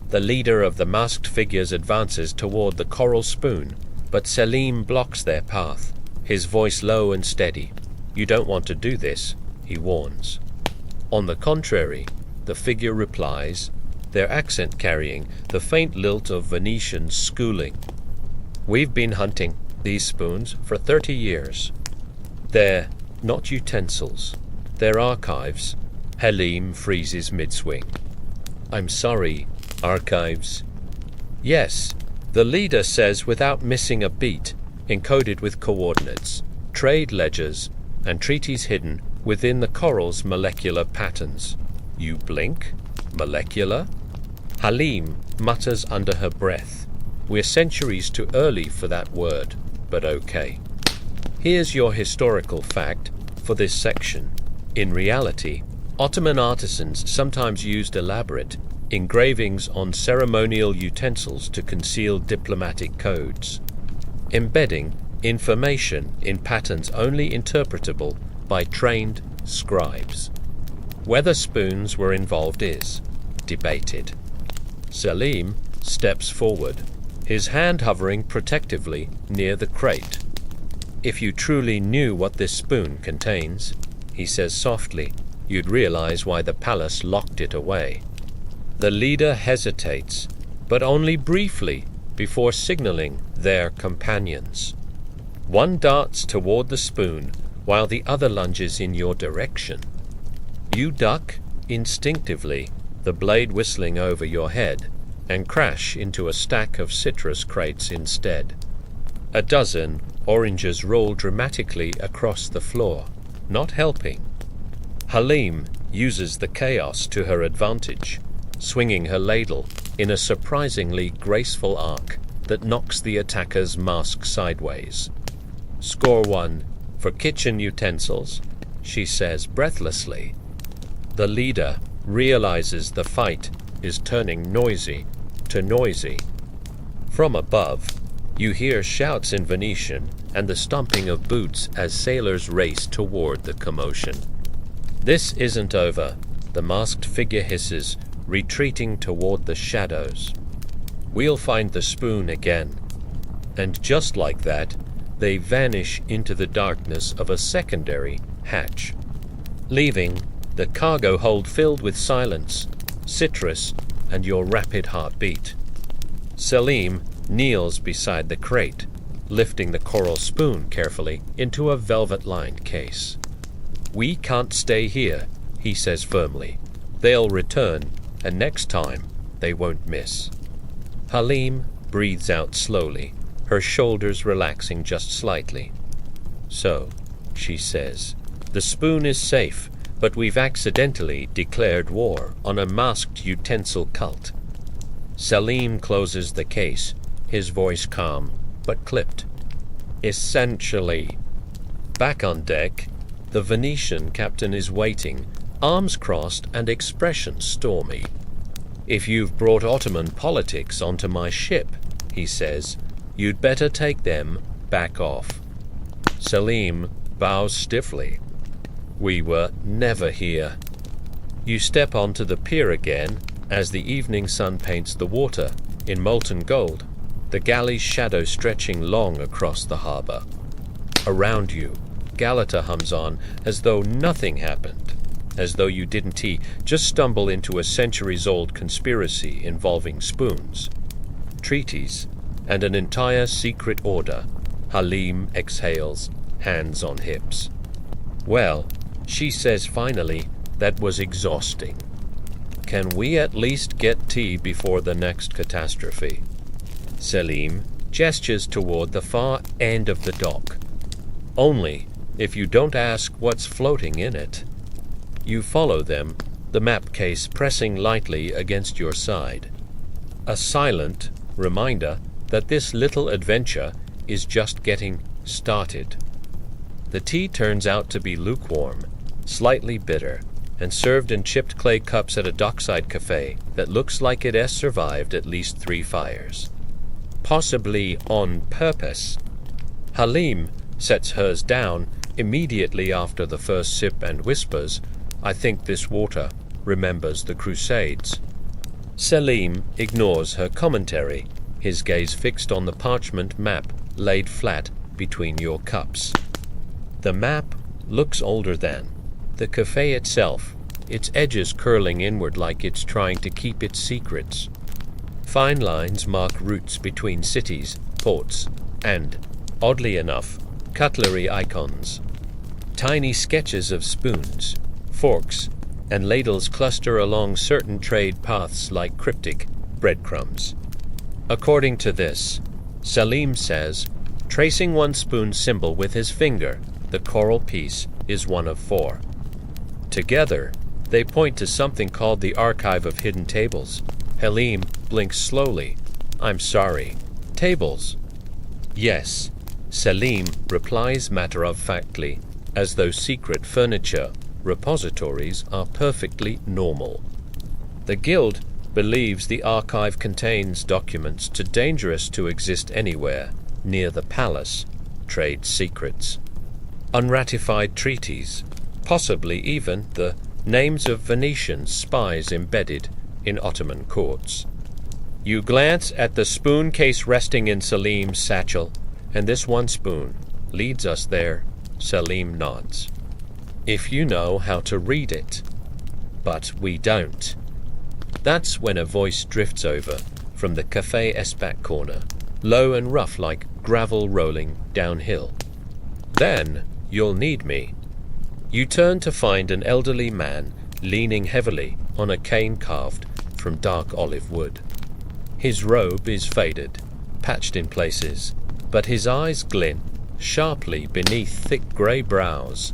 The leader of the masked figures advances toward the coral spoon, but Selim blocks their path, his voice low and steady. You don't want to do this, he warns. On the contrary, the figure replies, their accent carrying the faint lilt of Venetian schooling. We've been hunting these spoons for 30 years. They're not utensils. They're archives. Halim freezes mid-swing. I'm sorry, archives. Yes, the leader says without missing a beat, encoded with coordinates, trade ledgers, and treaties hidden within the coral's molecular patterns. You blink? Molecular? Halim mutters under her breath. We're centuries too early for that word, but okay. Here's your historical fact for this section. In reality, Ottoman artisans sometimes used elaborate engravings on ceremonial utensils to conceal diplomatic codes, embedding information in patterns only interpretable by trained scribes. Whether spoons were involved is debated. Selim steps forward, his hand hovering protectively near the crate. If you truly knew what this spoon contains, he says softly, you'd realize why the palace locked it away. The leader hesitates, but only briefly, before signaling their companions. One darts toward the spoon, while the other lunges in your direction. You duck instinctively, the blade whistling over your head, and crash into a stack of citrus crates instead. A dozen oranges roll dramatically across the floor, not helping. Halim uses the chaos to her advantage, swinging her ladle in a surprisingly graceful arc that knocks the attacker's mask sideways. Score 1 for kitchen utensils, she says breathlessly. The leader realizes the fight is turning noisy to noisy. From above, you hear shouts in Venetian and the stomping of boots as sailors race toward the commotion. This isn't over, the masked figure hisses, retreating toward the shadows. We'll find the spoon again. And just like that, they vanish into the darkness of a secondary hatch, leaving the cargo hold filled with silence, citrus, and your rapid heartbeat. Selim kneels beside the crate, lifting the coral spoon carefully into a velvet-lined case. We can't stay here, he says firmly. They'll return, and next time they won't miss. Halim breathes out slowly, her shoulders relaxing just slightly. So, she says, the spoon is safe, but we've accidentally declared war on a masked utensil cult. Selim closes the case, his voice calm, but clipped. Essentially. Back on deck, the Venetian captain is waiting, arms crossed and expression stormy. If you've brought Ottoman politics onto my ship, he says, you'd better take them back off. Selim bows stiffly. We were never here. You step onto the pier again as the evening sun paints the water in molten gold, the galley's shadow stretching long across the harbor. Around you, Galata hums on as though nothing happened, as though you didn't just stumble into a centuries-old conspiracy involving spoons, treaties, and an entire secret order. Halim exhales, hands on hips. Well, she says finally, that was exhausting. Can we at least get tea before the next catastrophe? Selim gestures toward the far end of the dock. Only if you don't ask what's floating in it. You follow them, the map case pressing lightly against your side. A silent reminder that this little adventure is just getting started. The tea turns out to be lukewarm, slightly bitter, and served in chipped clay cups at a dockside cafe that looks like it has survived at least 3 fires. Possibly on purpose. Halim sets hers down immediately after the first sip and whispers, "I think this water remembers the Crusades." Selim ignores her commentary, his gaze fixed on the parchment map laid flat between your cups. The map looks older than the cafe itself, its edges curling inward like it's trying to keep its secrets. Fine lines mark routes between cities, ports, and, oddly enough, cutlery icons. Tiny sketches of spoons, forks, and ladles cluster along certain trade paths like cryptic breadcrumbs. According to this, Selim says, tracing one spoon symbol with his finger, the coral piece is one of 4. Together, they point to something called the Archive of Hidden Tables. Halim blinks slowly. "I'm sorry. Tables?" "Yes," Selim replies matter-of-factly, as though secret furniture repositories are perfectly normal. The Guild believes the archive contains documents too dangerous to exist anywhere near the palace, trade secrets, unratified treaties, possibly even the names of Venetian spies embedded in Ottoman courts. You glance at the spoon case resting in Selim's satchel, and this one spoon leads us there. Selim nods. If you know how to read it. But we don't. That's when a voice drifts over from the Café Espac corner, low and rough like gravel rolling downhill. "Then you'll need me." You turn to find an elderly man leaning heavily on a cane carved from dark olive wood. His robe is faded, patched in places, but his eyes glint sharply beneath thick grey brows.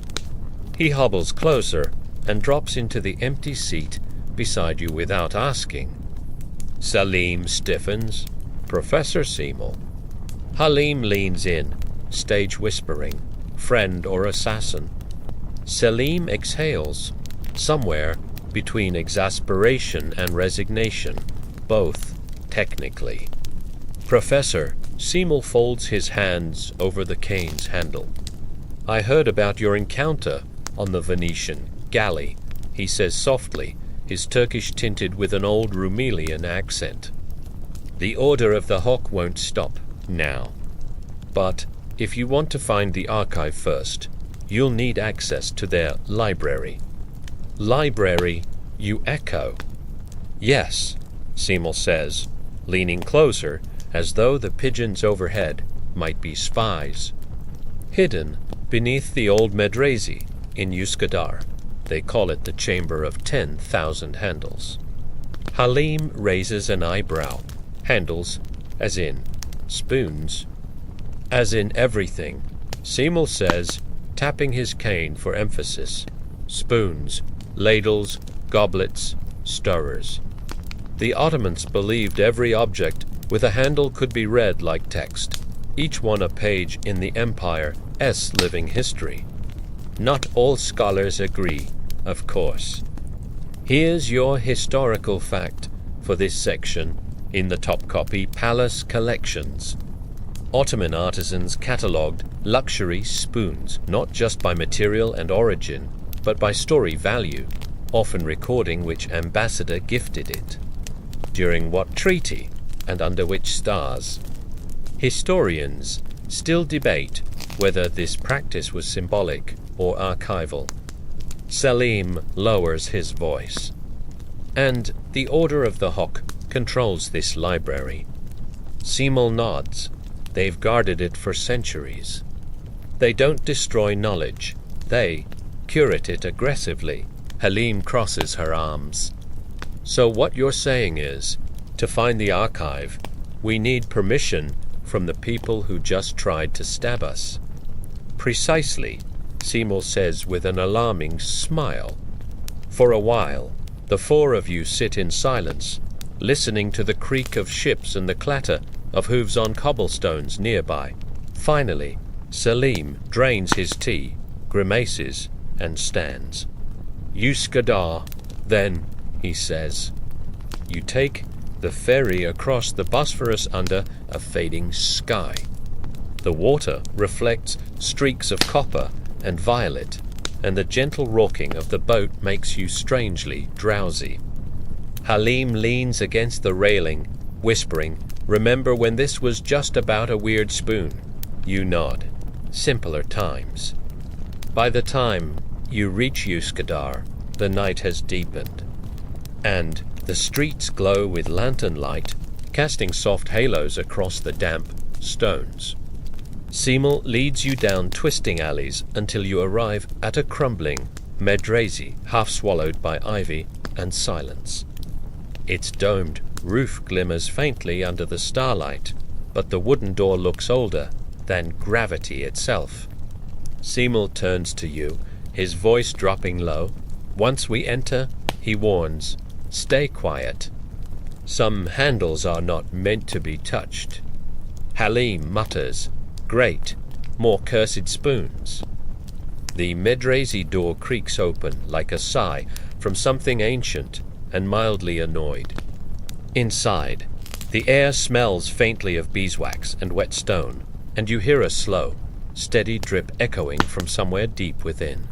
He hobbles closer and drops into the empty seat beside you without asking. Selim stiffens. "Professor Seymour." Halim leans in, stage whispering, "Friend or assassin?" Selim exhales, somewhere between exasperation and resignation, both technically. Professor Seymour folds his hands over the cane's handle. "I heard about your encounter on the Venetian galley," he says softly, his Turkish tinted with an old Rumelian accent. "The Order of the Hawk won't stop now. But if you want to find the archive first, you'll need access to their library." "Library," you echo. "Yes," Seymour says, leaning closer as though the pigeons overhead might be spies. "Hidden beneath the old Medrese in Üsküdar. They call it the Chamber of 10,000 Handles." Halim raises an eyebrow. "Handles, as in spoons?" "As in everything," Seymour says, tapping his cane for emphasis. "Spoons, ladles, goblets, stirrers." The Ottomans believed every object with a handle could be read like text, each one a page in the Empire's living history. Not all scholars agree, of course. Here's your historical fact for this section in the Topkapi Palace collections. Ottoman artisans catalogued luxury spoons, not just by material and origin, but by story value, often recording which ambassador gifted it, during what treaty, and under which stars. Historians still debate whether this practice was symbolic or archival. Selim lowers his voice. "And the Order of the Hawk controls this library." Seymour nods. "They've guarded it for centuries. They don't destroy knowledge. They curate it aggressively." Halim crosses her arms. "So what you're saying is, to find the archive, we need permission from the people who just tried to stab us." "Precisely," Seymour says with an alarming smile. For a while, the 4 of you sit in silence, listening to the creak of ships and the clatter of hooves on cobblestones nearby. Finally, Selim drains his tea, grimaces, and stands. Uskadar, then, he says. You take the ferry across the Bosphorus under a fading sky. The water reflects streaks of copper and violet, and the gentle rocking of the boat makes you strangely drowsy. Halim leans against the railing, whispering, "Remember when this was just about a weird spoon?" You nod. Simpler times. By the time you reach Uskadar, the night has deepened, and the streets glow with lantern light, casting soft halos across the damp stones. Simel leads you down twisting alleys until you arrive at a crumbling medrazi, half swallowed by ivy and silence. Its domed roof glimmers faintly under the starlight, but the wooden door looks older than gravity itself. Simel turns to you, his voice dropping low. Once we enter, he warns, "Stay quiet. Some handles are not meant to be touched." Halim mutters, "Great, more cursed spoons." The medrazi door creaks open like a sigh from something ancient and mildly annoyed. Inside, the air smells faintly of beeswax and wet stone, and you hear a slow, steady drip echoing from somewhere deep within.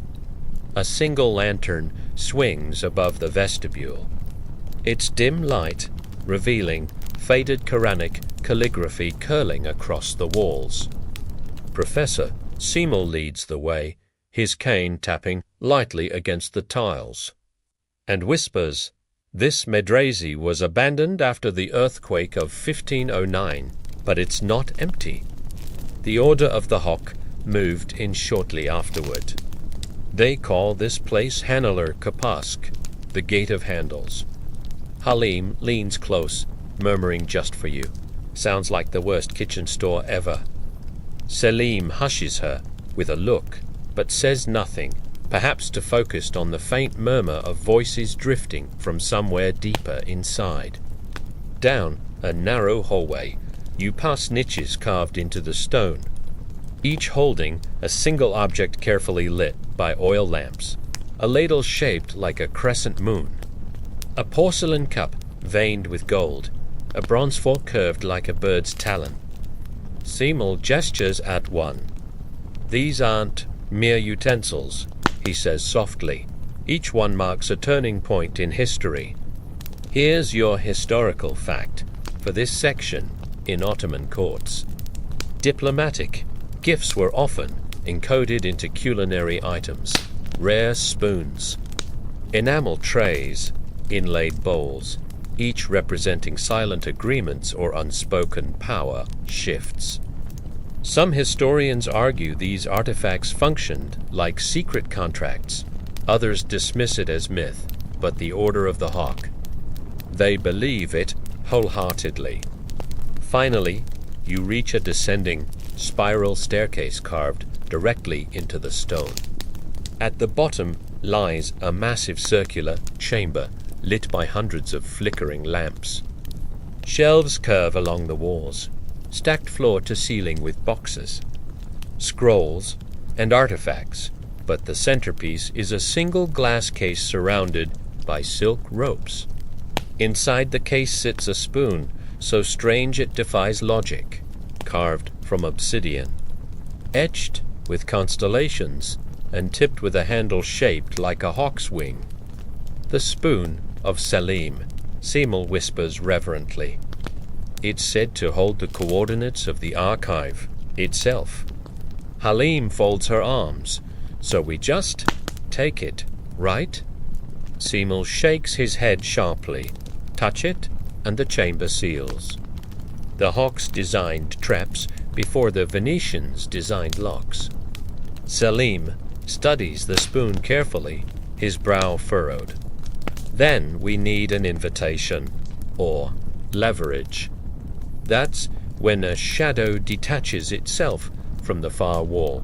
A single lantern swings above the vestibule, its dim light revealing faded Quranic calligraphy curling across the walls. Professor Simel leads the way, his cane tapping lightly against the tiles, and whispers, "This medrazi was abandoned after the earthquake of 1509, but it's not empty." The Order of the Hawk moved in shortly afterward. They call this place Haneler Kapask, the Gate of Handles. Halim leans close, murmuring, "Just for you." Sounds like the worst kitchen store ever. Selim hushes her with a look, but says nothing, perhaps to focus on the faint murmur of voices drifting from somewhere deeper inside. Down a narrow hallway, you pass niches carved into the stone, each holding a single object carefully lit by oil lamps, a ladle shaped like a crescent moon, a porcelain cup veined with gold, a bronze fork curved like a bird's talon. Simel gestures at one. "These aren't mere utensils," he says softly. "Each one marks a turning point in history. Here's your historical fact for this section in Ottoman courts. Diplomatic gifts were often encoded into culinary items, rare spoons, enamel trays, inlaid bowls, each representing silent agreements or unspoken power shifts. Some historians argue these artifacts functioned like secret contracts. Others dismiss it as myth, but the Order of the Hawk, they believe it wholeheartedly. Finally, you reach a descending spiral staircase carved directly into the stone. At the bottom lies a massive circular chamber lit by hundreds of flickering lamps. Shelves curve along the walls, stacked floor to ceiling with boxes, scrolls, and artifacts, but the centerpiece is a single glass case surrounded by silk ropes. Inside the case sits a spoon, so strange it defies logic, carved from obsidian, etched with constellations, and tipped with a handle shaped like a hawk's wing. "The spoon of Selim," Simel whispers reverently. "It's said to hold the coordinates of the archive itself." Halim folds her arms. "So we just take it, right?" Simel shakes his head sharply. "Touch it, and the chamber seals. The Hawks designed traps before the Venetians designed locks." Selim studies the spoon carefully, his brow furrowed. "Then we need an invitation, or leverage. That's when a shadow detaches itself from the far wall.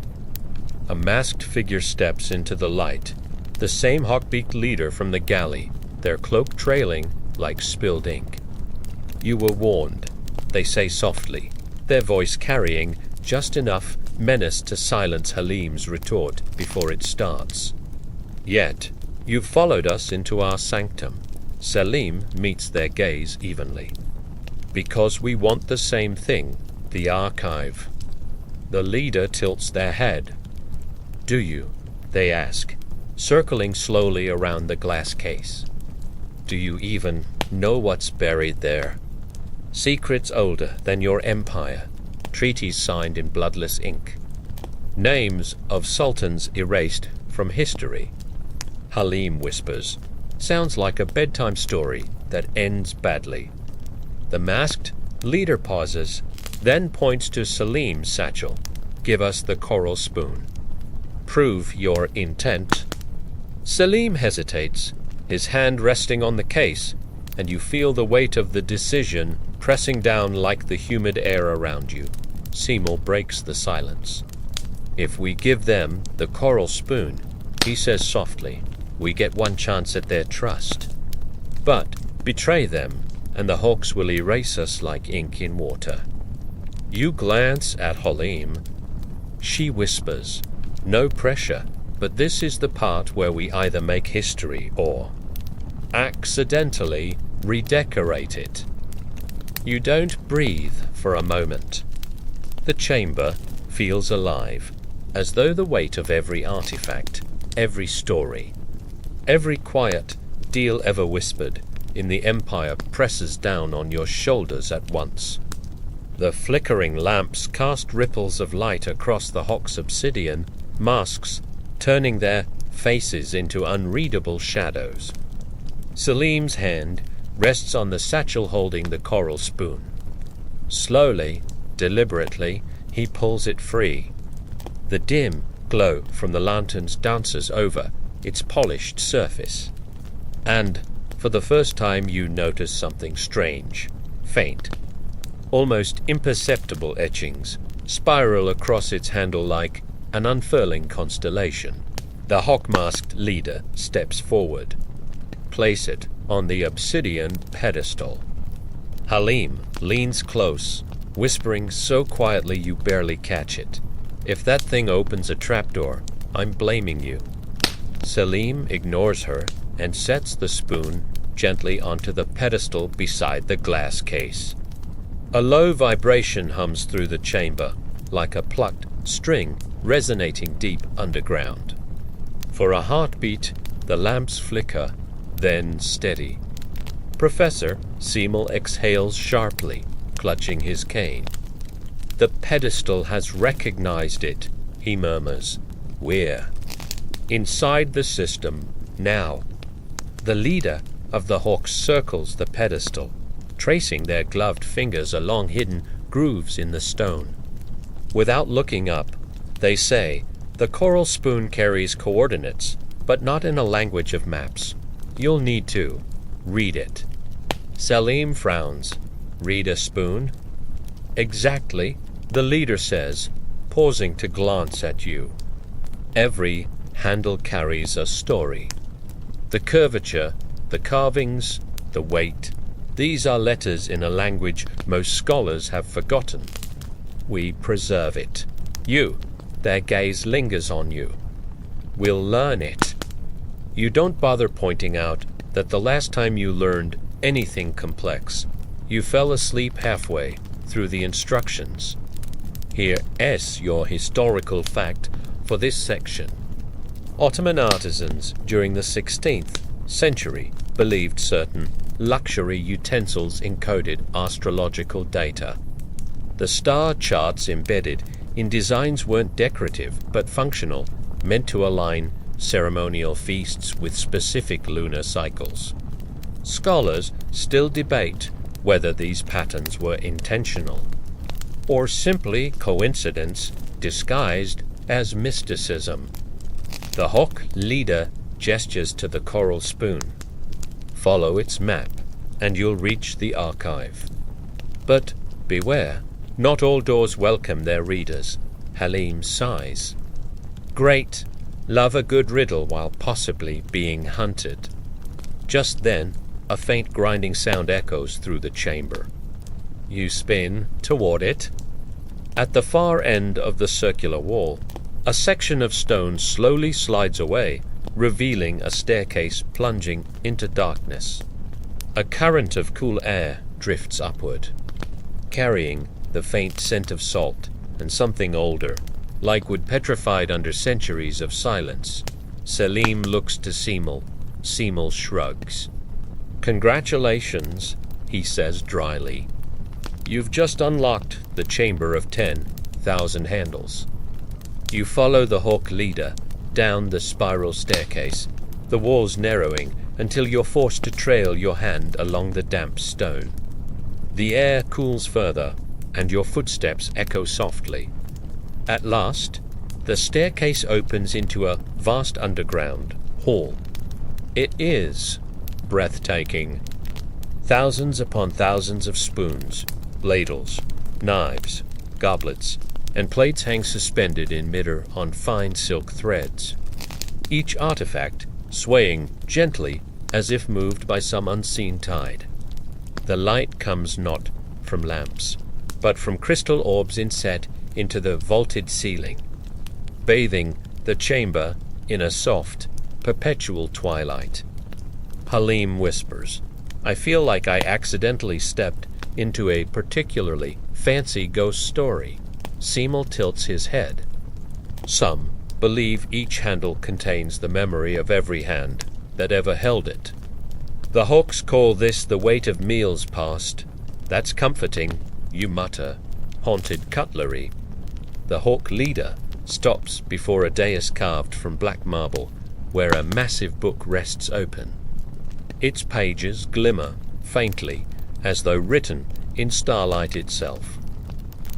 A masked figure steps into the light, the same hawk-beaked leader from the galley, their cloak trailing like spilled ink. You were warned. they say softly, their voice carrying just enough menace to silence Halim's retort before it starts. Yet, you've followed us into our sanctum. Selim meets their gaze evenly. Because we want the same thing, the archive. The leader tilts their head. Do you? They ask, circling slowly around the glass case. Do you even know what's buried there? Secrets older than your empire, treaties signed in bloodless ink. Names of sultans erased from history. Halim whispers. Sounds like a bedtime story that ends badly. The masked leader pauses, then points to Selim's satchel. Give us the coral spoon. Prove your intent. Selim hesitates, his hand resting on the case, and you feel the weight of the decision pressing down like the humid air around you. Seymour breaks the silence. If we give them the coral spoon, he says softly, we get one chance at their trust. But betray them, and the Hawks will erase us like ink in water. You glance at Halim. She whispers, no pressure, but this is the part where we either make history or accidentally redecorate it. You don't breathe for a moment. The chamber feels alive, as though the weight of every artifact, every story, every quiet deal ever whispered in the Empire presses down on your shoulders at once. The flickering lamps cast ripples of light across the Hawk's obsidian, masks turning their faces into unreadable shadows. Selim's hand rests on the satchel holding the coral spoon. Slowly, deliberately, he pulls it free. The dim glow from the lanterns dances over its polished surface. And, for the first time, you notice something strange, faint. Almost imperceptible etchings spiral across its handle like an unfurling constellation. The hawk-masked leader steps forward. Place it on the obsidian pedestal. Halim leans close, whispering so quietly you barely catch it. If that thing opens a trapdoor, I'm blaming you. Selim ignores her and sets the spoon gently onto the pedestal beside the glass case. A low vibration hums through the chamber, like a plucked string resonating deep underground. For a heartbeat, the lamps flicker, then steady. Professor Seymour exhales sharply, clutching his cane. The pedestal has recognized it, he murmurs. We're inside the system now. The leader of the Hawks circles the pedestal, tracing their gloved fingers along hidden grooves in the stone. Without looking up, they say, the coral spoon carries coordinates, but not in a language of maps. You'll need to read it. Selim frowns. Read a spoon? Exactly, the leader says, pausing to glance at you. Every handle carries a story. The curvature, the carvings, the weight. These are letters in a language most scholars have forgotten. We preserve it. You, their gaze lingers on you. We'll learn it. You don't bother pointing out that the last time you learned anything complex, you fell asleep halfway through the instructions. Here is your historical fact for this section. Ottoman artisans during the 16th century believed certain luxury utensils encoded astrological data. The star charts embedded in designs weren't decorative but functional, meant to align ceremonial feasts with specific lunar cycles. Scholars still debate whether these patterns were intentional or simply coincidence disguised as mysticism. The Hawk leader gestures to the coral spoon. Follow its map, and you'll reach the archive. But beware, not all doors welcome their readers. Halim sighs. Great, love a good riddle while possibly being hunted. Just then, a faint grinding sound echoes through the chamber. You spin toward it. At the far end of the circular wall, a section of stone slowly slides away, revealing a staircase plunging into darkness. A current of cool air drifts upward, carrying the faint scent of salt and something older, like wood petrified under centuries of silence. Selim looks to Semel. Semel shrugs. "Congratulations," he says dryly. "You've just unlocked the chamber of 10,000 handles." You follow the hawk leader down the spiral staircase, the walls narrowing until you're forced to trail your hand along the damp stone. The air cools further, and your footsteps echo softly. At last, the staircase opens into a vast underground hall. It is breathtaking. Thousands upon thousands of spoons, ladles, knives, goblets, and plates hang suspended in midair on fine silk threads, each artifact swaying gently as if moved by some unseen tide. The light comes not from lamps, but from crystal orbs inset into the vaulted ceiling, bathing the chamber in a soft, perpetual twilight. Halim whispers, "I feel like I accidentally stepped into a particularly fancy ghost story." Semel tilts his head. "Some believe each handle contains the memory of every hand that ever held it. The hawks call this the weight of meals past. That's comforting," you mutter. "Haunted cutlery." The hawk leader stops before a dais carved from black marble, where a massive book rests open. Its pages glimmer faintly, as though written in starlight itself.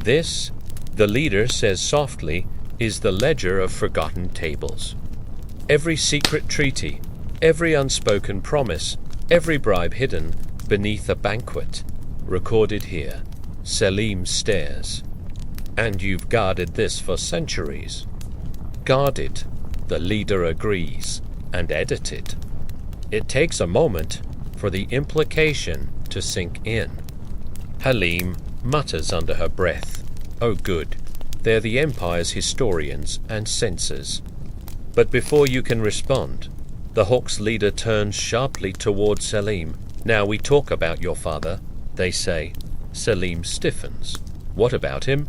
"This," the leader says softly, "is the ledger of forgotten tables. Every secret treaty, every unspoken promise, every bribe hidden beneath a banquet, recorded here." Selim stares. "And you've guarded this for centuries." "Guarded," the leader agrees, "and edited." It takes a moment for the implication to sink in. Halim mutters under her breath, "Oh good, they're the Empire's historians and censors." But before you can respond, the hawk's leader turns sharply toward Selim. "Now we talk about your father," they say. Selim stiffens. "What about him?"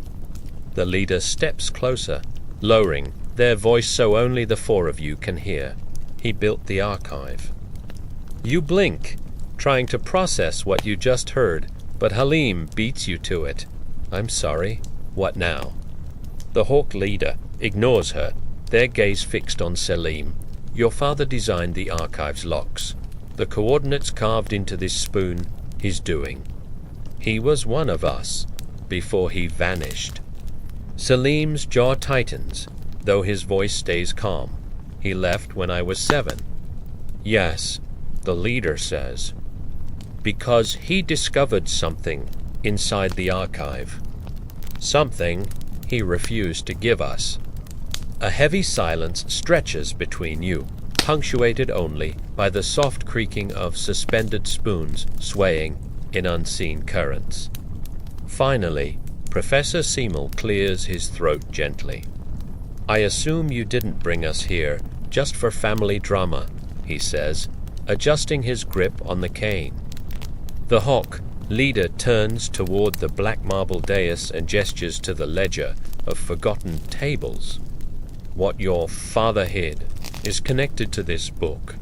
The leader steps closer, lowering their voice so only the four of you can hear. "He built the archive." You blink, trying to process what you just heard, but Halim beats you to it. "I'm sorry. What now?" The hawk leader ignores her, their gaze fixed on Selim. "Your father designed the archive's locks. The coordinates carved into this spoon, his doing. He was one of us, before he vanished." Selim's jaw tightens, though his voice stays calm. "He left when I was 7. "Yes," the leader says, "because he discovered something inside the archive. Something he refused to give us." A heavy silence stretches between you, punctuated only by the soft creaking of suspended spoons swaying in unseen currents. Finally, Professor Semel clears his throat gently. "I assume you didn't bring us here just for family drama," he says, adjusting his grip on the cane. The hawk leader turns toward the black marble dais and gestures to the ledger of forgotten tables. "What your father hid is connected to this book.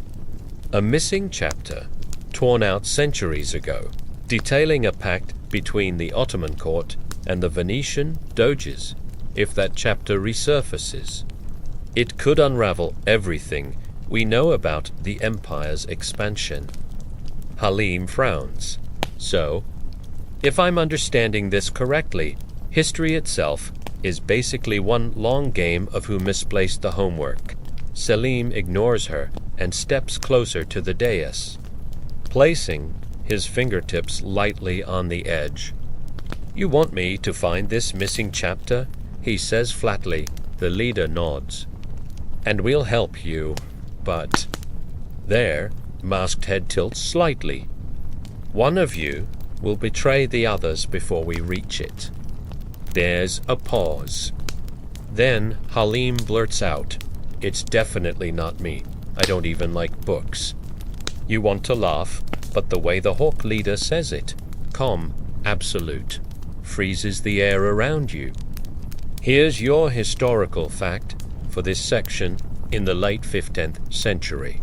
A missing chapter, torn out centuries ago, detailing a pact between the Ottoman court and the Venetian doges. If that chapter resurfaces, it could unravel everything we know about the Empire's expansion." Halim frowns. "So, if I'm understanding this correctly, history itself is basically one long game of who misplaced the homework." Selim ignores her and steps closer to the dais, placing his fingertips lightly on the edge. "You want me to find this missing chapter?" he says flatly. The leader nods. "And we'll help you, but..." Their masked head tilts slightly. "One of you will betray the others before we reach it. There's a pause. Then Halim blurts out, "It's definitely not me. I don't even like books." You want to laugh, but the way the hawk leader says it, calm, absolute, freezes the air around you. Here's your historical fact for this section in the late 15th century.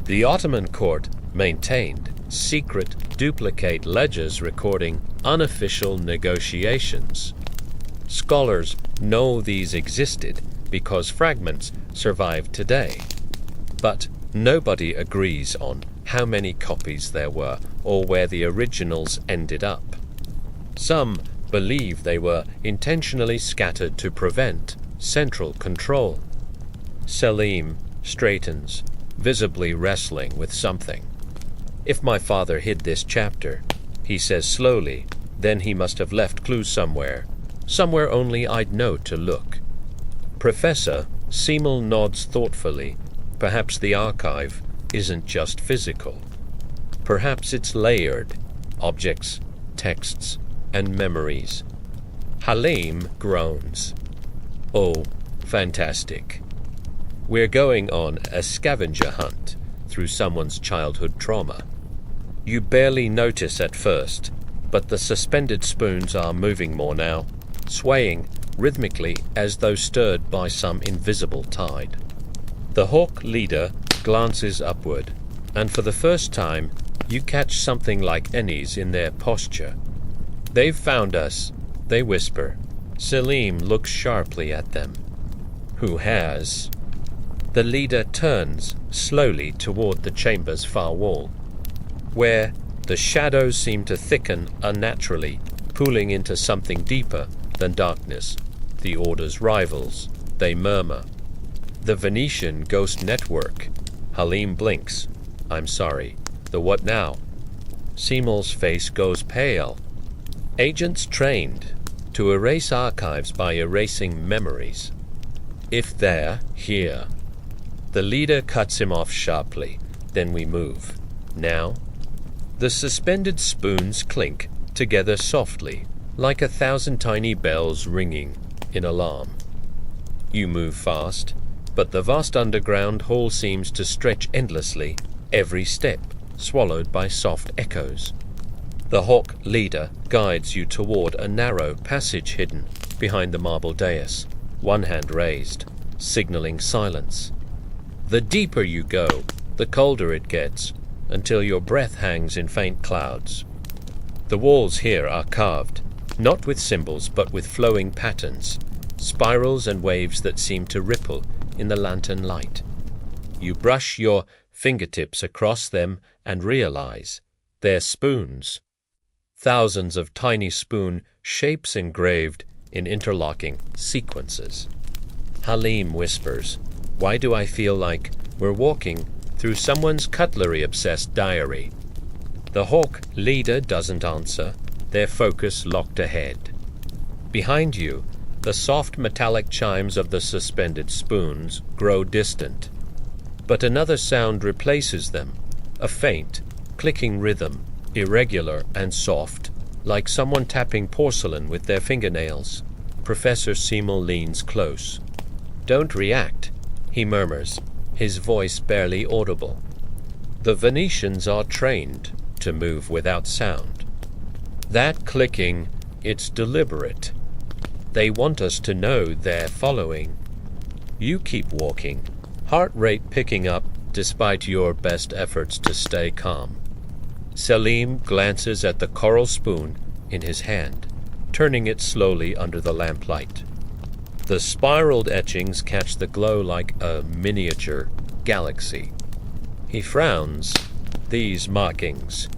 The Ottoman court maintained secret duplicate ledgers recording unofficial negotiations. Scholars know these existed because fragments survive today. But nobody agrees on how many copies there were or where the originals ended up. Some believe they were intentionally scattered to prevent central control. Selim straightens, visibly wrestling with something. "If my father hid this chapter," he says slowly, "then he must have left clues somewhere only I'd know to look." Professor Seymour nods thoughtfully. Perhaps the archive isn't just physical. Perhaps it's layered, objects, texts, and memories. Halim groans. "Oh, fantastic. We're going on a scavenger hunt through someone's childhood trauma. You barely notice at first, but the suspended spoons are moving more now, swaying rhythmically as though stirred by some invisible tide." The hawk leader glances upward, and for the first time you catch something like Enni's in their posture. "They've found us," they whisper. Selim looks sharply at them. "Who has?" The leader turns slowly toward the chamber's far wall, where the shadows seem to thicken unnaturally, pooling into something deeper than darkness. The order's rivals, they murmur. "The Venetian ghost network." Halim blinks. "I'm sorry. The what now?" Seymour's face goes pale. "Agents trained to erase archives by erasing memories. If they're here." The leader cuts him off sharply. "Then we move. Now." The suspended spoons clink together softly, like 1,000 tiny bells ringing in alarm. You move fast, but the vast underground hall seems to stretch endlessly, every step swallowed by soft echoes. The hawk leader guides you toward a narrow passage hidden behind the marble dais, one hand raised, signaling silence. The deeper you go, the colder it gets, until your breath hangs in faint clouds. The walls here are carved, not with symbols but with flowing patterns, spirals and waves that seem to ripple in the lantern light. You brush your fingertips across them and realize they're spoons. Thousands of tiny spoon shapes engraved in interlocking sequences. Halim whispers, "Why do I feel like we're walking through someone's cutlery-obsessed diary?" The hawk leader doesn't answer, their focus locked ahead. Behind you, the soft metallic chimes of the suspended spoons grow distant. But another sound replaces them, a faint, clicking rhythm, irregular and soft, like someone tapping porcelain with their fingernails. Professor Seymour leans close. "Don't react," he murmurs, his voice barely audible. "The Venetians are trained to move without sound. That clicking, it's deliberate. They want us to know they're following. You keep walking, heart rate picking up despite your best efforts to stay calm." Selim glances at the coral spoon in his hand, turning it slowly under the lamplight. The spiraled etchings catch the glow like a miniature galaxy. He frowns. "These markings.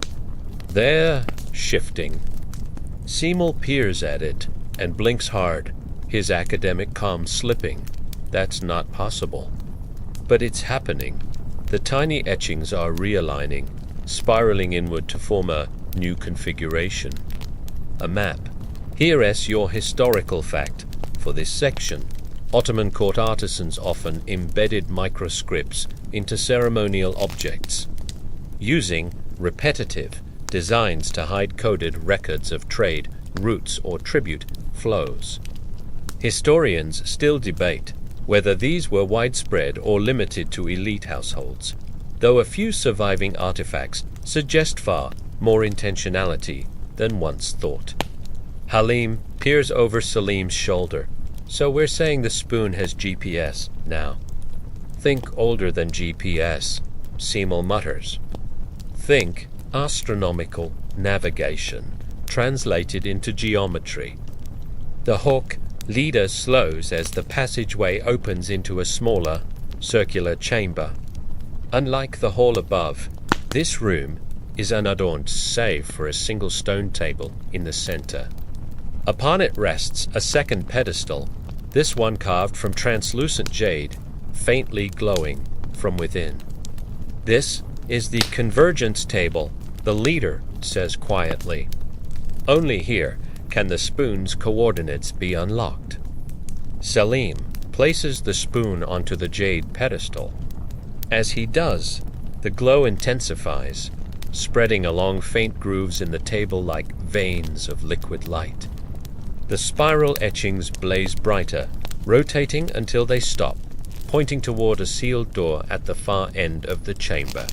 They're shifting." Seymour peers at it and blinks hard, his academic calm slipping. That's not possible. But it's happening. The tiny etchings are realigning, spiraling inward to form a new configuration. A map. Here's your historical fact for this section. Ottoman court artisans often embedded microscripts into ceremonial objects. Using repetitive, designs to hide coded records of trade, routes, or tribute flows. Historians still debate whether these were widespread or limited to elite households, though a few surviving artifacts suggest far more intentionality than once thought. Halim peers over Salim's shoulder, so we're saying the spoon has GPS now. Think older than GPS, Seymour mutters. Think astronomical navigation, translated into geometry. The hawk leader slows as the passageway opens into a smaller, circular chamber. Unlike the hall above, this room is unadorned save for a single stone table in the center. Upon it rests a second pedestal, this one carved from translucent jade, faintly glowing from within. This is the convergence table, the leader says quietly. Only here can the spoon's coordinates be unlocked. Salim places the spoon onto the jade pedestal. As he does, the glow intensifies, spreading along faint grooves in the table like veins of liquid light. The spiral etchings blaze brighter, rotating until they stop, pointing toward a sealed door at the far end of the chamber.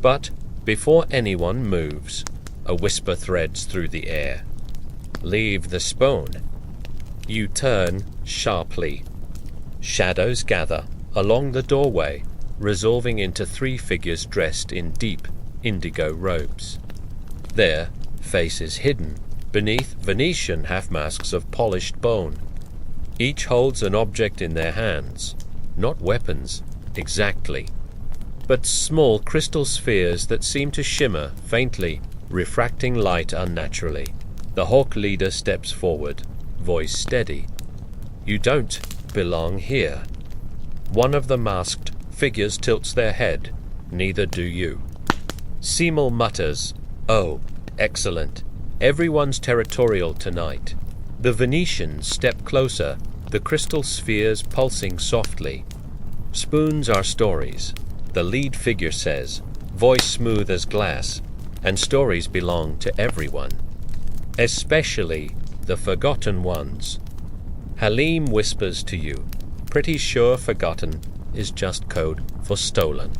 But before anyone moves, a whisper threads through the air. Leave the spoon. You turn sharply. Shadows gather along the doorway, resolving into three figures dressed in deep indigo robes. Their faces hidden beneath Venetian half-masks of polished bone. Each holds an object in their hands, not weapons exactly, but small crystal spheres that seem to shimmer faintly, refracting light unnaturally. The hawk leader steps forward, voice steady. You don't belong here. One of the masked figures tilts their head. Neither do you. Seymour mutters, "Oh, excellent. Everyone's territorial tonight." The Venetians step closer, the crystal spheres pulsing softly. Spoons are stories, the lead figure says, voice smooth as glass, and stories belong to everyone, especially the forgotten ones. Halim whispers to you, pretty sure forgotten is just code for stolen.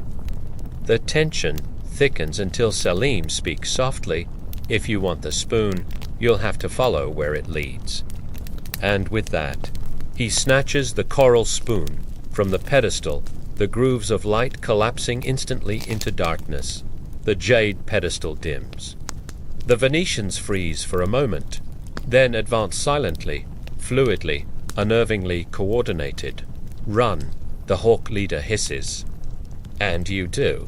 The tension thickens until Salim speaks softly. If you want the spoon, you'll have to follow where it leads. And with that, he snatches the coral spoon from the pedestal, the grooves of light collapsing instantly into darkness. The jade pedestal dims. The Venetians freeze for a moment, then advance silently, fluidly, unnervingly coordinated. Run, the hawk leader hisses. And you do.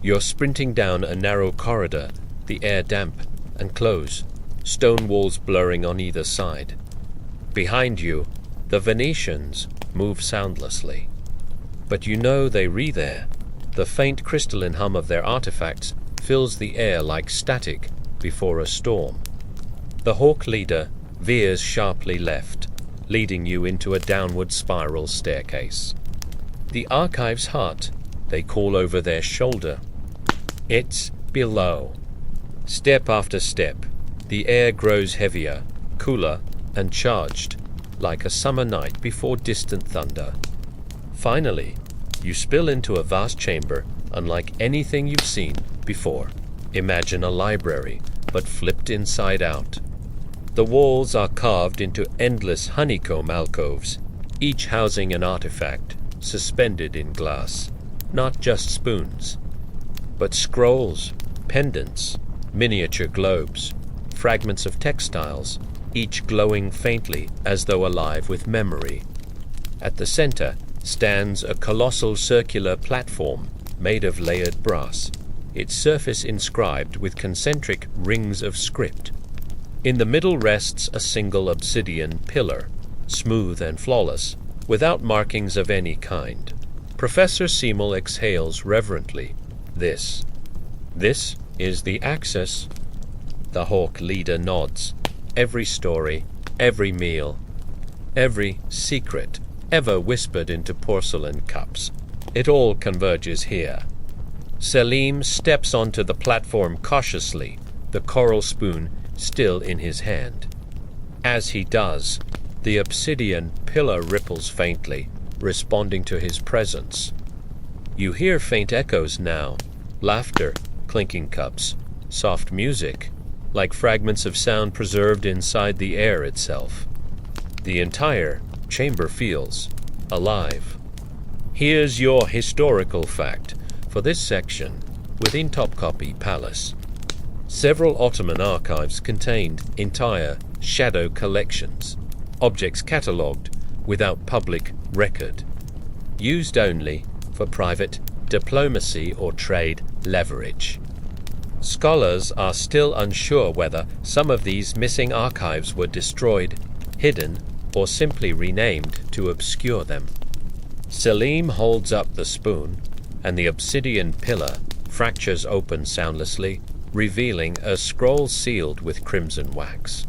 You're sprinting down a narrow corridor, the air damp and close, stone walls blurring on either side. Behind you, the Venetians move soundlessly. But you know they re there. The faint crystalline hum of their artifacts fills the air like static before a storm. The hawk leader veers sharply left, leading you into a downward spiral staircase. The archive's heart, they call over their shoulder. It's below. Step after step, the air grows heavier, cooler, and charged, like a summer night before distant thunder. Finally, you spill into a vast chamber unlike anything you've seen before. Imagine a library, but flipped inside out. The walls are carved into endless honeycomb alcoves, each housing an artifact, suspended in glass. Not just spoons, but scrolls, pendants, miniature globes, fragments of textiles, each glowing faintly as though alive with memory. At the center stands a colossal circular platform made of layered brass, its surface inscribed with concentric rings of script. In the middle rests a single obsidian pillar, smooth and flawless, without markings of any kind. Professor Seymour exhales reverently. This is the access. The hawk leader nods. Every story, every meal, every secret ever whispered into porcelain cups. It all converges here. Selim steps onto the platform cautiously, the coral spoon still in his hand. As he does, the obsidian pillar ripples faintly, responding to his presence. You hear faint echoes now, laughter, clinking cups, soft music, like fragments of sound preserved inside the air itself. The entire chamber feels alive. Here's your historical fact for this section within Topkapi Palace. Several Ottoman archives contained entire shadow collections, objects catalogued without public record, used only for private diplomacy or trade leverage. Scholars are still unsure whether some of these missing archives were destroyed, hidden, or simply renamed to obscure them. Selim holds up the spoon, and the obsidian pillar fractures open soundlessly, revealing a scroll sealed with crimson wax.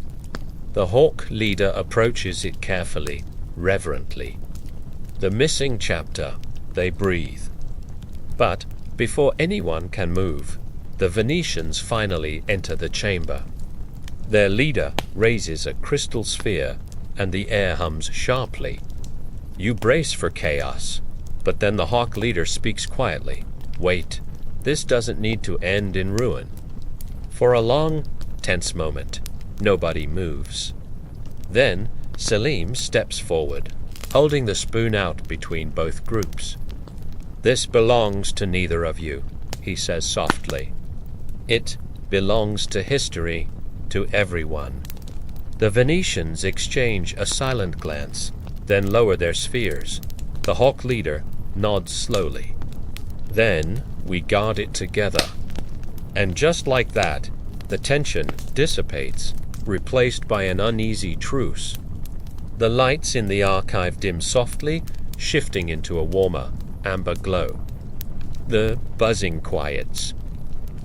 The hawk leader approaches it carefully, reverently. The missing chapter, they breathe. But before anyone can move, the Venetians finally enter the chamber. Their leader raises a crystal sphere, and the air hums sharply. You brace for chaos, but then the hawk leader speaks quietly. Wait, this doesn't need to end in ruin. For a long, tense moment, nobody moves. Then Selim steps forward, holding the spoon out between both groups. This belongs to neither of you, he says softly. It belongs to history, to everyone. The Venetians exchange a silent glance, then lower their spheres. The hawk leader nods slowly. Then we guard it together. And just like that, the tension dissipates, replaced by an uneasy truce. The lights in the archive dim softly, shifting into a warmer, amber glow. The buzzing quiets.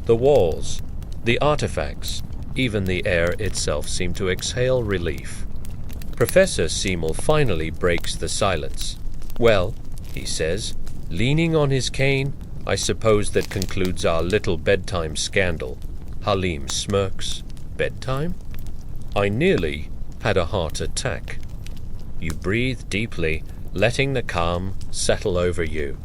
The walls, the artifacts, even the air itself seem to exhale relief. Professor Seymour finally breaks the silence. Well, he says, leaning on his cane, I suppose that concludes our little bedtime scandal. Halim smirks. Bedtime? I nearly had a heart attack. You breathe deeply, letting the calm settle over you.